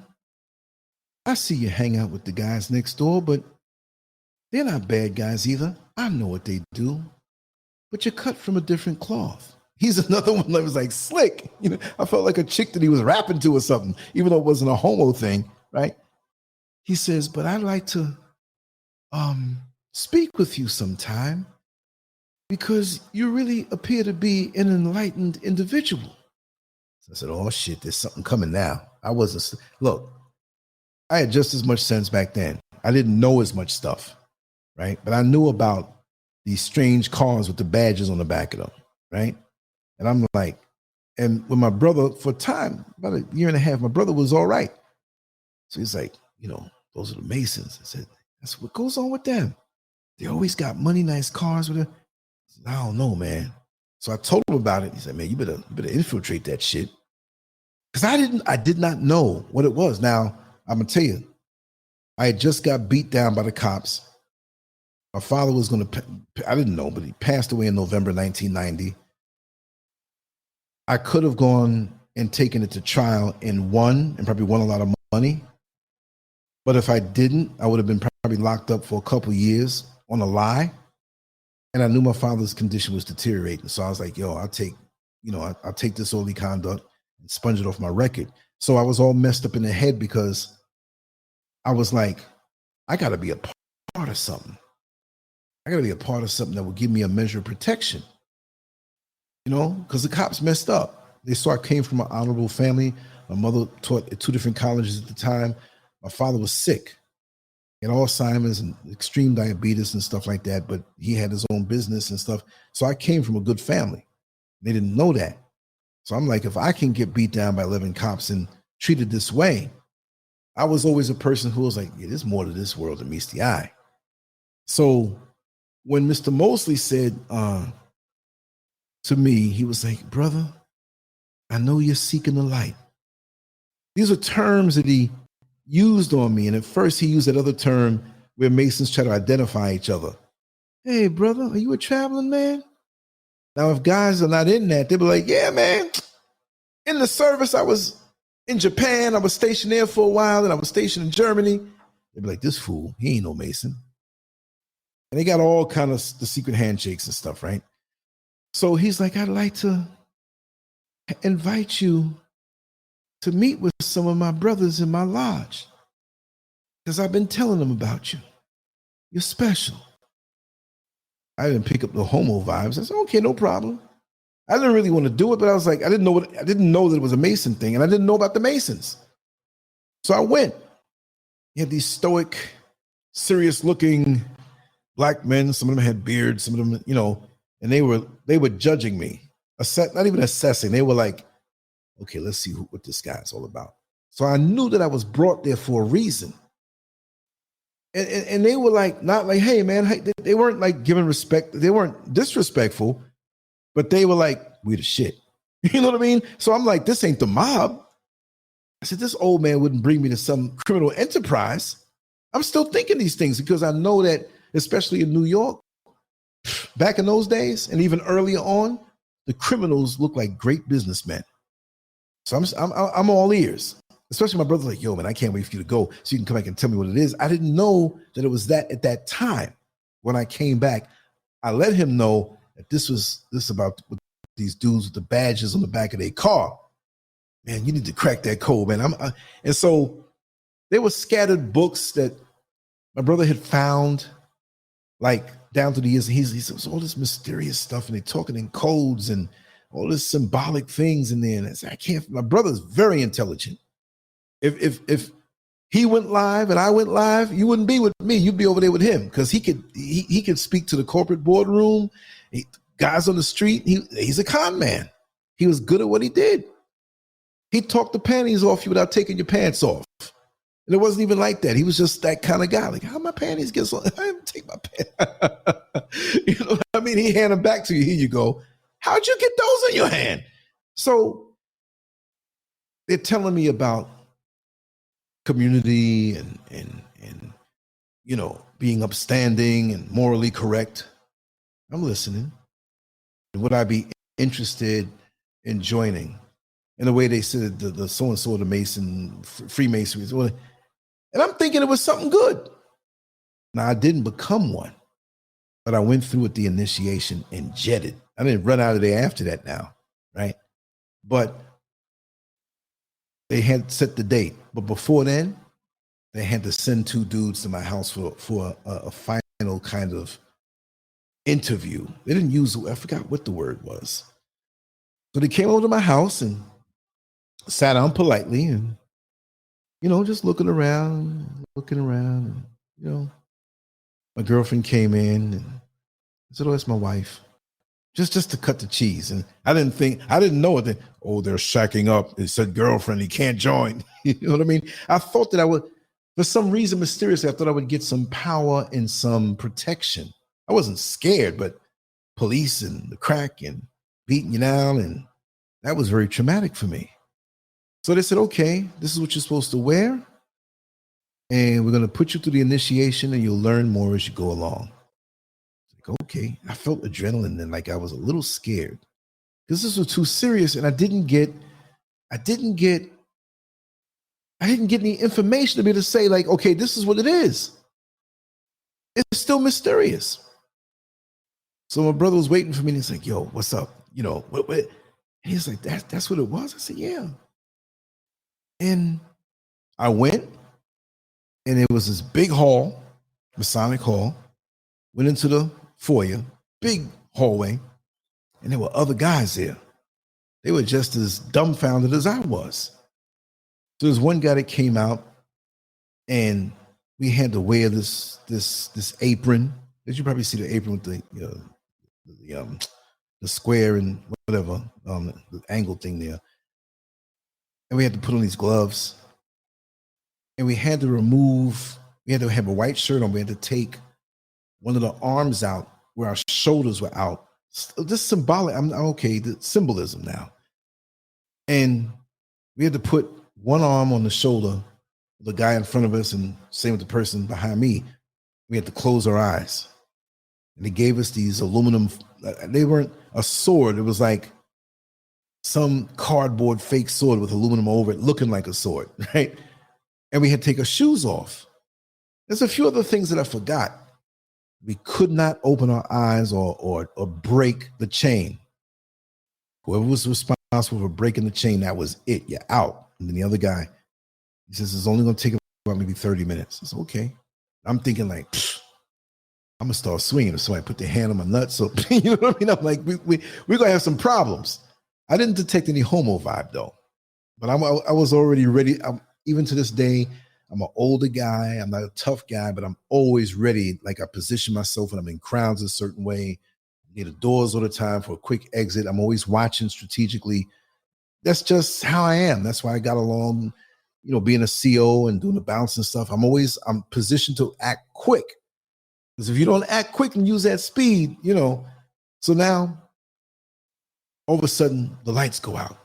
I see you hang out with the guys next door, but they're not bad guys either. I know what they do. But you're cut from a different cloth. He's another one that was like slick. I felt like a chick that he was rapping to or something, even though it wasn't a homo thing, right? He says, but I'd like to speak with you sometime because you really appear to be an enlightened individual. So I said, oh shit, there's something coming now. Look, I had just as much sense back then. I didn't know as much stuff, right? But I knew about these strange cars with the badges on the back of them, right? And I'm like, and with my brother for a time, about a year and a half, my brother was all right. So he's like, those are the Masons. I said, that's what goes on with them. They always got money, nice cars with them. I said, I don't know, man. So I told him about it. He said, man, you better infiltrate that shit. Because I did not know what it was. Now, I'm going to tell you, I had just got beat down by the cops. My father was going to, I didn't know, but he passed away in November 1990. I could have gone and taken it to trial and probably won a lot of money. But if I didn't, I would have been probably locked up for a couple of years on a lie. And I knew my father's condition was deteriorating. So I was like, yo, I'll take this early conduct and sponge it off my record. So I was all messed up in the head because I was like, I got to be a part of something. I got to be a part of something that will give me a measure of protection, you know, because the cops messed up. They saw I came from an honorable family. My mother taught at 2 different colleges at the time. My father was sick. He had Alzheimer's and extreme diabetes and stuff like that, but he had his own business and stuff. So I came from a good family. They didn't know that. So I'm like, if I can get beat down by 11 cops and treated this way, I was always a person who was like, yeah, there's more to this world than meets the eye. So when Mr. Mosley said to me, he was like, brother, I know you're seeking the light. These are terms that he used on me. And at first he used that other term where Masons try to identify each other. Hey, brother, are you a traveling man? Now, if guys are not in that, they'll be like, yeah, man, in the service, I was in Japan. I was stationed there for a while, and I was stationed in Germany. They'd be like, this fool, he ain't no Mason. And they got all kind of the secret handshakes and stuff, right? So he's like, I'd like to invite you to meet with some of my brothers in my lodge because I've been telling them about you. You're special. I didn't pick up the homo vibes. I said, okay, no problem. I didn't really want to do it, but I was like, I didn't know that it was a Mason thing, and I didn't know about the Masons. So I went. He had these stoic, serious-looking black men. Some of them had beards. Some of them, you know, and they were judging me. Not even assessing. They were like, okay, let's see what this guy's all about. So I knew that I was brought there for a reason. And they were like, not like, hey, man, they weren't like giving respect. They weren't disrespectful, but they were like, we the shit. You know what I mean? So I'm like, this ain't the mob. I said, this old man wouldn't bring me to some criminal enterprise. I'm still thinking these things because I know that, especially in New York, back in those days and even earlier on, the criminals look like great businessmen. So I'm all ears. Especially my brother's like, yo, man, I can't wait for you to go so you can come back and tell me what it is. I didn't know that it was that at that time. When I came back, I let him know that this about these dudes with the badges on the back of their car. Man, you need to crack that code, man. And so there were scattered books that my brother had found, like down through the years. He says all this mysterious stuff, and they're talking in codes and all this symbolic things in there. And I said, my brother's very intelligent. If he went live and I went live, you wouldn't be with me. You'd be over there with him because he could speak to the corporate boardroom, guys on the street. He's a con man. He was good at what he did. He'd talk the panties off you without taking your pants off. And it wasn't even like that. He was just that kind of guy. Like, how my panties get so? I didn't take my pants. You know what I mean? He hand them back to you. Here you go. How'd you get those in your hand? So they're telling me about community and you know, being upstanding and morally correct. I'm listening. Would I be interested in joining? In the way they said the so-and-so, the Mason, Freemasonry. And I'm thinking it was something good. Now, I didn't become one, but I went through with the initiation and jetted. I didn't run out of there after that now, right? But they had set the date. But before then, they had to send 2 dudes to my house for a final kind of interview. They didn't use, I forgot what the word was. So they came over to my house and sat down politely and, you know, just looking around. And, you know, my girlfriend came in and I said, oh, that's my wife. Just to cut the cheese. And I didn't know that, oh, they're shacking up. It said girlfriend, he can't join. You know what I mean? I thought that I would, for some reason, mysteriously, I thought I would get some power and some protection. I wasn't scared, but police and the crack and beating you down, and that was very traumatic for me. So they said, okay, this is what you're supposed to wear, and we're going to put you through the initiation, and you'll learn more as you go along. Like, okay, I felt adrenaline and like I was a little scared because this was too serious, and I didn't get any information to be able to say like, okay, this is what it is. It's still mysterious. So my brother was waiting for me, and he's like, yo, what's up? You know, what? And he's like, that's what it was? I said, yeah. And I went, and it was this big hall, Masonic hall, went into the foyer, big hallway, and there were other guys there. They were just as dumbfounded as I was. So there's one guy that came out, and we had to wear this apron. Did you probably see the apron with the square and whatever, the angle thing there. And we had to put on these gloves. And we had to have a white shirt on. We had to take one of the arms out where our shoulders were out. This symbolic, I'm okay, the symbolism now. And we had to put one arm on the shoulder of the guy in front of us, and same with the person behind me. We had to close our eyes. And they gave us these aluminum, they weren't a sword. It was like some cardboard fake sword with aluminum over it, looking like a sword, right? And we had to take our shoes off. There's a few other things that I forgot. We could not open our eyes or break the chain. Whoever was responsible for breaking the chain, that was it. You're out. And then the other guy, he says, it's only going to take about maybe 30 minutes. I said, okay. I'm thinking like, I'm going to start swinging. If somebody put their hand on my nuts, so you know what I mean? I'm like, we're going to have some problems. I didn't detect any homo vibe though, but I was already ready. Even to this day, I'm an older guy. I'm not a tough guy, but I'm always ready. Like I position myself when I'm in crowds a certain way, near the doors all the time for a quick exit. I'm always watching strategically. That's just how I am. That's why I got along, being a CO and doing the bounce and stuff. I'm positioned to act quick. Because if you don't act quick and use that speed, so now all of a sudden the lights go out.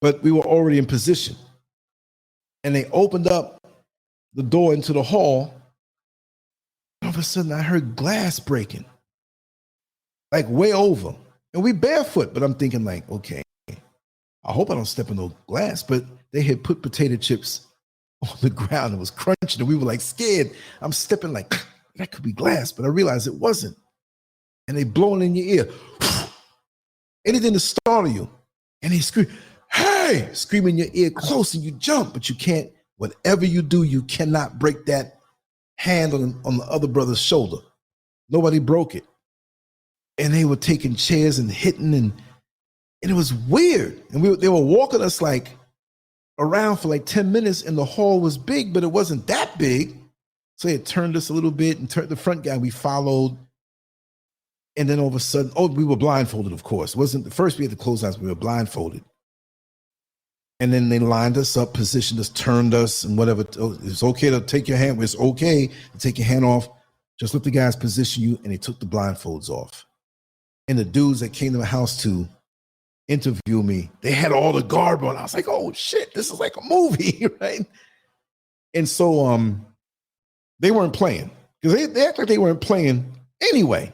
But we were already in position. And they opened up the door into the hall. All of a sudden I heard glass breaking. Like way over. And we barefoot, but I'm thinking like, okay, I hope I don't step in no glass. But they had put potato chips on the ground. It was crunching and we were like scared. I'm stepping like, that could be glass, but I realized it wasn't. And they blowing in your ear. Anything to startle you. And they scream, hey, scream in your ear close, and you jump, but you can't. Whatever you do, you cannot break that hand on the other brother's shoulder. Nobody broke it. And they were taking chairs and hitting, and it was weird. And they were walking us like around for like 10 minutes, and the hall was big, but it wasn't that big. So it turned us a little bit and turned the front guy. We followed. And then all of a sudden, we were blindfolded, of course. It wasn't the first we had to close eyes, we were blindfolded. And then they lined us up, positioned us, turned us, and whatever. It's okay to take your hand. It's okay to take your hand off. Just let the guys position you, and they took the blindfolds off. And the dudes that came to my house to interview me, they had all the garb on. I was like, oh shit, this is like a movie, right? And so they weren't playing, because they act like they weren't playing anyway.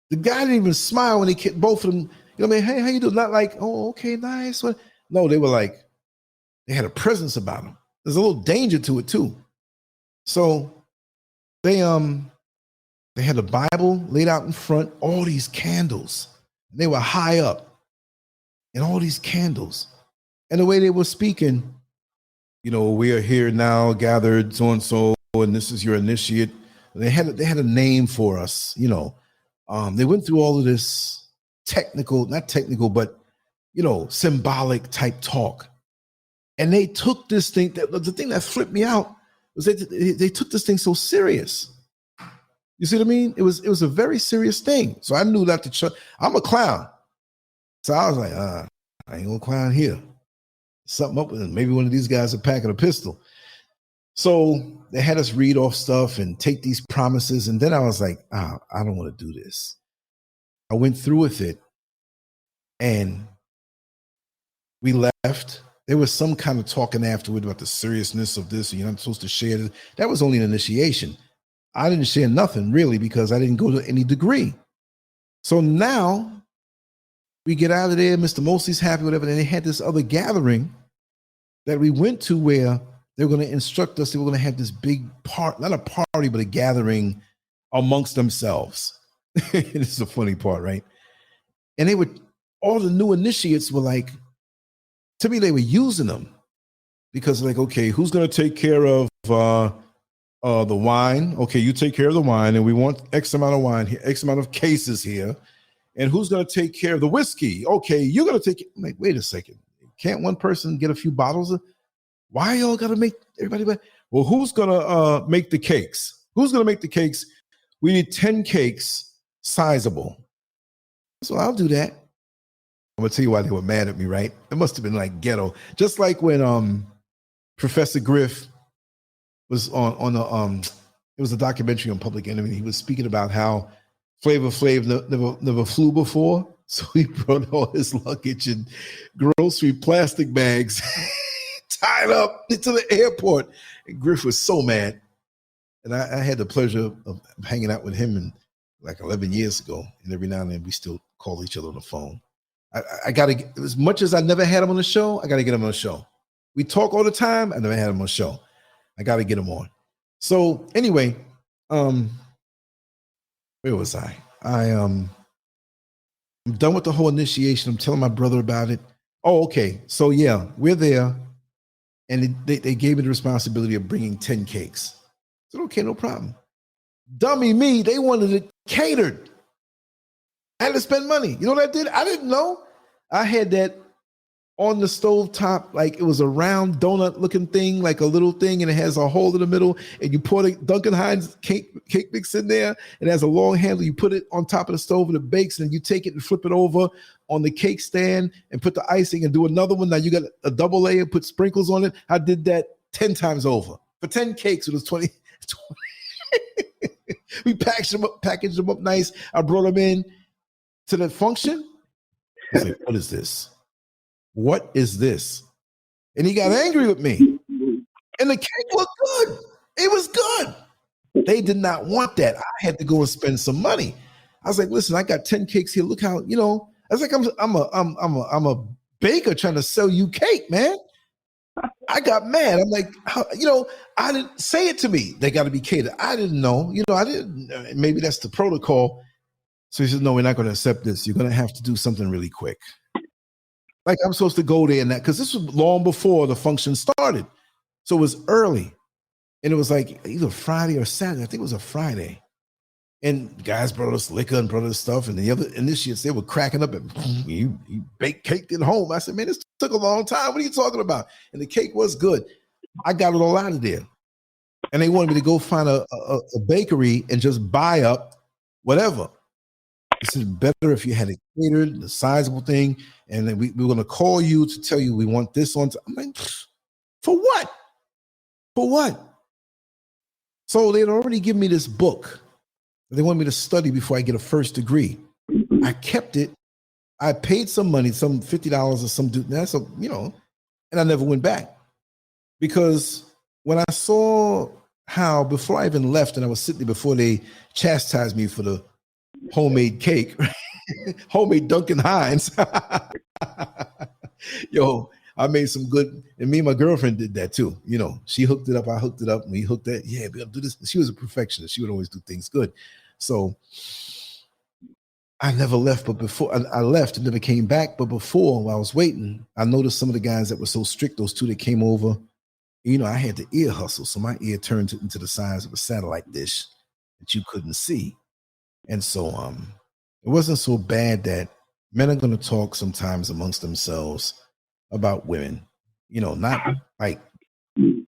The guy didn't even smile when both of them, hey, how you doing? Not like, oh, okay, nice. No, they were like, they had a presence about them. There's a little danger to it too. So they had a Bible laid out in front, all these candles. They were high up, and all these candles. And the way they were speaking, we are here now gathered so and so, and this is your initiate. They had a name for us, They went through all of this not technical, but symbolic type talk. And they took this thing, the thing that flipped me out was that they took this thing so serious. You see what I mean? It was a very serious thing. So I knew that I'm a clown. So I was like, I ain't gonna clown here. Something up with it. Maybe one of these guys are packing a pistol. So they had us read off stuff and take these promises. And then I was like, I don't want to do this. I went through with it, and we left. There was some kind of talking afterward about the seriousness of this, and you're not supposed to share this. That was only an initiation. I didn't share nothing really, because I didn't go to any degree. So now we get out of there, Mr. Mosley's happy, whatever. And they had this other gathering that we went to where they were going to instruct us. They were going to have this big not a party, but a gathering amongst themselves. This is a funny part, right? And they were all the new initiates were like, to me, they were using them because like, okay, who's going to take care of the wine? Okay, you take care of the wine, and we want X amount of wine here, X amount of cases here. And who's going to take care of the whiskey? Okay, you're going to take it. I'm like, wait a second. Can't one person get a few bottles of? Why y'all got to make everybody? Well, who's going to make the cakes? Who's going to make the cakes? We need 10 cakes, sizable. So I'll do that. I'm going to tell you why they were mad at me, right? It must have been like ghetto. Just like when Professor Griff was on it was a documentary on Public Enemy. He was speaking about how Flavor Flav never flew before. So he brought all his luggage in grocery plastic bags, tied up into the airport. And Griff was so mad. And I had the pleasure of hanging out with him in like 11 years ago. And every now and then we still call each other on the phone. I got to, as much as I never had him on the show, I got to get him on the show. We talk all the time. I never had him on the show. I got to get him on. So anyway, where was I? I'm done with the whole initiation. I'm telling my brother about it. Oh, okay. So yeah, we're there. And they gave me the responsibility of bringing 10 cakes. I said, okay, no problem. Dummy me, they wanted it catered. I had to spend money. You know what I did? I didn't know. I had that on the stove top, like it was a round donut looking thing, like a little thing, and it has a hole in the middle, and you pour the Duncan Hines cake mix in there, and it has a long handle. You put it on top of the stove and it bakes, and you take it and flip it over on the cake stand and put the icing and do another one. Now you got a double layer, put sprinkles on it. I did that 10 times over. For 10 cakes, it was 20. We packaged them up nice. I brought them in to the function. I was like, what is this? What is this? And he got angry with me. And the cake looked good. It was good. They did not want that. I had to go and spend some money. I was like, listen, I got 10 cakes here. Look how, I was like, I'm a baker trying to sell you cake, man. I got mad. I'm like, I didn't say it to me. They got to be catered. I didn't know. I didn't. Maybe that's the protocol. So he said, no, we're not going to accept this. You're going to have to do something really quick. Like I'm supposed to go there and that, because this was long before the function started. So it was early. And it was like either Friday or Saturday. I think it was a Friday. And guys brought us liquor and brought us stuff. And the other initiates, they were cracking up and you baked cake at home. I said, man, this took a long time. What are you talking about? And the cake was good. I got it all out of there. And they wanted me to go find a bakery and just buy up whatever. This is better if you had it catered, the sizable thing, and then we're going to call you to tell you we want this on. I'm like, for what? For what? So they'd already given me this book that they wanted me to study before I get a first degree. I kept it. I paid some money, some $50 or some dude. That's and I never went back because when I saw how before I even left and I was sitting there before they chastised me for the homemade cake, homemade Duncan Hines. Yo, I made some good, and me and my girlfriend did that too. She hooked it up, I hooked it up, and we hooked that. Yeah, we're gonna do this. She was a perfectionist. She would always do things good. So I never left, but before I left and never came back. But before, while I was waiting, I noticed some of the guys that were so strict, those two that came over, I had the ear hustle. So my ear turned into the size of a satellite dish that you couldn't see. And so it wasn't so bad that men are going to talk sometimes amongst themselves about women, not like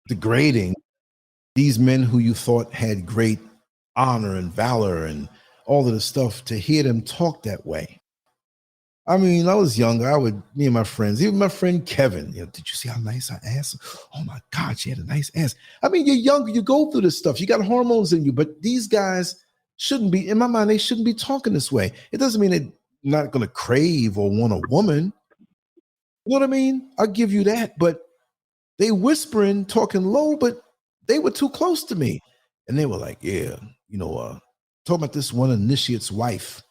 degrading these men who you thought had great honor and valor and all of the stuff, to hear them talk that way. I mean, I was younger. Me and my friends, even my friend Kevin, did you see how nice her ass? Oh my God, she had a nice ass. I mean, you're younger, you go through this stuff. You got hormones in you, but these guys shouldn't be, in my mind, they shouldn't be talking this way. It doesn't mean they're not going to crave or want a woman. You know what I mean? I'll give you that, but they whispering, talking low, but they were too close to me. And they were like, yeah, talking about this one initiate's wife.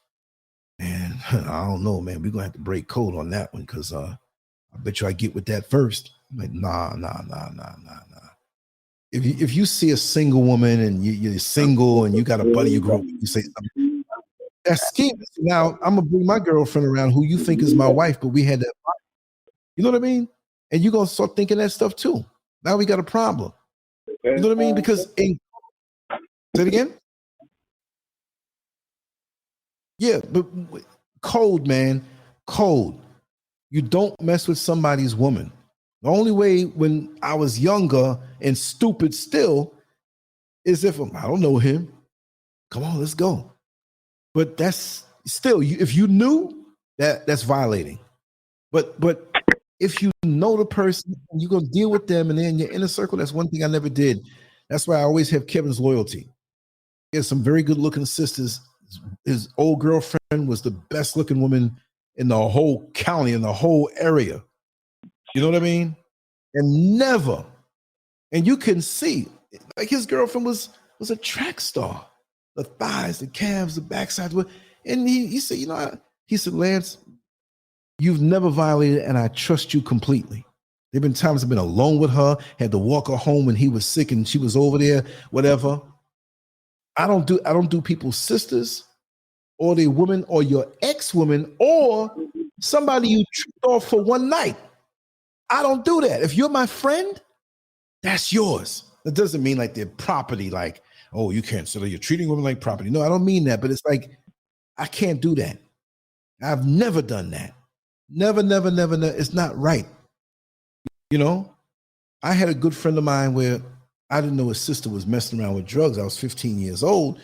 Man, I don't know, man. We're going to have to break code on that one because I bet you I get with that first. I'm like, nah. If you see a single woman and you're single and you got a buddy you grew up with, you say something, That scheme. Now I'm gonna bring my girlfriend around who you think is my wife, but we had that. You know what I mean? And you're gonna start thinking that stuff too. Now we got a problem. You know what I mean? Because say it again. Yeah, but code, man, code. You don't mess with somebody's woman. The only way when I was younger and stupid still is if I don't know him. Come on, let's go. But that's still, if you knew that's violating. But if you know the person, you're gonna deal with them, and then your inner circle. That's one thing I never did. That's why I always have Kevin's loyalty. He has some very good looking sisters. His old girlfriend was the best looking woman in the whole county, in the whole area. You know what I mean? And never, and you can see, like his girlfriend was a track star. The thighs, the calves, the backside. And he said, you know, he said, Lance, you've never violated, and I trust you completely. There've been times I've been alone with her, had to walk her home when he was sick and she was over there, whatever. I don't do people's sisters or their women or your ex-woman or somebody you tricked off for one night. I don't do that. If you're my friend, that's yours. That doesn't mean like they're property, like, oh, you can't. So you're treating women like property. No, I don't mean that, but it's like, I can't do that. I've never done that. Never. It's not right. You know, I had a good friend of mine where I didn't know his sister was messing around with drugs. I was 15 years old.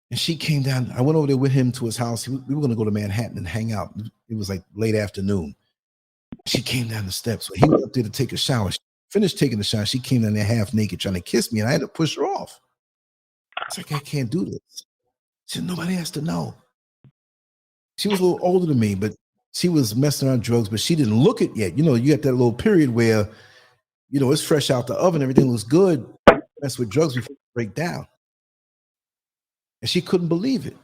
And she came down. I went over there with him to his house. We were going to go to Manhattan and hang out. It was like late afternoon. She came down the steps. So he went up there to take a shower. She finished taking the shower. She came down there half naked trying to kiss me, and I had to push her off. It's like, I can't do this. She said, nobody has to know. She was a little older than me, but she was messing around drugs, but she didn't look it yet. You know, you got that little period where, you know, it's fresh out the oven, everything looks good. Mess with drugs before you break down. And she couldn't believe it.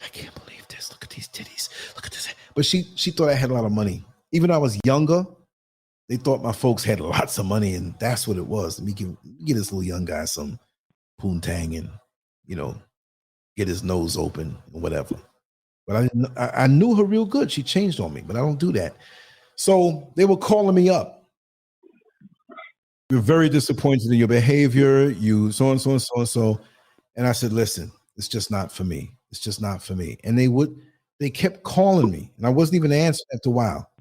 I can't believe this. Look at these titties. Look at this. But she thought I had a lot of money. Even when I was younger, they thought my folks had lots of money, and that's what it was. Let me give this little young guy some poontang and, you know, get his nose open and whatever. But I knew her real good. She changed on me, but I don't do that. So they were calling me up. You're very disappointed in your behavior. You so. And I said, listen, it's just not for me. It's just not for me. And they kept calling me, and I wasn't even answering after a while,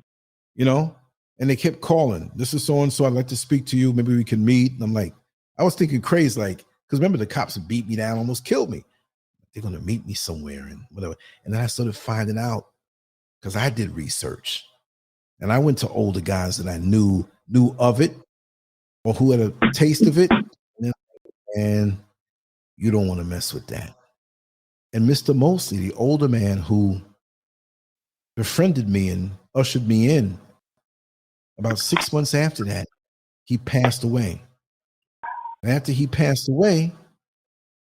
you know? And they kept calling. This is so-and-so. I'd like to speak to you. Maybe we can meet. And I'm like, I was thinking crazy, like, because remember the cops beat me down, almost killed me. They're going to meet me somewhere and whatever. And then I started finding out, because I did research. And I went to older guys that I knew of it or who had a taste of it. And you don't want to mess with that. And Mr. Mosley, the older man who befriended me and ushered me in, about 6 months after that, he passed away. And after he passed away,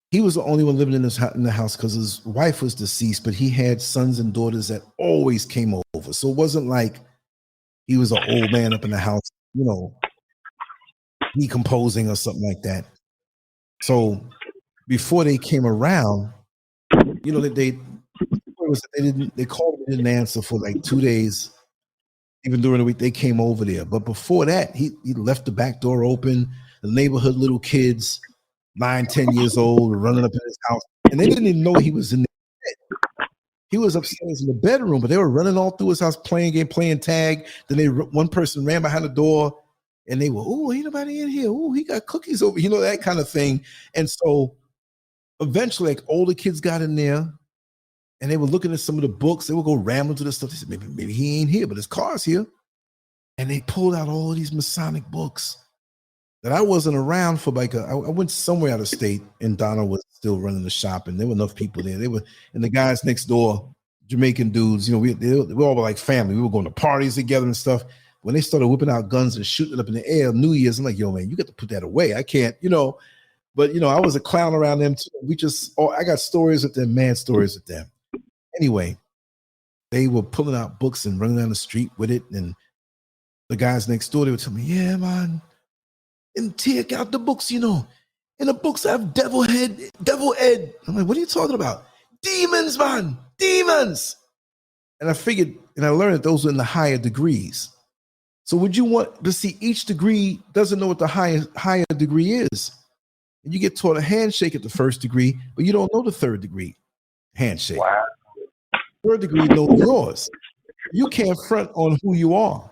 he was the only one living in the house because his wife was deceased, but he had sons and daughters that always came over. So it wasn't like he was an old man up in the house, you know, decomposing or something like that. So before they came around, you know, they called and didn't answer for like 2 days. Even during the week, they came over there. But before that, he left the back door open. The neighborhood little kids, 9, 10 years old, were running up in his house. And they didn't even know he was in the bed. He was upstairs in the bedroom, but they were running all through his house, playing tag. Then one person ran behind the door, and they were, oh, ain't nobody in here. Oh, he got cookies over, you know, that kind of thing. And so eventually, like, older kids got in there, and they were looking at some of the books. They would go rambling through the stuff. They said, maybe he ain't here, but his car's here. And they pulled out all these Masonic books that I wasn't around for. Like, I went somewhere out of state, and Donna was still running the shop, and there were enough people there. And the guys next door, Jamaican dudes, you know, we all were like family. We were going to parties together and stuff. When they started whipping out guns and shooting it up in the air, New Year's, I'm like, yo, man, you got to put that away. I can't, you know. But, you know, I was a clown around them too. I got stories with them, mad stories with them. Anyway, they were pulling out books and running down the street with it. And the guys next door, they would tell me, yeah, man, and take out the books, you know. In the books, I have devil Ed. I'm like, what are you talking about? demons, man, demons. And I figured, and I learned that those were in the higher degrees. So would you want to see each degree doesn't know what the higher degree is? And you get taught a handshake at the first degree, but you don't know the third degree handshake. Wow. Third degree knows yours. You can't front on who you are.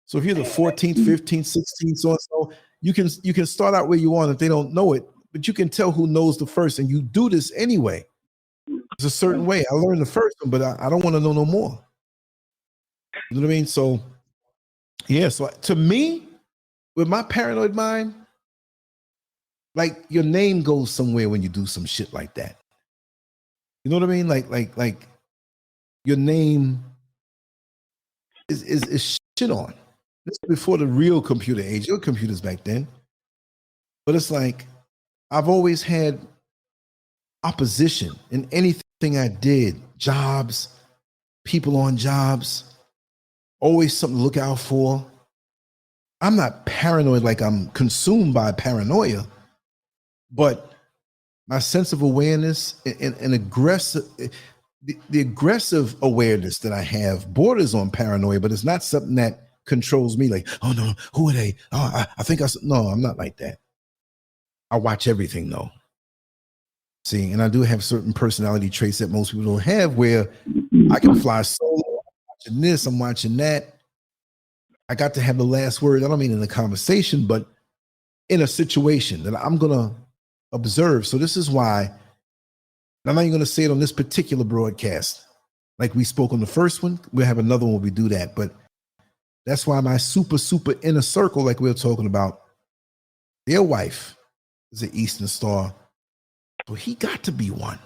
So if you're the 14th, 15th, 16th, so and so, you can start out where you are if they don't know it, but you can tell who knows the first, and you do this anyway. It's a certain way. I learned the first one, but I don't want to know no more. You know what I mean? So, yeah. So to me, with my paranoid mind, like your name goes somewhere when you do some shit like that. You know what I mean? Like your name is shit on. This is before the real computer age. Your computers back then. But it's like I've always had opposition in anything I did. Jobs, people on jobs, always something to look out for. I'm not paranoid like I'm consumed by paranoia, but my sense of awareness and aggressive, the aggressive awareness that I have borders on paranoia, but it's not something that controls me. Like, oh no, who are they? Oh, I think no, I'm not like that. I watch everything though. See, and I do have certain personality traits that most people don't have, where I can fly solo. I'm watching this, I'm watching that. I got to have the last word. I don't mean in a conversation, but in a situation that I'm gonna observe. So this is why I'm not even gonna say it on this particular broadcast. Like we spoke on the first one, we'll have another one where we do that. But that's why my super inner circle, like we were talking about, their wife is an Eastern Star. So he got to be one.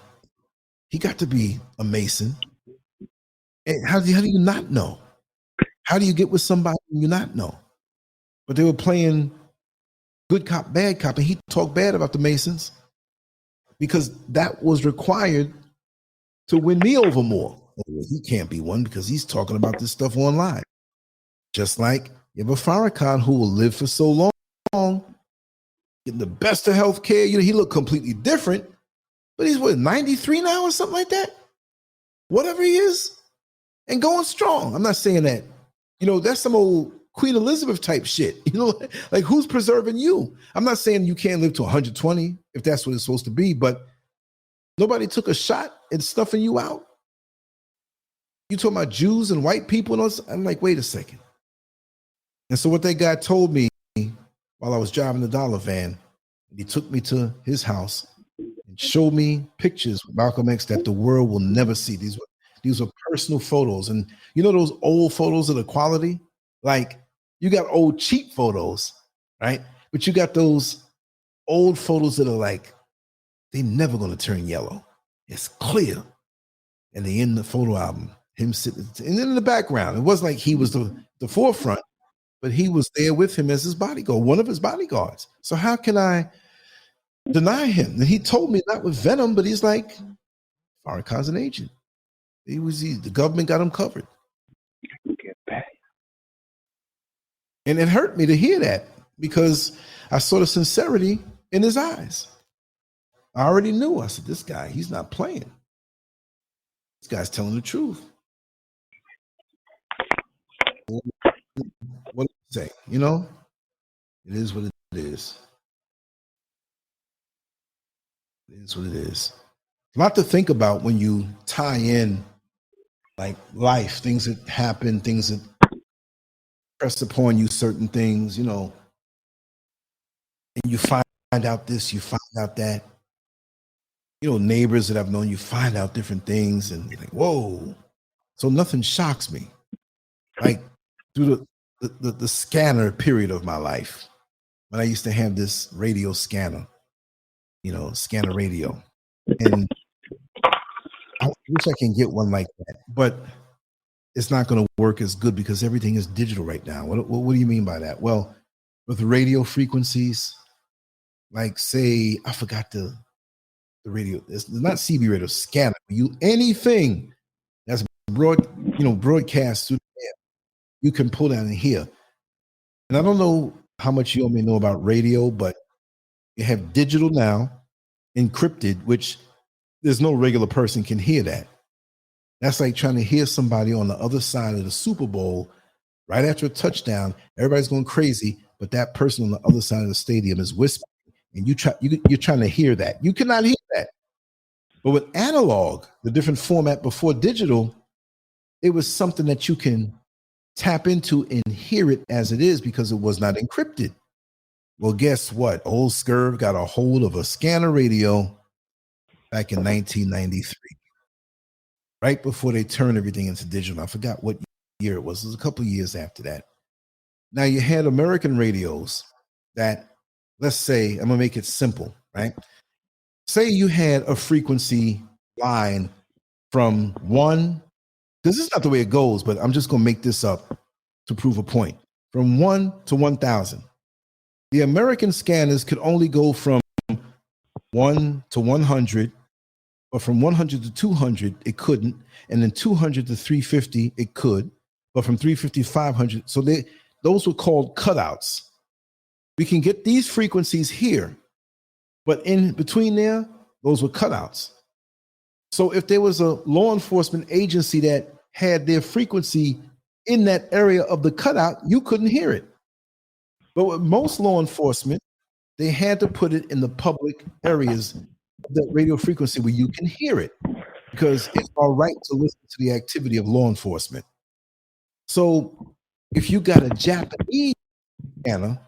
He got to be a Mason. And how do you not know? How do you get with somebody you not know? But they were playing good cop, bad cop, and he talked bad about the Masons because that was required to win me over more. He can't be one because he's talking about this stuff online. Just like you have a Farrakhan who will live for so long, getting the best of health care. You know, he looked completely different, but he's what, 93 now or something like that? Whatever he is, and going strong. I'm not saying that, you know, that's some old Queen Elizabeth type shit. You know, like who's preserving you? I'm not saying you can't live to 120 if that's what it's supposed to be, but nobody took a shot at snuffing you out. You talking about Jews and white people and all this? I'm like, wait a second. And so what that guy told me while I was driving the dollar van, he took me to his house and showed me pictures with Malcolm X that the world will never see. These were personal photos. And you know those old photos of the quality? Like you got old cheap photos, right? But you got those old photos that are like, they never gonna turn yellow. It's clear. And they in the photo album, him sitting, and then in the background, it wasn't like he was the forefront, but he was there with him as his bodyguard, one of his bodyguards. So how can I deny him? And he told me not with venom, but he's like, Farrakhan's an agent. The government got him covered. And it hurt me to hear that because I saw the sincerity in his eyes. I already knew. I said, this guy, he's not playing. This guy's telling the truth. What do you say? You know, it is what it is. It is what it is. A lot to think about when you tie in like life, things that happen, things that press upon you, certain things, you know, and you find out this, you find out that, you know, neighbors that I've known, you find out different things and you're like, whoa. So nothing shocks me. Like through the scanner period of my life, when I used to have this radio scanner, you know, scanner radio. And I wish I can get one like that, but it's not going to work as good because everything is digital right now. What do you mean by that? Well, with radio frequencies, like say, I forgot the radio, it's not CB radio, scanner. Anything that's broadcast through the air, you can pull down and hear. And I don't know how much you all may know about radio, but you have digital now, encrypted, which there's no regular person can hear that. That's like trying to hear somebody on the other side of the Super Bowl right after a touchdown. Everybody's going crazy, but that person on the other side of the stadium is whispering, and you're trying to hear that. You cannot hear that. But with analog, the different format before digital, it was something that you can tap into and hear it as it is because it was not encrypted. Well, guess what? Old SCURV got a hold of a scanner radio back in 1993, right before they turned everything into digital. I forgot what year it was. It was a couple of years after that. Now you had American radios that, let's say, I'm gonna make it simple, right? Say you had a frequency line from 1, this is not the way it goes, but I'm just gonna make this up to prove a point. From 1 to 1,000. The American scanners could only go from 1 to 100, but from 100 to 200, it couldn't. And then 200 to 350, it could. But from 350 to 500, so those were called cutouts. We can get these frequencies here, but in between there, those were cutouts. So if there was a law enforcement agency that had their frequency in that area of the cutout, you couldn't hear it. But with most law enforcement, they had to put it in the public areas of that radio frequency where you can hear it, because it's our right to listen to the activity of law enforcement. So if you got a Japanese scanner,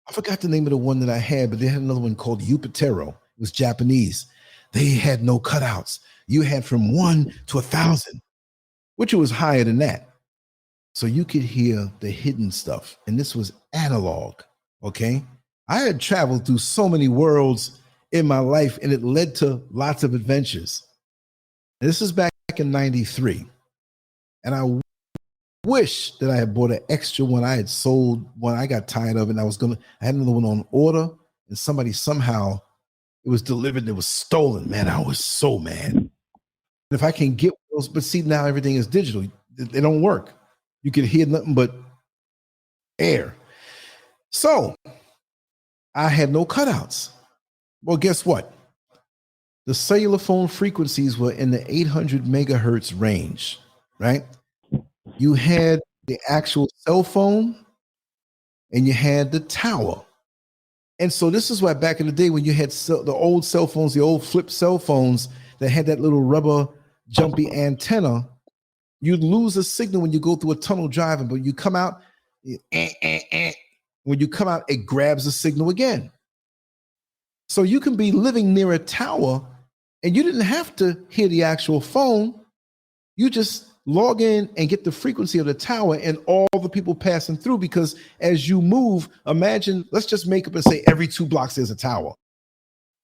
I forgot the name of the one that I had, but they had another one called Yupatero. It was Japanese. They had no cutouts. You had from 1 to 1,000, which was higher than that. So you could hear the hidden stuff. And this was analog, okay? I had traveled through so many worlds in my life, and it led to lots of adventures. And this is back in 93. And I wish that I had bought an extra one. I had sold one. I got tired of it. And I had another one on order, and somebody somehow, it was delivered, and it was stolen. Man, I was so mad. And if I can get those, but see, now everything is digital. They don't work. You can hear nothing but air. So I had no cutouts. Well, guess what? The cellular phone frequencies were in the 800 megahertz range, right? You had the actual cell phone and you had the tower. And so this is why back in the day when you had the old cell phones, the old flip cell phones that had that little rubber jumpy antenna, you'd lose a signal when you go through a tunnel driving, but you come out, when you come out, it grabs the signal again. So you can be living near a tower and you didn't have to hear the actual phone. You just log in and get the frequency of the tower and all the people passing through, because as you move, imagine, let's just make up and say every 2 blocks there's a tower.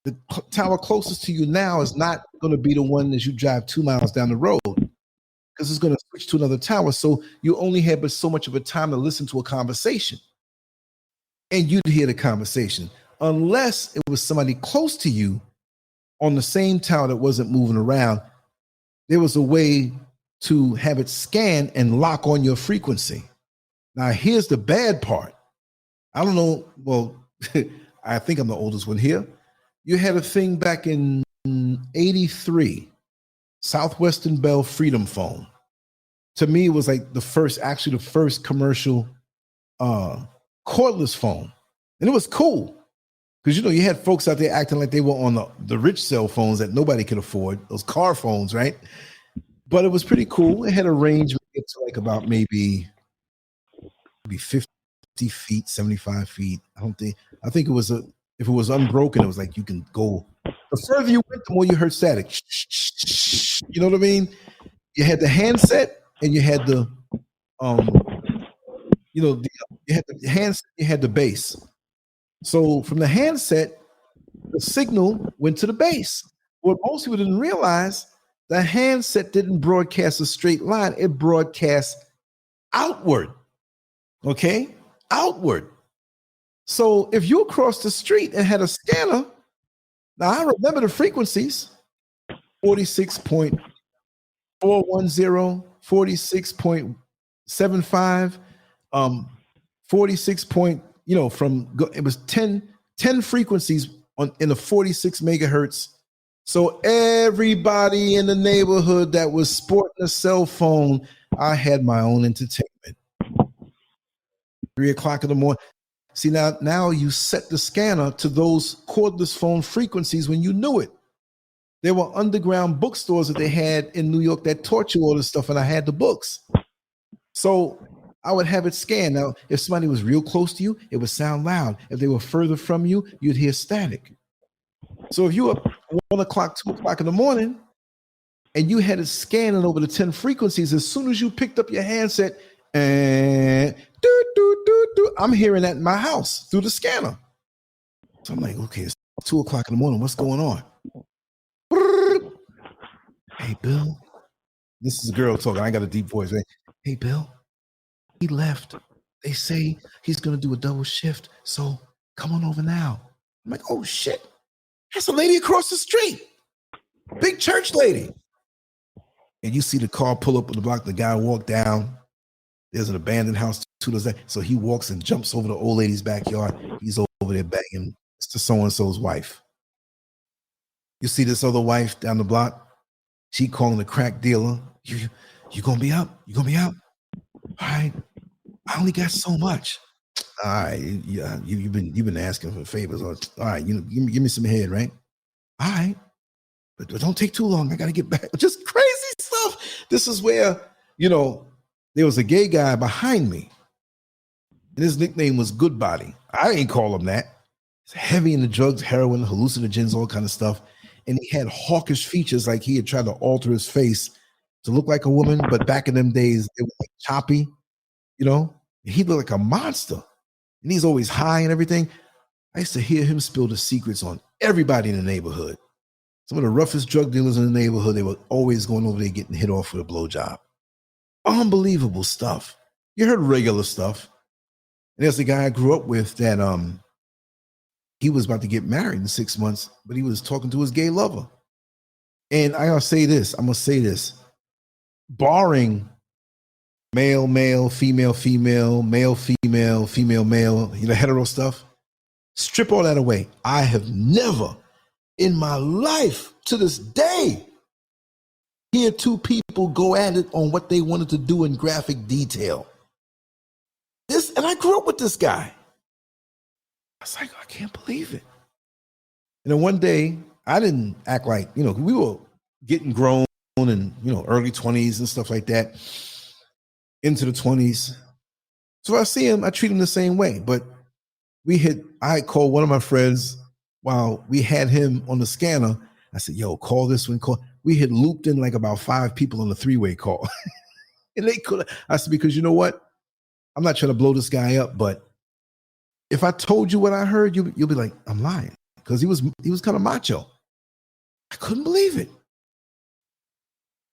The tower closest to you now is not going to be the one as you drive 2 miles down the road, because it's going to switch to another tower. So you only had but so much of a time to listen to a conversation. And you'd hear the conversation, unless it was somebody close to you on the same tower that wasn't moving around. There was a way to have it scan and lock on your frequency. Now, here's the bad part. I don't know. Well, I think I'm the oldest one here. You had a thing back in 83, Southwestern Bell Freedom Phone. To me, it was like the first commercial cordless phone. And it was cool because, you had folks out there acting like they were on the rich cell phones that nobody could afford, those car phones, right? But it was pretty cool. It had a range to like about maybe 50 feet, 75 feet. I think it was if it was unbroken, it was like you can go. The further you went, the more you heard static. You know what I mean? You had the handset and you had the you had the handset, you had the base. So from the handset, the signal went to the base. What most people didn't realize, the handset didn't broadcast a straight line. It broadcast outward. Okay? Outward. So if you across the street and had a scanner, now I remember the frequencies, 46.410, 46.75, 46 point, it was 10 frequencies in the 46 megahertz So everybody in the neighborhood that was sporting a cell phone, I had my own entertainment. 3 o'clock in the morning. See, now you set the scanner to those cordless phone frequencies when you knew it. There were underground bookstores that they had in New York that taught you all this stuff, and I had the books. So I would have it scanned. Now, if somebody was real close to you, it would sound loud. If they were further from you, you'd hear static. So if you were 1 o'clock, 2 o'clock in the morning, and you had it scanning over the 10 frequencies, as soon as you picked up your handset, and I'm hearing that in my house through the scanner. So I'm like, okay, it's 2 o'clock in the morning. What's going on? Hey, Bill. This is a girl talking. I got a deep voice. Right? Hey, Bill. He left. They say he's going to do a double shift. So come on over now. I'm like, oh, shit. That's a lady across the street. Big church lady. And you see the car pull up on the block. The guy walk down. There's an abandoned house. So he walks and jumps over the old lady's backyard. He's over there banging Mr. So-and-so's wife. You see this other wife down the block. She calling the crack dealer. You gonna be up? You gonna be up? All right. I only got so much. All right. Yeah. You've been asking for favors. All right. Give me some head, right? All right. But don't take too long. I got to get back. Just crazy stuff. This is where, there was a gay guy behind me. And his nickname was Good Body. I ain't call him that. He's heavy in the drugs, heroin, hallucinogens, all kind of stuff. And he had hawkish features, like he had tried to alter his face to look like a woman. But back in them days, it was like choppy, He looked like a monster. And he's always high and everything. I used to hear him spill the secrets on everybody in the neighborhood. Some of the roughest drug dealers in the neighborhood, they were always going over there getting hit off with a blowjob. Unbelievable stuff. You heard regular stuff. And there's a guy I grew up with that he was about to get married in 6 months, but he was talking to his gay lover. And I'm going to say this. Barring male, male, female, female, male, female, female, male, hetero stuff, strip all that away. I have never in my life to this day hear two people go at it on what they wanted to do in graphic detail. And I grew up with this guy. I was like, I can't believe it. And then one day, I didn't act like, we were getting grown and, early 20s and stuff like that, into the 20s. So I see him, I treat him the same way. But I called one of my friends while we had him on the scanner. I said, yo, call this one, call. We had looped in like about 5 people on the 3-way call. And they could. I said, because you know what? I'm not trying to blow this guy up, but if I told you what I heard, you'll be like, I'm lying. Because he was kind of macho. I couldn't believe it.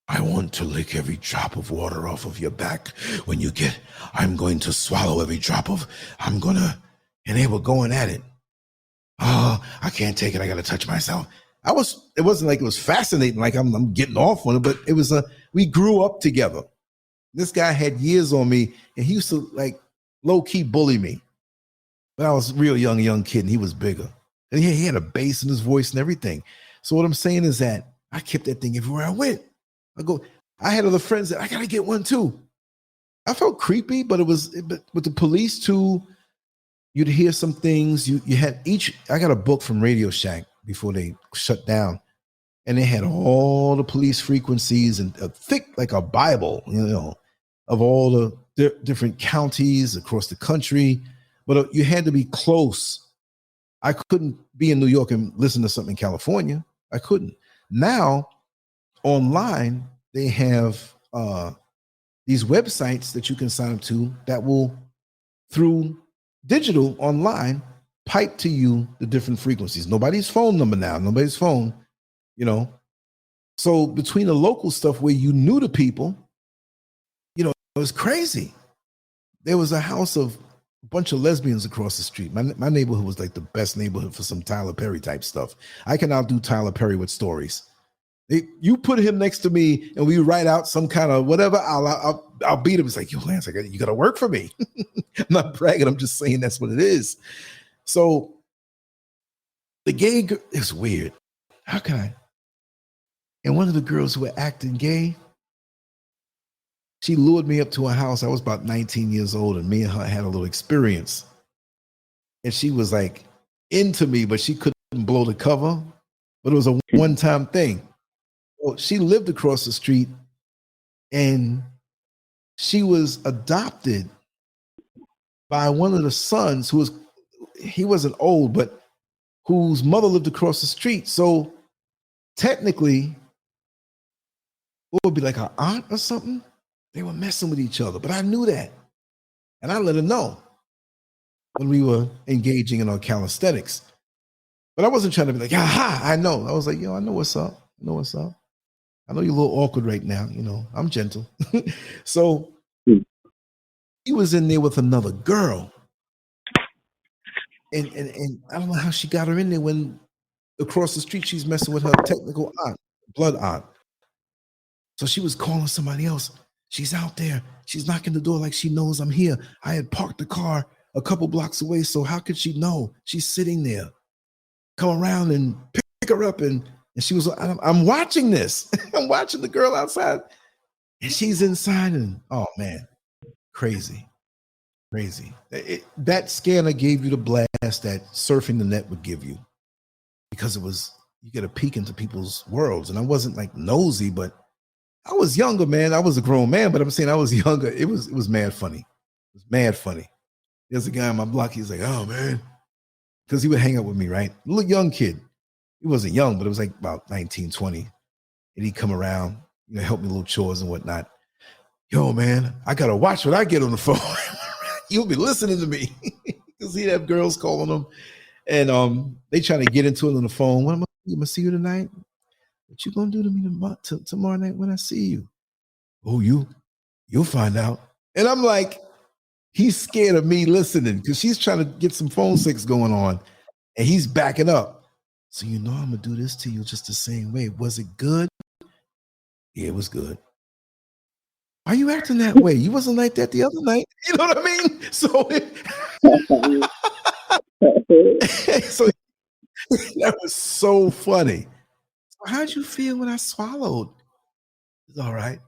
I want to lick every drop of water off of your back when I'm going to swallow every drop and they were going at it. Oh, I can't take it. I got to touch myself. It wasn't like it was fascinating, like I'm getting off on it, but it was we grew up together. This guy had years on me, and he used to like low-key bully me. But I was a real young kid, and he was bigger. And he had a bass in his voice and everything. So what I'm saying is that I kept that thing everywhere I went. I had other friends that I got to get one too. I felt creepy, but but with the police too, you'd hear some things. You had I got a book from Radio Shack before they shut down. And they had all the police frequencies and thick, like a Bible, of all the different counties across the country. But you had to be close. I couldn't be in New York and listen to something in California. I couldn't. Now, online, they have these websites that you can sign up to that will, through digital online, pipe to you the different frequencies. Nobody's phone number now. Nobody's phone. So between the local stuff where you knew the people, it was crazy. There was a house of a bunch of lesbians across the street. My neighborhood was like the best neighborhood for some Tyler Perry type stuff. I can outdo Tyler Perry with stories. You put him next to me and we write out some kind of whatever, I'll beat him. It's like, yo, Lance, you got to work for me. I'm not bragging. I'm just saying that's what it is. So the gay is weird. How can I? And one of the girls who were acting gay, she lured me up to her house. I was about 19 years old, and me and her had a little experience. And she was like into me, but she couldn't blow the cover. But it was a one-time thing. Well, she lived across the street, and she was adopted by one of the sons he wasn't old, but whose mother lived across the street. So technically, what would be like her aunt or something? They were messing with each other, but I knew that. And I let her know when we were engaging in our calisthenics. But I wasn't trying to be like, aha, I know. I was like, yo, I know what's up. I know what's up. I know you're a little awkward right now. You know, I'm gentle. So he was in there with another girl. And I don't know how she got her in there when across the street she's messing with her technical aunt, blood aunt. So she was calling somebody else. She's out there. She's knocking the door like she knows I'm here. I had parked the car a couple blocks away, so how could she know? She's sitting there. Come around and pick her up. And she was, I'm watching this. I'm watching the girl outside. And she's inside. And oh, man, crazy. That scanner gave you the blast that surfing the net would give you, because you get a peek into people's worlds. And I wasn't like nosy, but I was younger, man. I was a grown man, but I'm saying I was younger. It was mad funny. It was mad funny. There's a guy on my block. He's like, oh, man. Because he would hang out with me, right? A little young kid. He wasn't young, but it was like about 19, 20. And he'd come around, help me with little chores and whatnot. Yo, man, I got to watch what I get on the phone. You'll be listening to me. Because he'd have girls calling him. And they trying to get into it on the phone. What am I going to see you tonight? What you going to do to me tomorrow night when I see you? Oh, you'll find out. And I'm like, he's scared of me listening because she's trying to get some phone sex going on. And he's backing up. So I'm going to do this to you just the same way. Was it good? Yeah, it was good. Why are you acting that way? You wasn't like that the other night. You know what I mean? So, so that was so funny. How'd you feel when I swallowed? It's all right.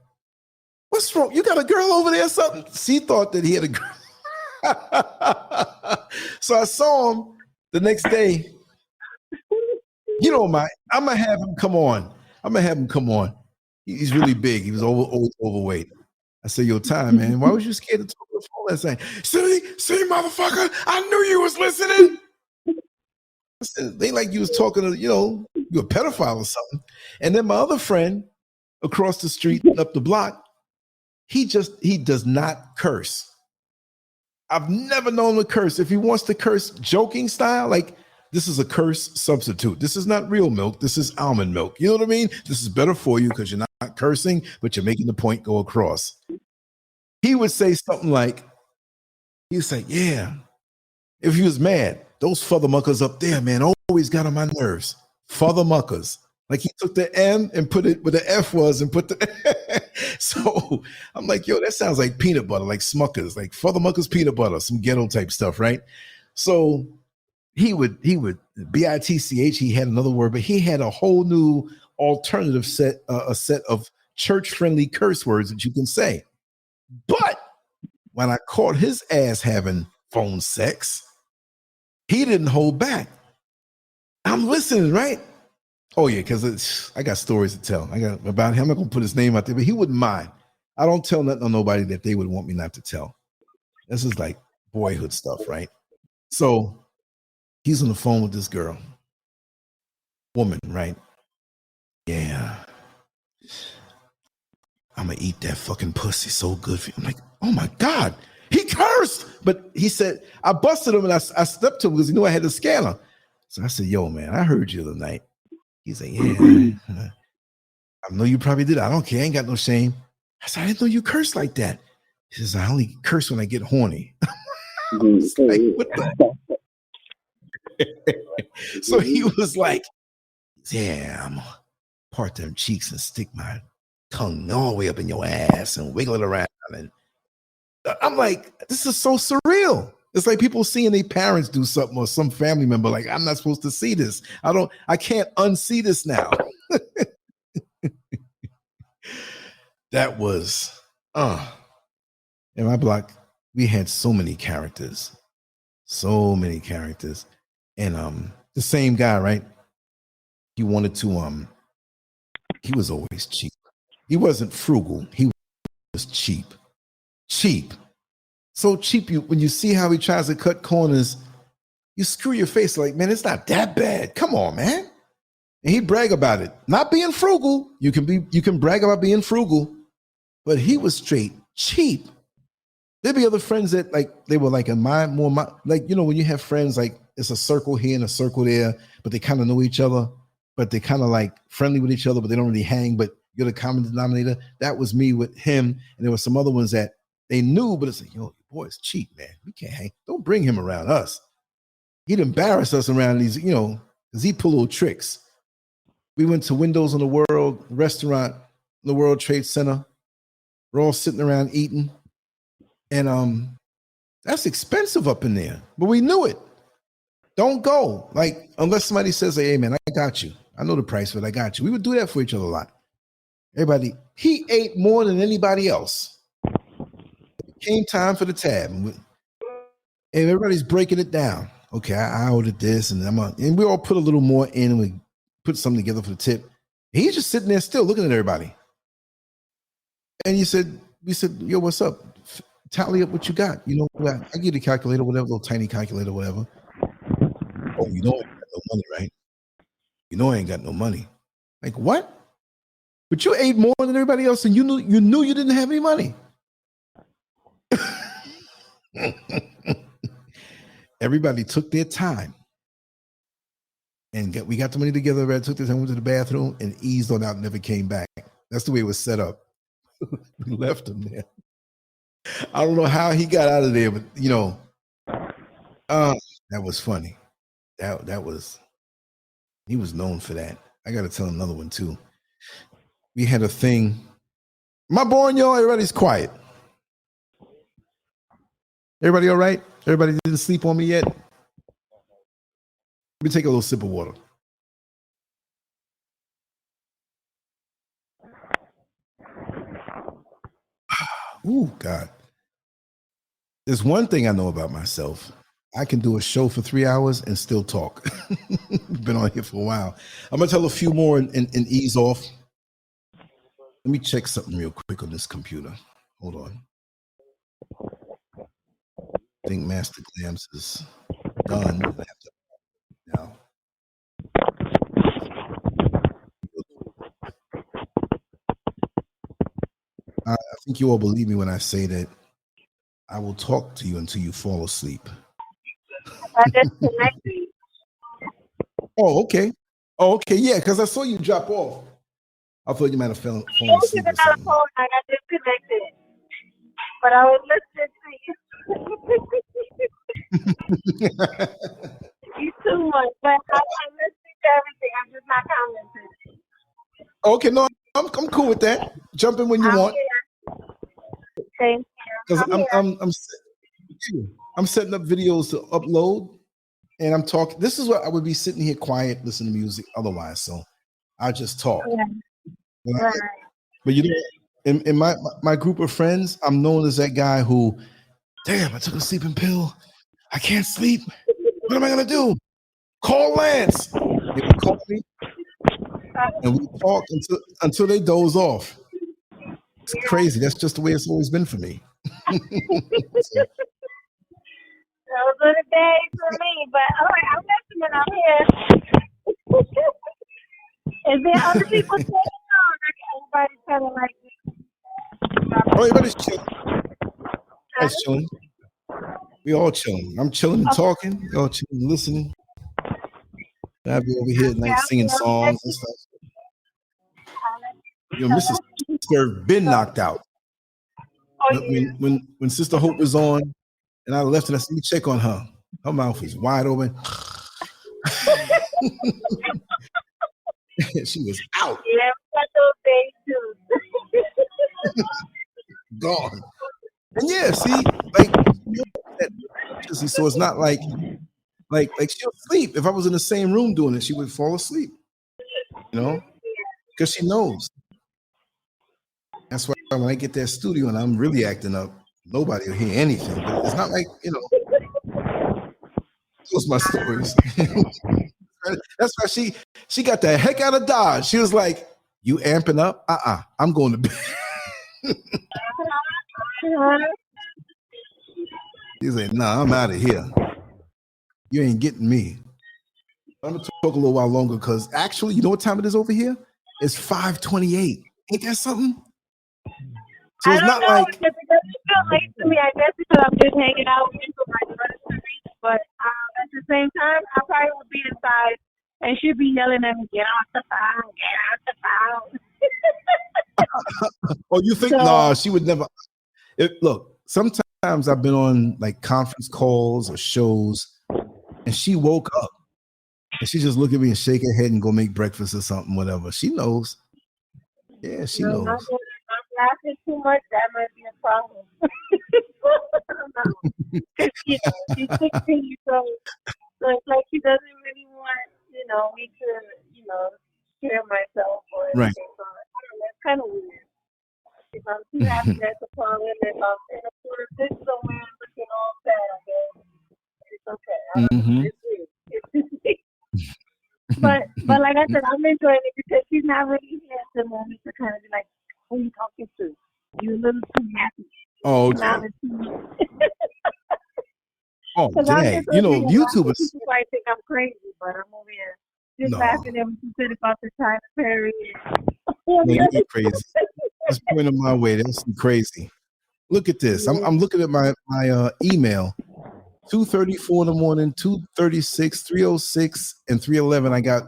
What's wrong? You got a girl over there or something? She thought that he had a girl. So I saw him the next day. You don't mind. I'm going to have him come on. He's really big. He was overweight. I said, yo, Ty, man, why was you scared to talk on the phone last night? See, motherfucker, I knew you was listening. I said, they like you was talking to, you're a pedophile or something. And then my other friend across the street, up the block, he does not curse. I've never known him to curse. If he wants to curse joking style, like this is a curse substitute. This is not real milk. This is almond milk. You know what I mean? This is better for you because you're not cursing, but you're making the point go across. He would say something like, he'd say, yeah, if he was mad, those father muckers up there, man, always got on my nerves. Father muckers. Like he took the M and put it where the F was and put the So I'm like, yo, that sounds like peanut butter, like Smuckers, like Father Muckers peanut butter, some ghetto type stuff, right? So he would B-I-T-C-H, he had another word, but he had a whole new alternative set, a set of church-friendly curse words that you can say. But when I caught his ass having phone sex, he didn't hold back. I'm listening, right? Oh yeah, because I got stories to tell. I got about him. I'm not gonna put his name out there, but he wouldn't mind. I don't tell nothing on nobody that they would want me not to tell. This is like boyhood stuff, right? So he's on the phone with this girl, woman, right? Yeah, I'm gonna eat that fucking pussy so good for you. I'm like, oh my God, he cursed. But he said, I busted him and I stepped to him because he knew I had the scanner. So I said, yo, man, I heard you the other night. He's like, yeah, I know you probably did. I don't care. I ain't got no shame. I said, I didn't know you curse like that. He says, I only curse when I get horny. I was like, what the? So he was like, yeah, I'm gonna part them cheeks and stick my tongue all the way up in your ass and wiggle it around. And I'm like, this is so surreal. It's like people seeing their parents do something or some family member, like, I'm not supposed to see this. I can't unsee this now. That was in my block, we had so many characters. And the same guy, right? He wanted to he was always cheap. He wasn't frugal, he was cheap. So cheap, when you see how he tries to cut corners, you screw your face like, man, it's not that bad. Come on, man. And he'd brag about it. Not being frugal. You can brag about being frugal, but he was straight cheap. There'd be other friends that they were like when you have friends, like it's a circle here and a circle there, but they kind of know each other, but they kind of like friendly with each other, but they don't really hang, but you're the common denominator. That was me with him. And there were some other ones that they knew, but it's like, yo, boy, it's cheap, man. We can't hang. Don't bring him around us. He'd embarrass us around these, because he'd pull little tricks. We went to Windows on the World restaurant, the World Trade Center. We're all sitting around eating. And that's expensive up in there. But we knew it. Don't go. Like, unless somebody says, hey, man, I got you. I know the price, but I got you. We would do that for each other a lot. He ate more than anybody else. It came time for the tab. And everybody's breaking it down. Okay, I ordered this, and we all put a little more in, and we put something together for the tip. He's just sitting there still looking at everybody. And we said, yo, what's up? Tally up what you got. I give you the calculator, whatever, little tiny calculator, whatever. Oh, you know I ain't got no money, right? You know I ain't got no money. Like, what? But you ate more than everybody else, and you knew you didn't have any money. Everybody took their time. And we got the money together, everybody took their time, went to the bathroom, and eased on out and never came back. That's the way it was set up. We left him there. I don't know how he got out of there, but that was funny. He was known for that. I got to tell another one too. We had a thing. Am I boring y'all? Everybody's quiet. Everybody all right? Everybody didn't sleep on me yet? Let me take a little sip of water. Ooh, God. There's one thing I know about myself. I can do a show for 3 hours and still talk. Been on here for a while. I'm going to tell a few more and ease off. Let me check something real quick on this computer. Hold on. I think Master Glams is done. Now. I think you all believe me when I say that I will talk to you until you fall asleep. Oh, okay. Yeah, because I saw you drop off. I thought you might have fallen asleep or something. I got disconnected, but I was listening to you. You too much, but I'm listening to everything. I'm just not commenting. Okay, no, I'm cool with that. Jump in when you want. Thank you. Because I'm setting up videos to upload, and I'm talking. This is what I would be sitting here quiet, listening to music otherwise. So I just talk. Yeah. Right. But in my group of friends, I'm known as that guy who, damn, I took a sleeping pill. I can't sleep. What am I gonna do? Call Lance. They would call me, and we talk until they doze off. It's crazy. That's just the way it's always been for me. Those are the days for me. But all right, I'm listening. I'm here. Is there other people saying no? Everybody's kind of like me. Oh, everybody's chilling. Everybody's chilling. We all chilling. I'm chilling and talking. We all chilling and listening. I'll be over here at night singing songs and stuff. Mrs. SCURV been knocked out. When Sister Hope was on, and I left and I said, let me check on her. Her mouth was wide open. She was out. Yeah, got those days too. Gone. And yeah, see, like, so it's not like she'll sleep. If I was in the same room doing it, she would fall asleep. Because she knows. That's why when I get that studio and I'm really acting up, nobody will hear anything. But it's not like, those my stories. That's why she got the heck out of Dodge. She was like, "You amping up? I'm going to bed." He's like, "Nah, I'm out of here. You ain't getting me." I'm gonna talk a little while longer because actually, you know what time it is over here? It's 5:28. Ain't that something? So it's not like it doesn't feel late to me. I guess because I'm just hanging out with my brother's street. But at the same time, I probably would be inside and she'd be yelling at me, "Get off the phone, get off the phone." Oh, you think? So, no, she would never. Look, sometimes I've been on like conference calls or shows, and she woke up and she just look at me and shake her head and go make breakfast or something, whatever. She knows. Yeah, she knows. I'm laughing too much. That might be a problem. I don't know. She's 16, so it's like she doesn't really want, me to, share myself or anything. Right. So I don't know. It's kind of weird. If I'm too happy at the problem, if I'm in a sort of this somewhere looking all sad, then it's okay. It's weird. But like I said, I'm enjoying it because she's not really here at the moment to kind of be like, "Who are you talking to? You're a little too happy." Oh, okay. Oh, dang. YouTubers. People might think I'm crazy, but I'm over here just laughing at what you said about the China Perry. No, you're crazy. Just point them my way. That's crazy. Look at this. I'm looking at my email. 2:34 in the morning, 2:36, 3:06, and 3:11. I got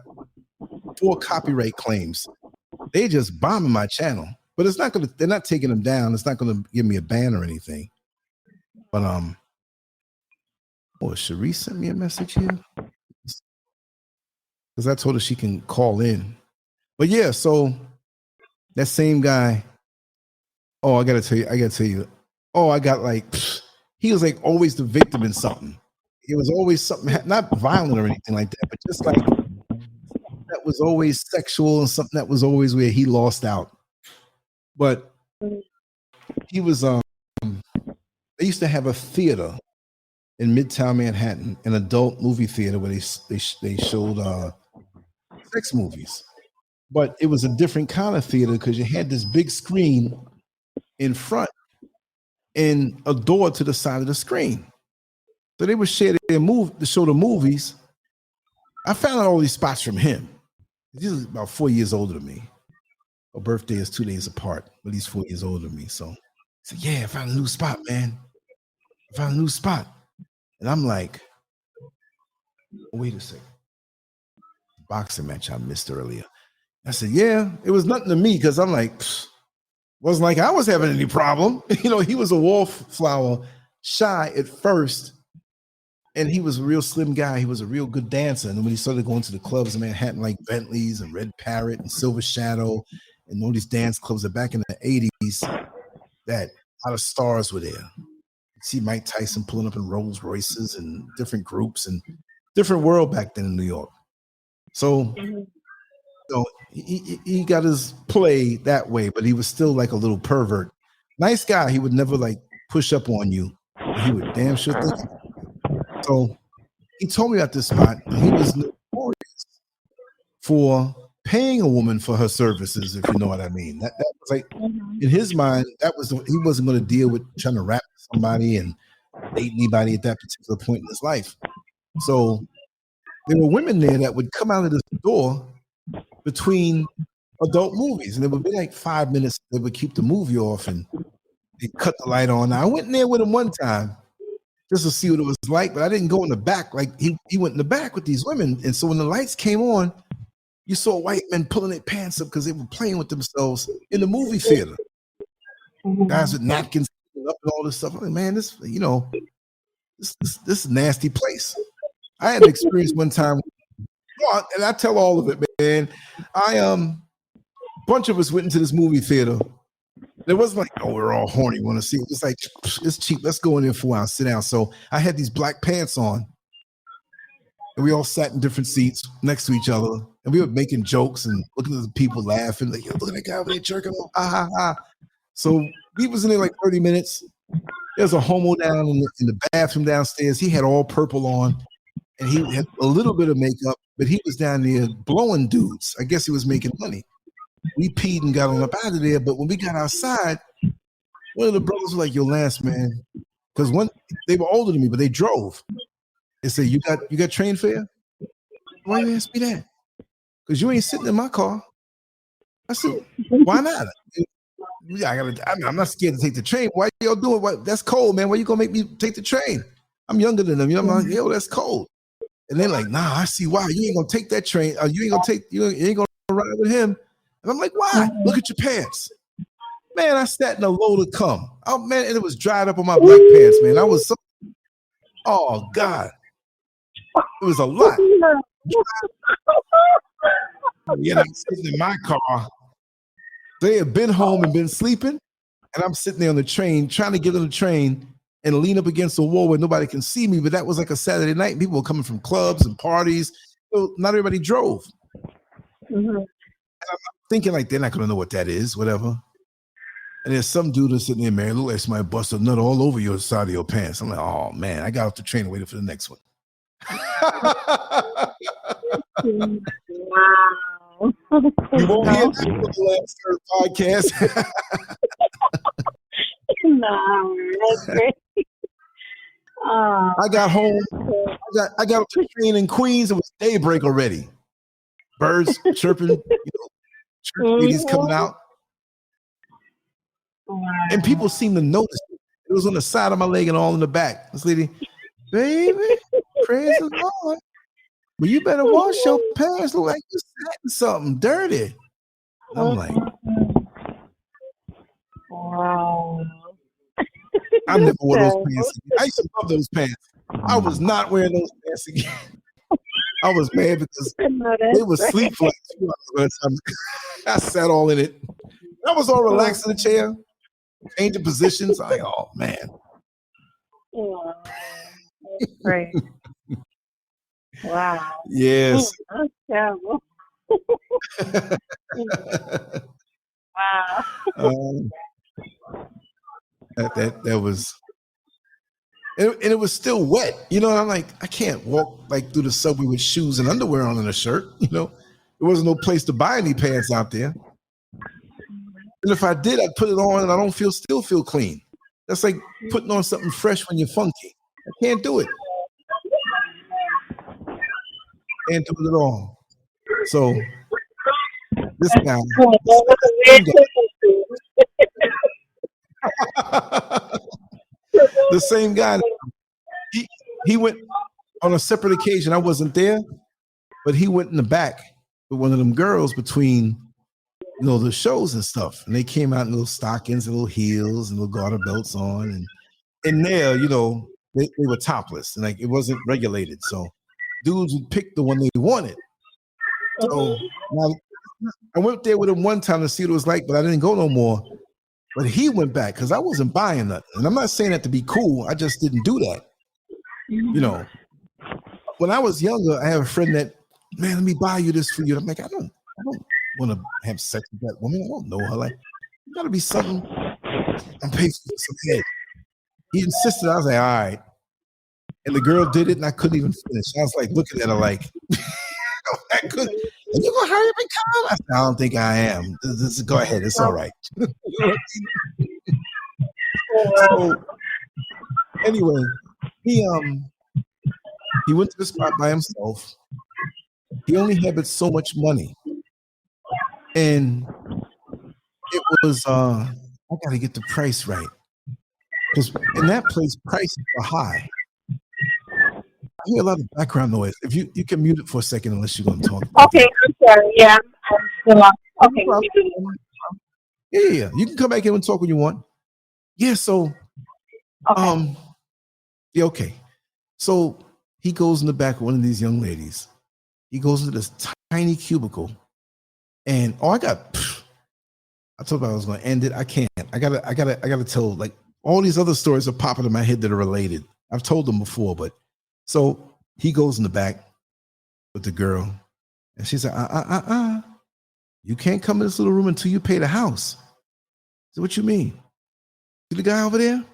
4 copyright claims. They just bombing my channel, but it's not gonna. They're not taking them down. It's not gonna give me a ban or anything. But Cherie sent me a message here because I told her she can call in. But yeah, so that same guy. Oh, I gotta tell you. Oh, I got like. He was like always the victim in something. It was always something, not violent or anything like that, but just like that was always sexual and something that was always where he lost out. But he was, they used to have a theater in Midtown Manhattan, an adult movie theater where they showed sex movies. But it was a different kind of theater because you had this big screen in front and a door to the side of the screen. So they would share their to show the movies. I found out all these spots from him. He's about 4 years older than me. Our birthday is 2 days apart, but he's 4 years older than me. So he said, "Yeah, I found a new spot, man. I found a new spot." And I'm like, "Wait a second. Boxing match I missed earlier." I said, "Yeah, it was nothing to me," because I'm like, wasn't like I was having any problem. He was a wallflower, shy at first, and he was a real slim guy. He was a real good dancer. And when he started going to the clubs in Manhattan, like Bentley's and Red Parrot and Silver Shadow, and all these dance clubs that back in the 80s, that a lot of stars were there. You'd see Mike Tyson pulling up in Rolls Royces and different groups and different world back then in New York. So he got his play that way, but he was still like a little pervert. Nice guy. He would never like push up on you, but he would damn sure think it. So he told me about this spot, and he was notorious for paying a woman for her services, if you know what I mean. That was like, in his mind, he wasn't going to deal with trying to rap somebody and date anybody at that particular point in his life. So there were women there that would come out of this door between adult movies, and it would be like 5 minutes. They would keep the movie off and they cut the light on. Now, I went in there with him one time just to see what it was like, but I didn't go in the back. Like he went in the back with these women, and so when the lights came on, you saw white men pulling their pants up because they were playing with themselves in the movie theater. Guys with napkins up and all this stuff. I'm like, man, this is a nasty place. I had an experience one time. And I tell all of it, man. A bunch of us went into this movie theater. It wasn't like, "Oh, we're all horny, want to see it." It's like, it's cheap. Let's go in there for a while, sit down. So I had these black pants on, and we all sat in different seats next to each other, and we were making jokes and looking at the people laughing, like, "Yo, look at that guy over there jerking off, ah, ha, ha." So we was in there like 30 minutes. There's a homo down in the bathroom downstairs. He had all purple on, and he had a little bit of makeup, but he was down there blowing dudes. I guess he was making money. We peed and got on up out of there, but when we got outside, one of the brothers was like, "Yo, Lance, man," because they were older than me, but they drove. They said, "You got train fare?" Why you ask me that? Because you ain't sitting in my car. I said, "Why not?" I'm not scared to take the train. Why y'all doing? What? That's cold, man. Why you gonna make me take the train? I'm younger than them. You know, I'm like, yo, that's cold. And they're like, nah, I see why. You ain't gonna take that train. You ain't gonna ride with him. And I'm like, why? Look at your pants. Man, I sat in a load of cum. Oh man, and it was dried up on my black pants, man. I was so, oh God. It was a lot. Yeah, I'm sitting in my car. They had been home and been sleeping, and I'm sitting there on the train trying to get on the train and lean up against the wall where nobody can see me. But that was like a Saturday night. And people were coming from clubs and parties. So not everybody drove. And I'm thinking like they're not going to know what that is, whatever. And there's some dude that's sitting there, man, look like somebody busted a nut all over your side of your pants. I'm like, oh man, I got off the train and waited for the next one. Wow. You won't hear that on the LanceScurv podcast. No, that's great. I got home. I got off the train in Queens. It was daybreak already. Birds chirping, church ladies coming out. Wow. And people seem to notice it. It was on the side of my leg and all in the back. This lady, baby, praise the Lord. But you better wash your pants. Look like you sat in something dirty. I'm like, wow. I never wore those pants again. I used to love those pants. I was not wearing those pants again. I was mad because they were sleep for like 2 hours. I sat all in it. I was all relaxed in the chair, changing positions. I'm like, oh man. Wow. That's great. Wow. Yes. That's terrible. Wow. That was, and it was still wet, and I'm like, I can't walk like through the subway with shoes and underwear on and a shirt, there wasn't no place to buy any pants out there. And if I did, I'd put it on and I don't still feel clean. That's like putting on something fresh when you're funky. I can't do it. Can't do it at all. So this guy, the same guy, he went on a separate occasion. I wasn't there, but he went in the back with one of them girls between, the shows and stuff. And they came out in little stockings and little heels and little garter belts on. And in there, they were topless and like it wasn't regulated. So dudes would pick the one they wanted. So now, I went there with him one time to see what it was like, but I didn't go no more. But he went back because I wasn't buying nothing. And I'm not saying that to be cool. I just didn't do that. When I was younger, I have a friend that, man, let me buy you this for you. I'm like, I don't want to have sex with that woman. I don't know her. Like, you gotta be something. I'm paying for some head. He insisted. I was like, all right. And the girl did it, and I couldn't even finish. I was like looking at her like, I couldn't. And you gonna hurry up and come? I said, I don't think I am. Go ahead. It's all right. So anyway, he went to the spot by himself. He only had so much money, and it was I got to get the price right because in that place prices are high. I hear a lot of background noise. If you can mute it for a second, unless you're going to talk. Okay, I'm sorry. Yeah, I'm still on. Okay. Yeah. You can come back in and talk when you want. Yeah. So, okay. Yeah. Okay. So he goes in the back of one of these young ladies. He goes into this tiny cubicle, and I told him I was going to end it. I can't. I gotta tell, like, all these other stories are popping in my head that are related. I've told them before, but so he goes in the back with the girl, and she's like, you can't come in this little room until you pay the house. said, what you mean? See the guy over there?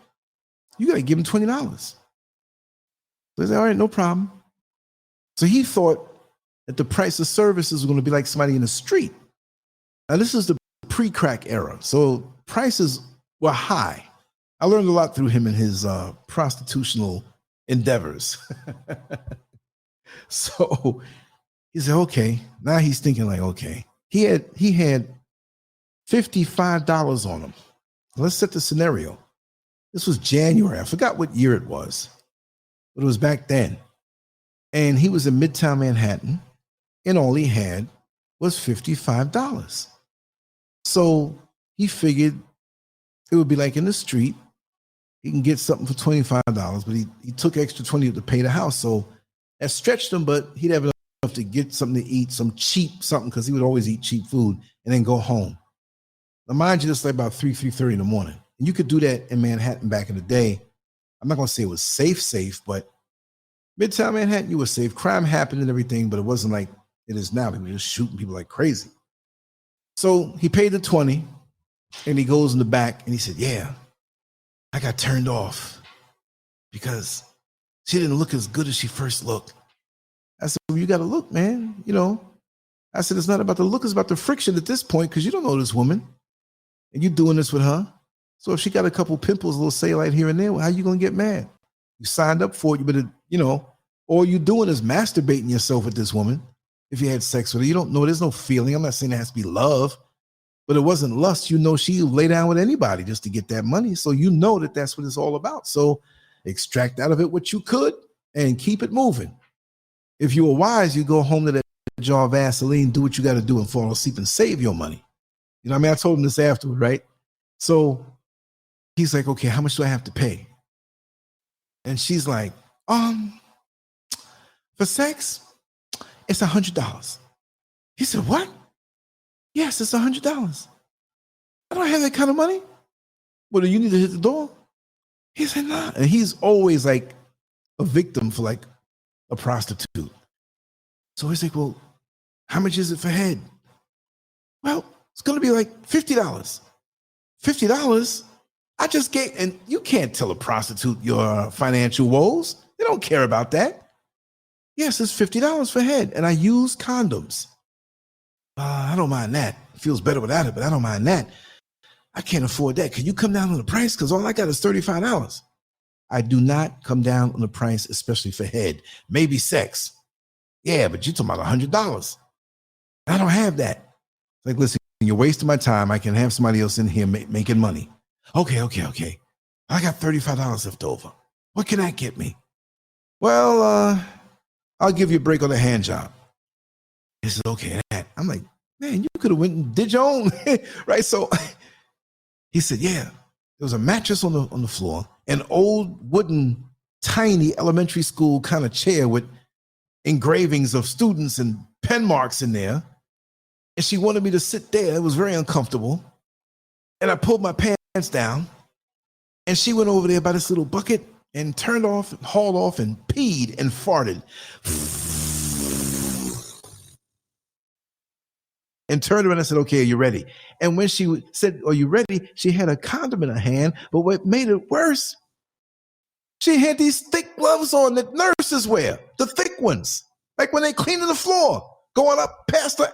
You got to give him $20. So I said, all right, no problem. So he thought that the price of services was going to be like somebody in the street. Now, this is the pre-crack era. So prices were high. I learned a lot through him and his prostitutional endeavors. So he said, okay. Now he's thinking like, okay. He had $55 on him. Let's set the scenario. This was January. I forgot what year it was, but it was back then. And he was in Midtown Manhattan, and all he had was $55. So he figured it would be like in the street. He can get something for $25, but he took extra $20 to pay the house. So that stretched him, but he'd have enough to get something to eat, some cheap something, because he would always eat cheap food, and then go home. Now, mind you, this like about 3:30 in the morning. And you could do that in Manhattan back in the day. I'm not going to say it was safe, but Midtown Manhattan, you were safe. Crime happened and everything, but it wasn't like it is now. People were just shooting people like crazy. So he paid the $20, and he goes in the back, and he said, yeah, I got turned off because she didn't look as good as she first looked. I said, well, you got to look, man. You know, I said, it's not about the look, it's about the friction at this point, because you don't know this woman, and you're doing this with her. So if she got a couple pimples, a little cellulite here and there, well, how you going to get mad? You signed up for it, you better, you know, all you're doing is masturbating yourself with this woman. If you had sex with her, you don't know, there's no feeling. I'm not saying it has to be love, but it wasn't lust. You know, she lay down with anybody just to get that money. So you know that that's what it's all about. So extract out of it what you could and keep it moving. If you were wise, you go home to that jar of Vaseline, do what you got to do, and fall asleep and save your money. You know what I mean? I told him this afterward, right? So he's like, okay, how much do I have to pay? And she's like, for sex, it's $100. He said, what? Yes, it's $100. I don't have that kind of money. Well, do you need to hit the door? He said, nah. And he's always like a victim for like a prostitute. So he's like, well, how much is it for head? Well, it's going to be like $50. $50? I just gave, and you can't tell a prostitute your financial woes. They don't care about that. Yes, it's $50 for head, and I use condoms. I don't mind that. It feels better without it, but I don't mind that. I can't afford that. Can you come down on the price? Because all I got is $35. I do not come down on the price, especially for head. Maybe sex. Yeah, but you're talking about $100. I don't have that. Like, listen, you're wasting my time. I can have somebody else in here making money. Okay. I got $35 left over. What can that get me? Well, I'll give you a break on the hand job. He said, okay. I'm like, man, you could have went and did your own, right? So he said, yeah, there was a mattress on the floor, an old wooden, tiny elementary school kind of chair with engravings of students and pen marks in there. And she wanted me to sit there. It was very uncomfortable. And I pulled my pants down, and she went over there by this little bucket and turned off, and hauled off, and peed and farted. And turned around and said, okay, are you ready? And when she said, are you ready? She had a condom in her hand, but what made it worse, she had these thick gloves on that nurses wear, the thick ones, like when they cleaning the floor, going up past the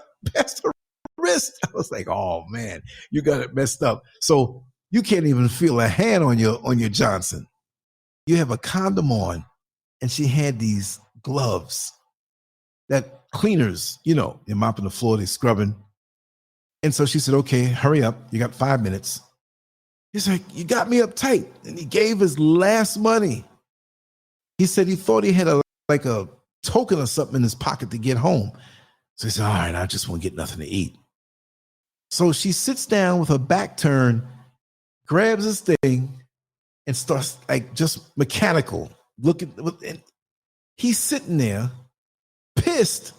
wrist. I was like, oh man, you got it messed up. So you can't even feel a hand on your Johnson. You have a condom on, and she had these gloves that cleaners, you know, they're mopping the floor, they're scrubbing. And so she said, okay, hurry up. You got 5 minutes. He's like, you got me uptight. And he gave his last money. He said he thought he had a token or something in his pocket to get home. So he said, all right, I just won't get nothing to eat. So she sits down with her back turned, grabs this thing, and starts like just mechanical looking. And he's sitting there pissed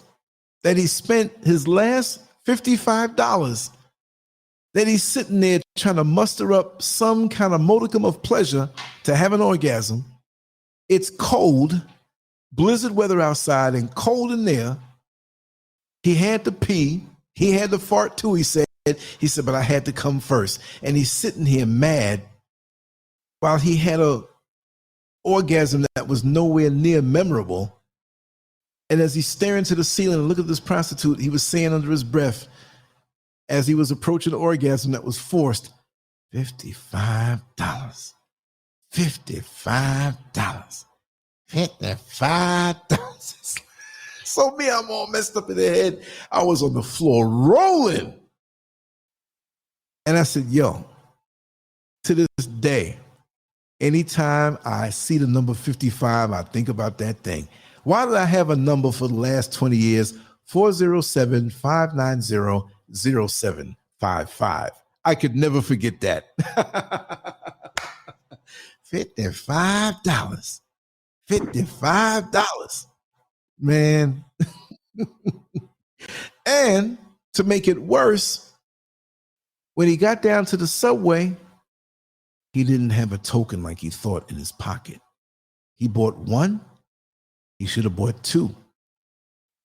that he spent his last $55, that he's sitting there trying to muster up some kind of modicum of pleasure to have an orgasm. It's cold, blizzard weather outside and cold in there. He had to pee. He had to fart too, he said. He said, but I had to come first. And he's sitting here mad while he had a orgasm that was nowhere near memorable. And as he's staring to the ceiling and look at this prostitute, he was saying under his breath, as he was approaching the orgasm that was forced, $55. $55. $55. So me, I'm all messed up in the head. I was on the floor rolling. And I said, yo, to this day, anytime I see the number 55, I think about that thing. Why did I have a number for the last 20 years? 407-590-0755. I could never forget that. $55. $55. Man. And to make it worse, when he got down to the subway, he didn't have a token like he thought in his pocket. He bought one. He should have bought two.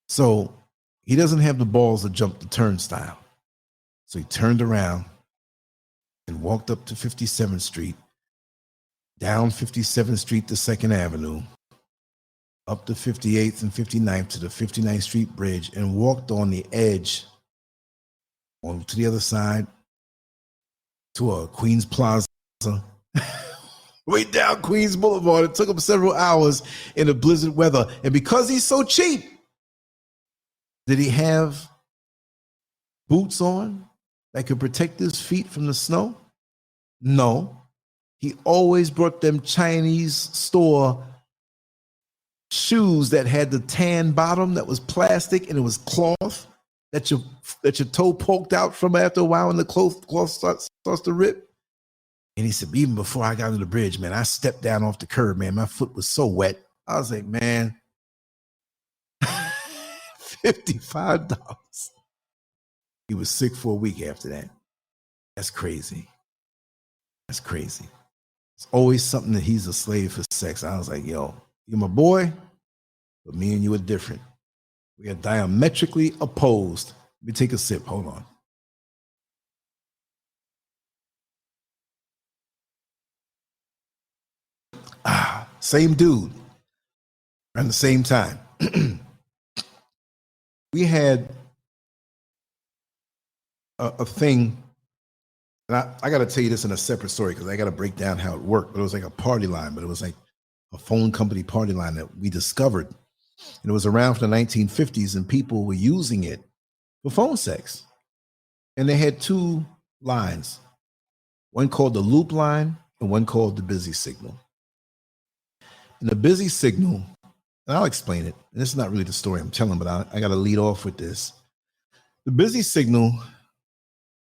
So he doesn't have the balls to jump the turnstile. So he turned around and walked up to 57th Street, down 57th Street to 2nd Avenue, up to 58th and 59th to the 59th Street Bridge, and walked on the edge on to the other side to a Queens Plaza, way down Queens Boulevard. It took him several hours in the blizzard weather. And because he's so cheap, did he have boots on that could protect his feet from the snow? No. He always brought them Chinese store shoes that had the tan bottom that was plastic and it was cloth that your toe poked out from after a while when the cloth starts to rip. And he said, even before I got on the bridge, man, I stepped down off the curb, man. My foot was so wet. I was like, man, $55. He was sick for a week after that. That's crazy. That's crazy. It's always something that he's a slave for sex. I was like, yo, you're my boy, but me and you are different. We are diametrically opposed. Let me take a sip. Hold on. Same dude around the same time. We had a thing, and I got to tell you this in a separate story because I got to break down how it worked, but it was like a party line, but it was like a phone company party line that we discovered. And it was around for the 1950s, and people were using it for phone sex. And they had two lines, one called the loop line and one called the busy signal. And the busy signal, and I'll explain it, and this is not really the story I'm telling, but I got to lead off with this. The busy signal,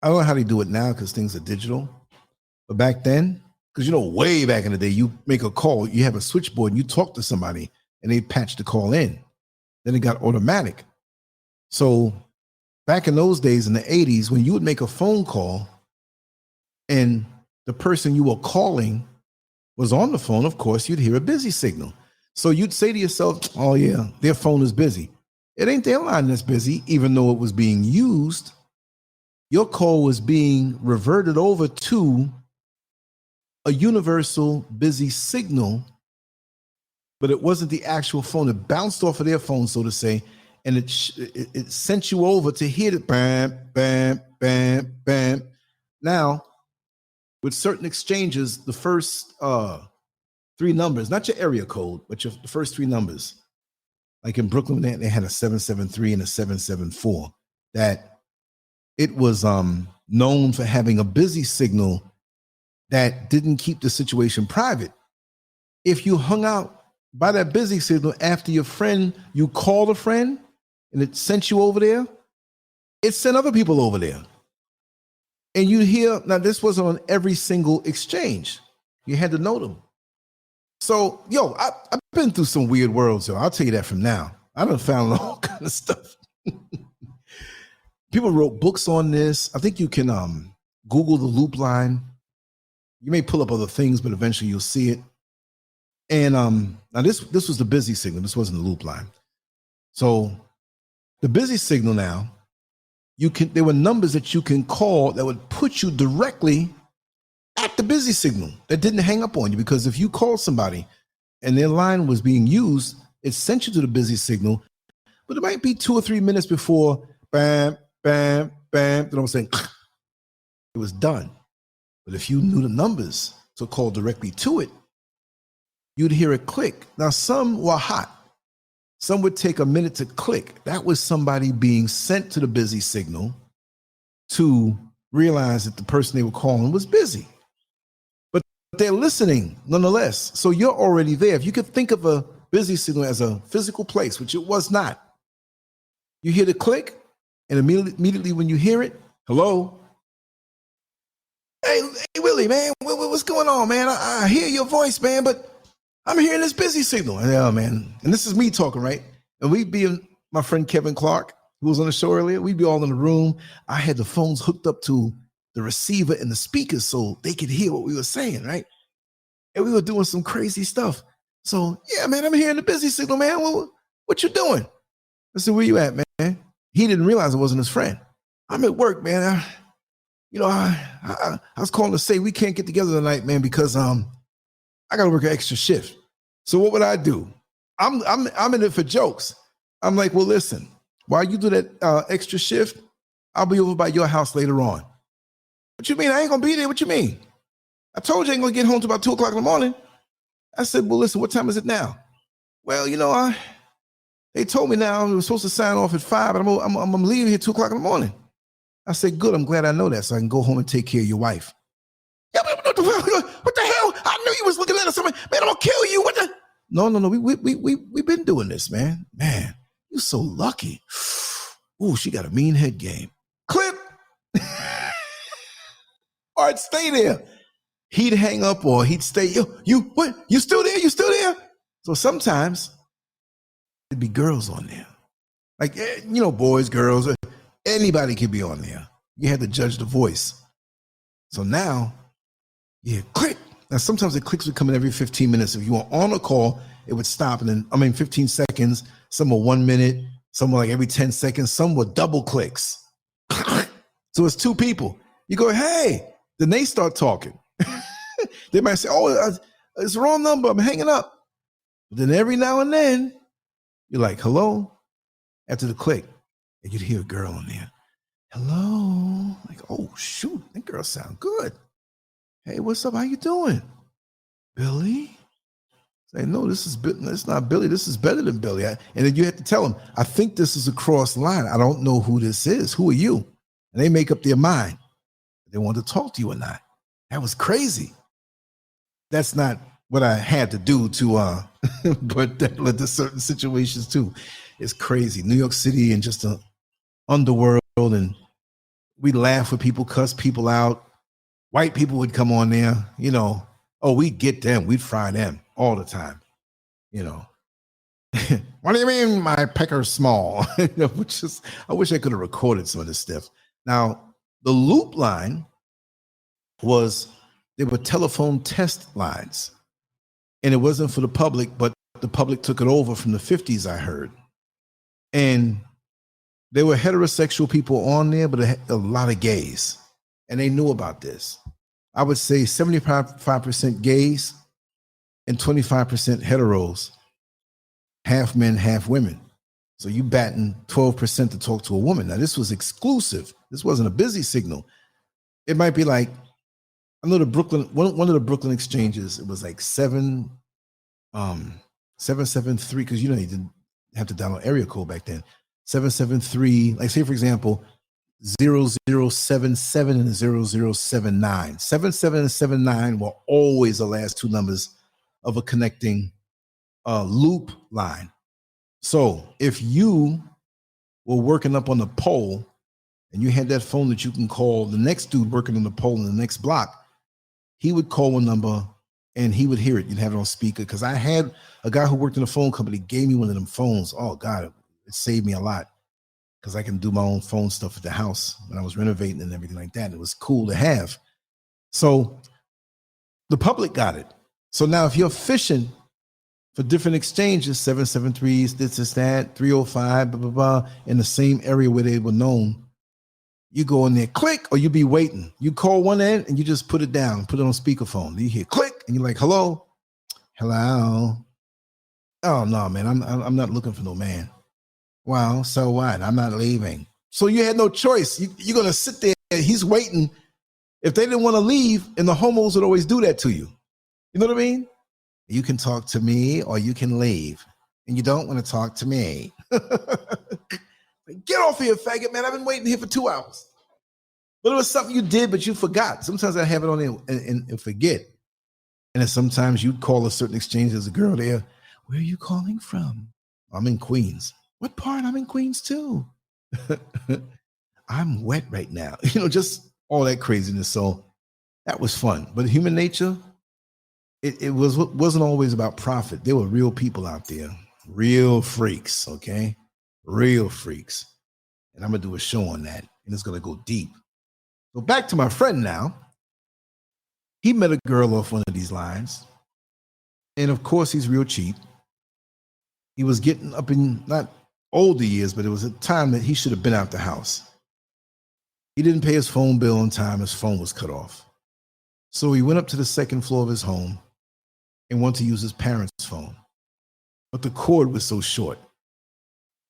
I don't know how they do it now because things are digital, but back then, because way back in the day, you make a call, you have a switchboard, and you talk to somebody, and they patch the call in. Then it got automatic. So back in those days in the 80s, when you would make a phone call and the person you were calling was on the phone, of course, you'd hear a busy signal. So you'd say to yourself, oh yeah, their phone is busy. It ain't their line that's busy, even though it was being used. Your call was being reverted over to a universal busy signal, but it wasn't the actual phone. It bounced off of their phone, so to say, and it sent you over to hear it, bam, bam, bam, bam. Now, with certain exchanges, the first three numbers, not your area code, but the first three numbers, like in Brooklyn, they had a 773 and a 774, that it was known for having a busy signal that didn't keep the situation private. If you hung out by that busy signal after your friend, you called a friend and it sent you over there, it sent other people over there. And you hear, now this wasn't on every single exchange. You had to know them. So, I've been through some weird worlds, I'll tell you that from now. I done found all kind of stuff. People wrote books on this. I think you can Google the loop line. You may pull up other things, but eventually you'll see it. And now this was the busy signal. This wasn't the loop line. So the busy signal now there were numbers that you can call that would put you directly at the busy signal that didn't hang up on you. Because if you called somebody and their line was being used, it sent you to the busy signal, but it might be 2 or 3 minutes before bam, bam, bam, then I'm saying it was done. But if you knew the numbers to call directly to it, you'd hear it click. Now, some were hot. Some would take a minute to click. That was somebody being sent to the busy signal to realize that the person they were calling was busy. But they're listening nonetheless. So you're already there. If you could think of a busy signal as a physical place, which it was not, you hear the click, and immediately when you hear it, hello? Hey, Willie, man, what's going on, man? I hear your voice, man, but I'm hearing this busy signal. Yeah, man. And this is me talking, right? And we'd be in, my friend Kevin Clark, who was on the show earlier, we'd be all in the room. I had the phones hooked up to the receiver and the speakers so they could hear what we were saying, right? And we were doing some crazy stuff. So, yeah, man, I'm hearing the busy signal, man. What you doing? I said, where you at, man? He didn't realize I wasn't his friend. I'm at work, man. I was calling to say we can't get together tonight, man, because I gotta work an extra shift. So what would I do? I'm in it for jokes. I'm like, well, listen, while you do that extra shift, I'll be over by your house later on. What you mean? I ain't gonna be there. What you mean? I told you I ain't gonna get home till about 2 o'clock in the morning. I said, well, listen, what time is it now? Well, they told me now we were supposed to sign off at 5, and I'm leaving here 2 o'clock in the morning. I said, good, I'm glad I know that so I can go home and take care of your wife. Yeah, but what the hell? I knew you was looking at us. Man, I'm gonna kill you. What the? No, we've been doing this, man. Man, you're so lucky. Ooh, she got a mean head game. Clip. All right, stay there. He'd hang up or he'd stay. What? You still there? You still there? So sometimes there'd be girls on there. Like, boys, girls, anybody could be on there. You had to judge the voice. So now, yeah, click. Now, sometimes the clicks would come in every 15 minutes. If you were on a call, it would stop. And then, 15 seconds. Some were 1 minute. Some were like every 10 seconds. Some were double clicks. So it's two people. You go, hey. Then they start talking. They might say, oh, it's the wrong number. I'm hanging up. But then every now and then, you're like, hello? After the click, and you'd hear a girl on there. Hello? Like, oh, shoot, that girl sound good. Hey, what's up? How you doing? Billy? Say, no, it's not Billy. This is better than Billy. And then you have to tell them, I think this is a cross line. I don't know who this is. Who are you? And they make up their mind. They want to talk to you or not. That was crazy. That's not what I had to do to, but that led to certain situations too. It's crazy. New York City and just the underworld, and we laugh with people, cuss people out. White people would come on there, we'd get them. We'd fry them all the time, What do you mean my pecker's small? I wish I could have recorded some of this stuff. Now, the loop line they were telephone test lines. And it wasn't for the public, but the public took it over from the 50s, I heard. And there were heterosexual people on there, but a lot of gays. And they knew about this. I would say 75% gays and 25% heteros, half men, half women. So you batting 12% to talk to a woman. Now, this was exclusive. This wasn't a busy signal. It might be like, I know one of the Brooklyn exchanges, it was like 773, because you didn't have to download area code back then. 773, like say for example, 0077 and 0079. 77 and 79 were always the last two numbers of a connecting loop line. So if you were working up on the pole and you had that phone that you can call the next dude working on the pole in the next block, he would call one number and he would hear it. You'd have it on speaker. Because I had a guy who worked in a phone company gave me one of them phones. Oh, God, it saved me a lot because I can do my own phone stuff at the house when I was renovating and everything like that. It was cool to have. So the public got it. So now if you're fishing for different exchanges, 773s, this, that, 305, blah, blah, blah, in the same area where they were known, You go in there, click, or you be waiting. You call one end and you just put it down, put it on speakerphone. You hear click, and you're like, hello? Hello? Oh, no, man, I'm not looking for no man. Well, so what? I'm not leaving. So you had no choice. You're going to sit there. He's waiting. If they didn't want to leave, and the homos would always do that to you. You know what I mean? You can talk to me or you can leave. And you don't want to talk to me. Get off here, faggot, man. I've been waiting here for 2 hours. But it was something you did, but you forgot. Sometimes I have it on there and forget. And then sometimes you'd call a certain exchange. There's a girl there. Where are you calling from? I'm in Queens. What part? I'm in Queens too. I'm wet right now. You know, just all that craziness. So that was fun. But human nature, it wasn't always about profit. There were real people out there, real freaks, okay? Real freaks. And I'm going to do a show on that, and it's going to go deep. So back to my friend now. He met a girl off one of these lines. And of course, he's real cheap. He was getting up in not older years, but it was a time that he should have been out the house. He didn't pay his phone bill on time. His phone was cut off. So he went up to the second floor of his home and wanted to use his parents' phone. But the cord was so short.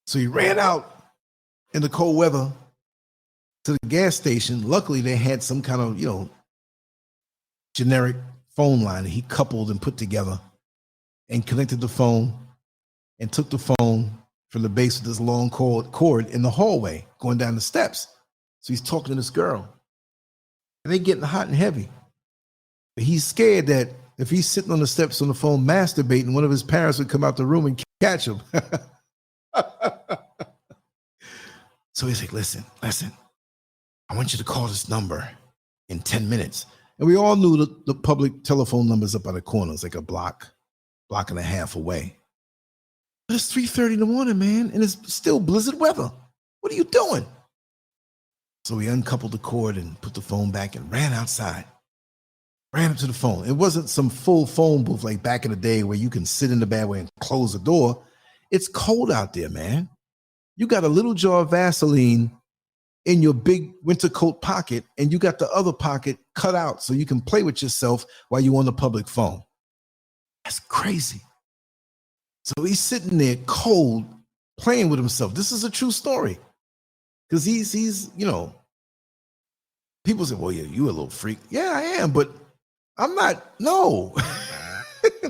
So he ran out in the cold weather to the gas station. Luckily, they had some kind of, generic phone line that he coupled and put together and connected the phone and took the phone from the base of this long cord in the hallway going down the steps. So he's talking to this girl. And they're getting hot and heavy. But he's scared that if he's sitting on the steps on the phone masturbating, one of his parents would come out the room and catch him. So he's like, listen, I want you to call this number in 10 minutes. And we all knew the public telephone numbers up by the corner. It's like a block and a half away. But it's 3:30 in the morning, man, and it's still blizzard weather. What are you doing? So he uncoupled the cord and put the phone back and ran outside. Ran up to the phone. It wasn't some full phone booth like back in the day where you can sit in the bad way and close the door. It's cold out there, man. You got a little jar of Vaseline in your big winter coat pocket, and you got the other pocket cut out so you can play with yourself while you're on the public phone. That's crazy. So he's sitting there cold, playing with himself. This is a true story. Because he's, people say, well, yeah, you a little freak. Yeah, I am, but I'm not, no.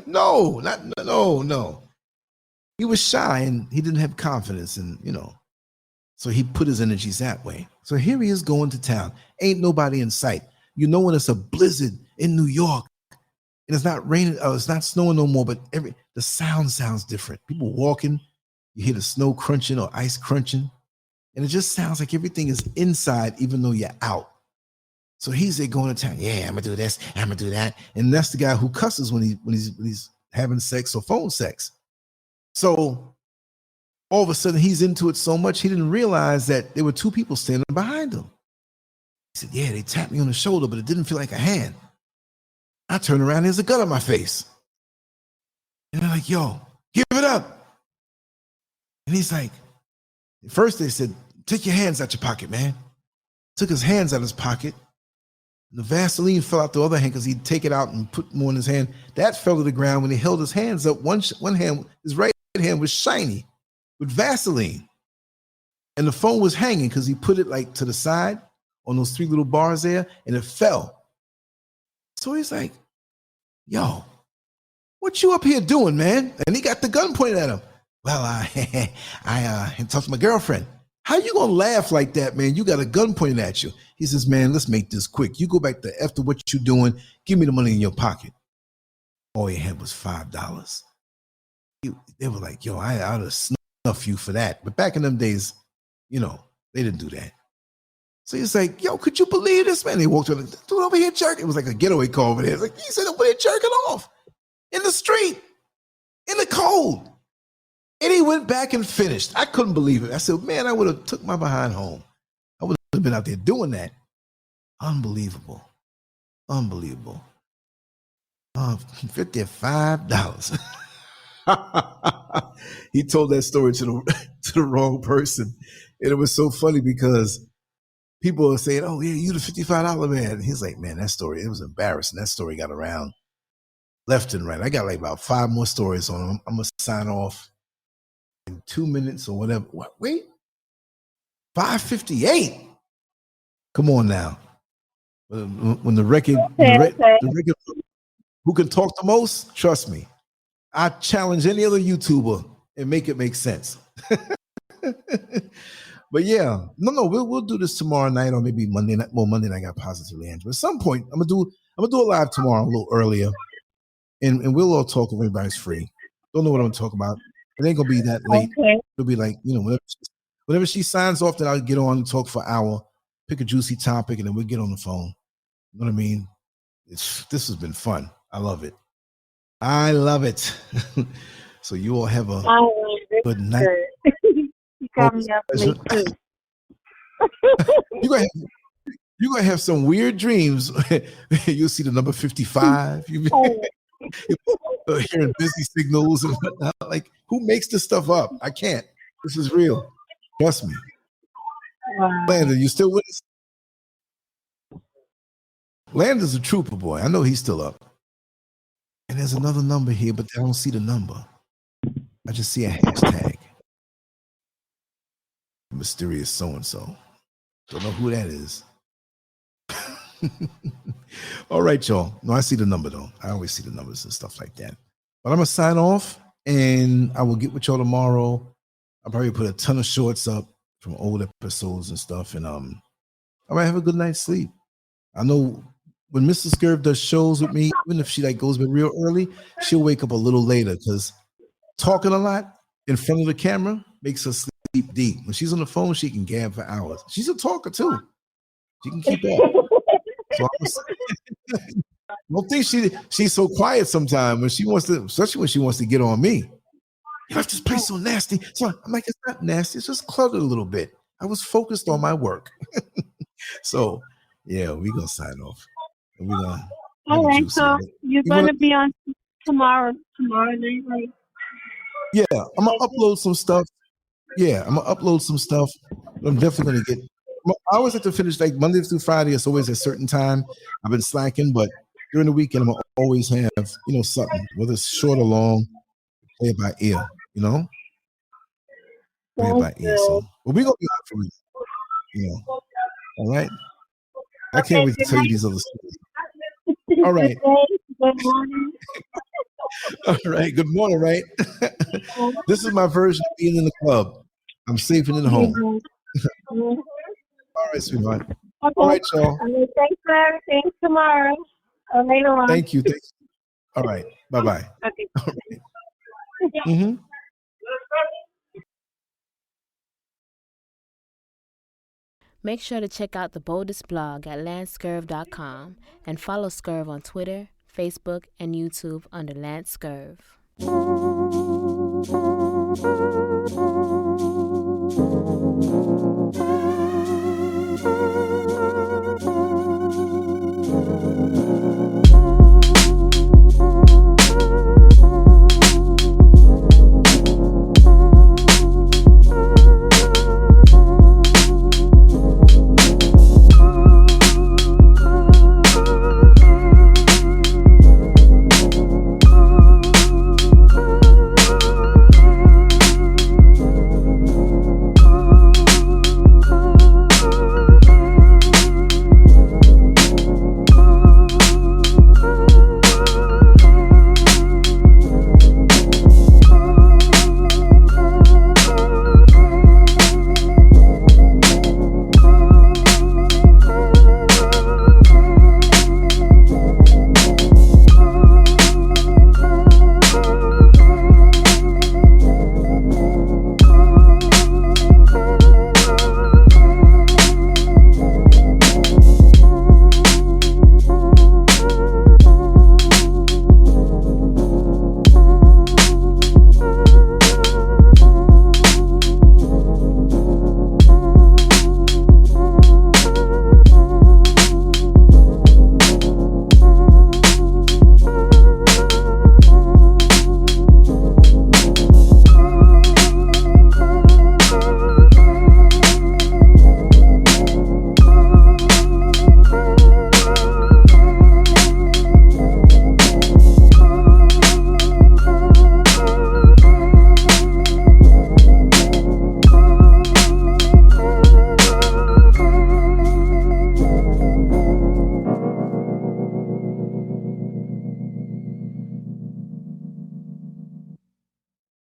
No. He was shy and he didn't have confidence and, so he put his energies that way. So here he is going to town. Ain't nobody in sight. When it's a blizzard in New York and it's not raining, it's not snowing no more, but the sound sounds different. People walking, you hear the snow crunching or ice crunching, and it just sounds like everything is inside even though you're out. So he's there going to town. Yeah, I'm gonna do this, I'm gonna do that. And that's the guy who cusses when he's having sex or phone sex. So all of a sudden he's into it so much he didn't realize that there were 2 people standing behind him. He said, yeah, they tapped me on the shoulder, but it didn't feel like a hand. I turned around, there's a gun on my face. And they're like, yo, give it up. And he's like, at first they said, take your hands out your pocket, man. Took his hands out of his pocket. The Vaseline fell out the other hand because he'd take it out and put more in his hand. That fell to the ground when he held his hands up. One hand, his right hand was shiny with Vaseline. And the phone was hanging because he put it like to the side on those 3 little bars there, and it fell. So he's like, yo, what you up here doing, man? And he got the gun pointed at him. Well, I talked to my girlfriend. How you gonna laugh like that, man? You got a gun pointed at you. He says, man, let's make this quick. You go back to after what you doing, give me the money in your pocket. All he had was $5. They were like, yo, I ought to snuff you for that. But back in them days, they didn't do that. So he's like, yo, could you believe this, man? He walked over, dude over here jerking. It was like a getaway car over there. It's like, he said over there jerking off in the street, in the cold. And he went back and finished. I couldn't believe it. I said, man, I would have took my behind home. I would have been out there doing that. Unbelievable. $55. He told that story to the wrong person. And it was so funny because people are saying, "Oh yeah, you the $55 man." And he's like, "Man, that story, it was embarrassing. That story got around left and right. I got like about 5 more stories on them. I'm gonna sign off in 2 minutes or whatever." What? Wait, 5:58. Come on now. When the record, the record, who can talk the most? Trust me, I challenge any other YouTuber and make it make sense. But yeah, no, we'll do this tomorrow night or maybe Monday night. Well, Monday night I got Positively Angela. At some point, I'm gonna do a live tomorrow a little earlier, and we'll all talk if everybody's free. Don't know what I'm gonna talk about. It ain't gonna be that late. Okay. It'll be like, whenever she signs off, then I'll get on and talk for an hour, pick a juicy topic, and then we'll get on the phone. You know what I mean? This has been fun. I love it. So you all have a good night. You got me up late too. You're gonna have some weird dreams. You'll see the number 55. You're hearing busy signals and whatnot. Like, who makes this stuff up? I can't. This is real. Trust me. Wow. Landon, you still with us? Landon's a trooper, boy. I know he's still up. And there's another number here, but I don't see the number. I just see a hashtag. Mysterious so-and-so. Don't know who that is. All right, y'all. No, I see the number, though. I always see the numbers and stuff like that. But I'm going to sign off, and I will get with y'all tomorrow. I'll probably put a ton of shorts up from old episodes and stuff, and I might have a good night's sleep. I know when Mr. Scurv does shows with me, even if she goes to bed real early, she'll wake up a little later because talking a lot in front of the camera makes her sleep deep. When she's on the phone, she can gab for hours. She's a talker too. She can keep up. So I don't think she's so quiet sometimes when she wants to, especially when she wants to get on me. You left this place so nasty. So I'm like, it's not nasty. It's just cluttered a little bit. I was focused on my work. So yeah, we're gonna sign off. And we're gonna. All right, so you're gonna be on tomorrow night, right? Yeah, I'm gonna upload some stuff. I'm definitely gonna get. I always have to finish like Monday through Friday. It's always a certain time. I've been slacking, but during the weekend, I'm gonna always have something, whether it's short or long. Play it by ear, Play it by ear. So, but we're gonna be out for you. All right. I can't wait to tell you these other stories. All right. Good morning. All right. Good morning, right? This is my version of being in the club. I'm safe and in home. All right, sweetheart. Okay. All right, y'all. Thanks for everything tomorrow. Later on. Thank you. All right. Bye-bye. Okay. All right. Mm-hmm. Make sure to check out the boldest blog at LanceScurv.com and follow Scurv on Twitter, Facebook, and YouTube under LanceScurv.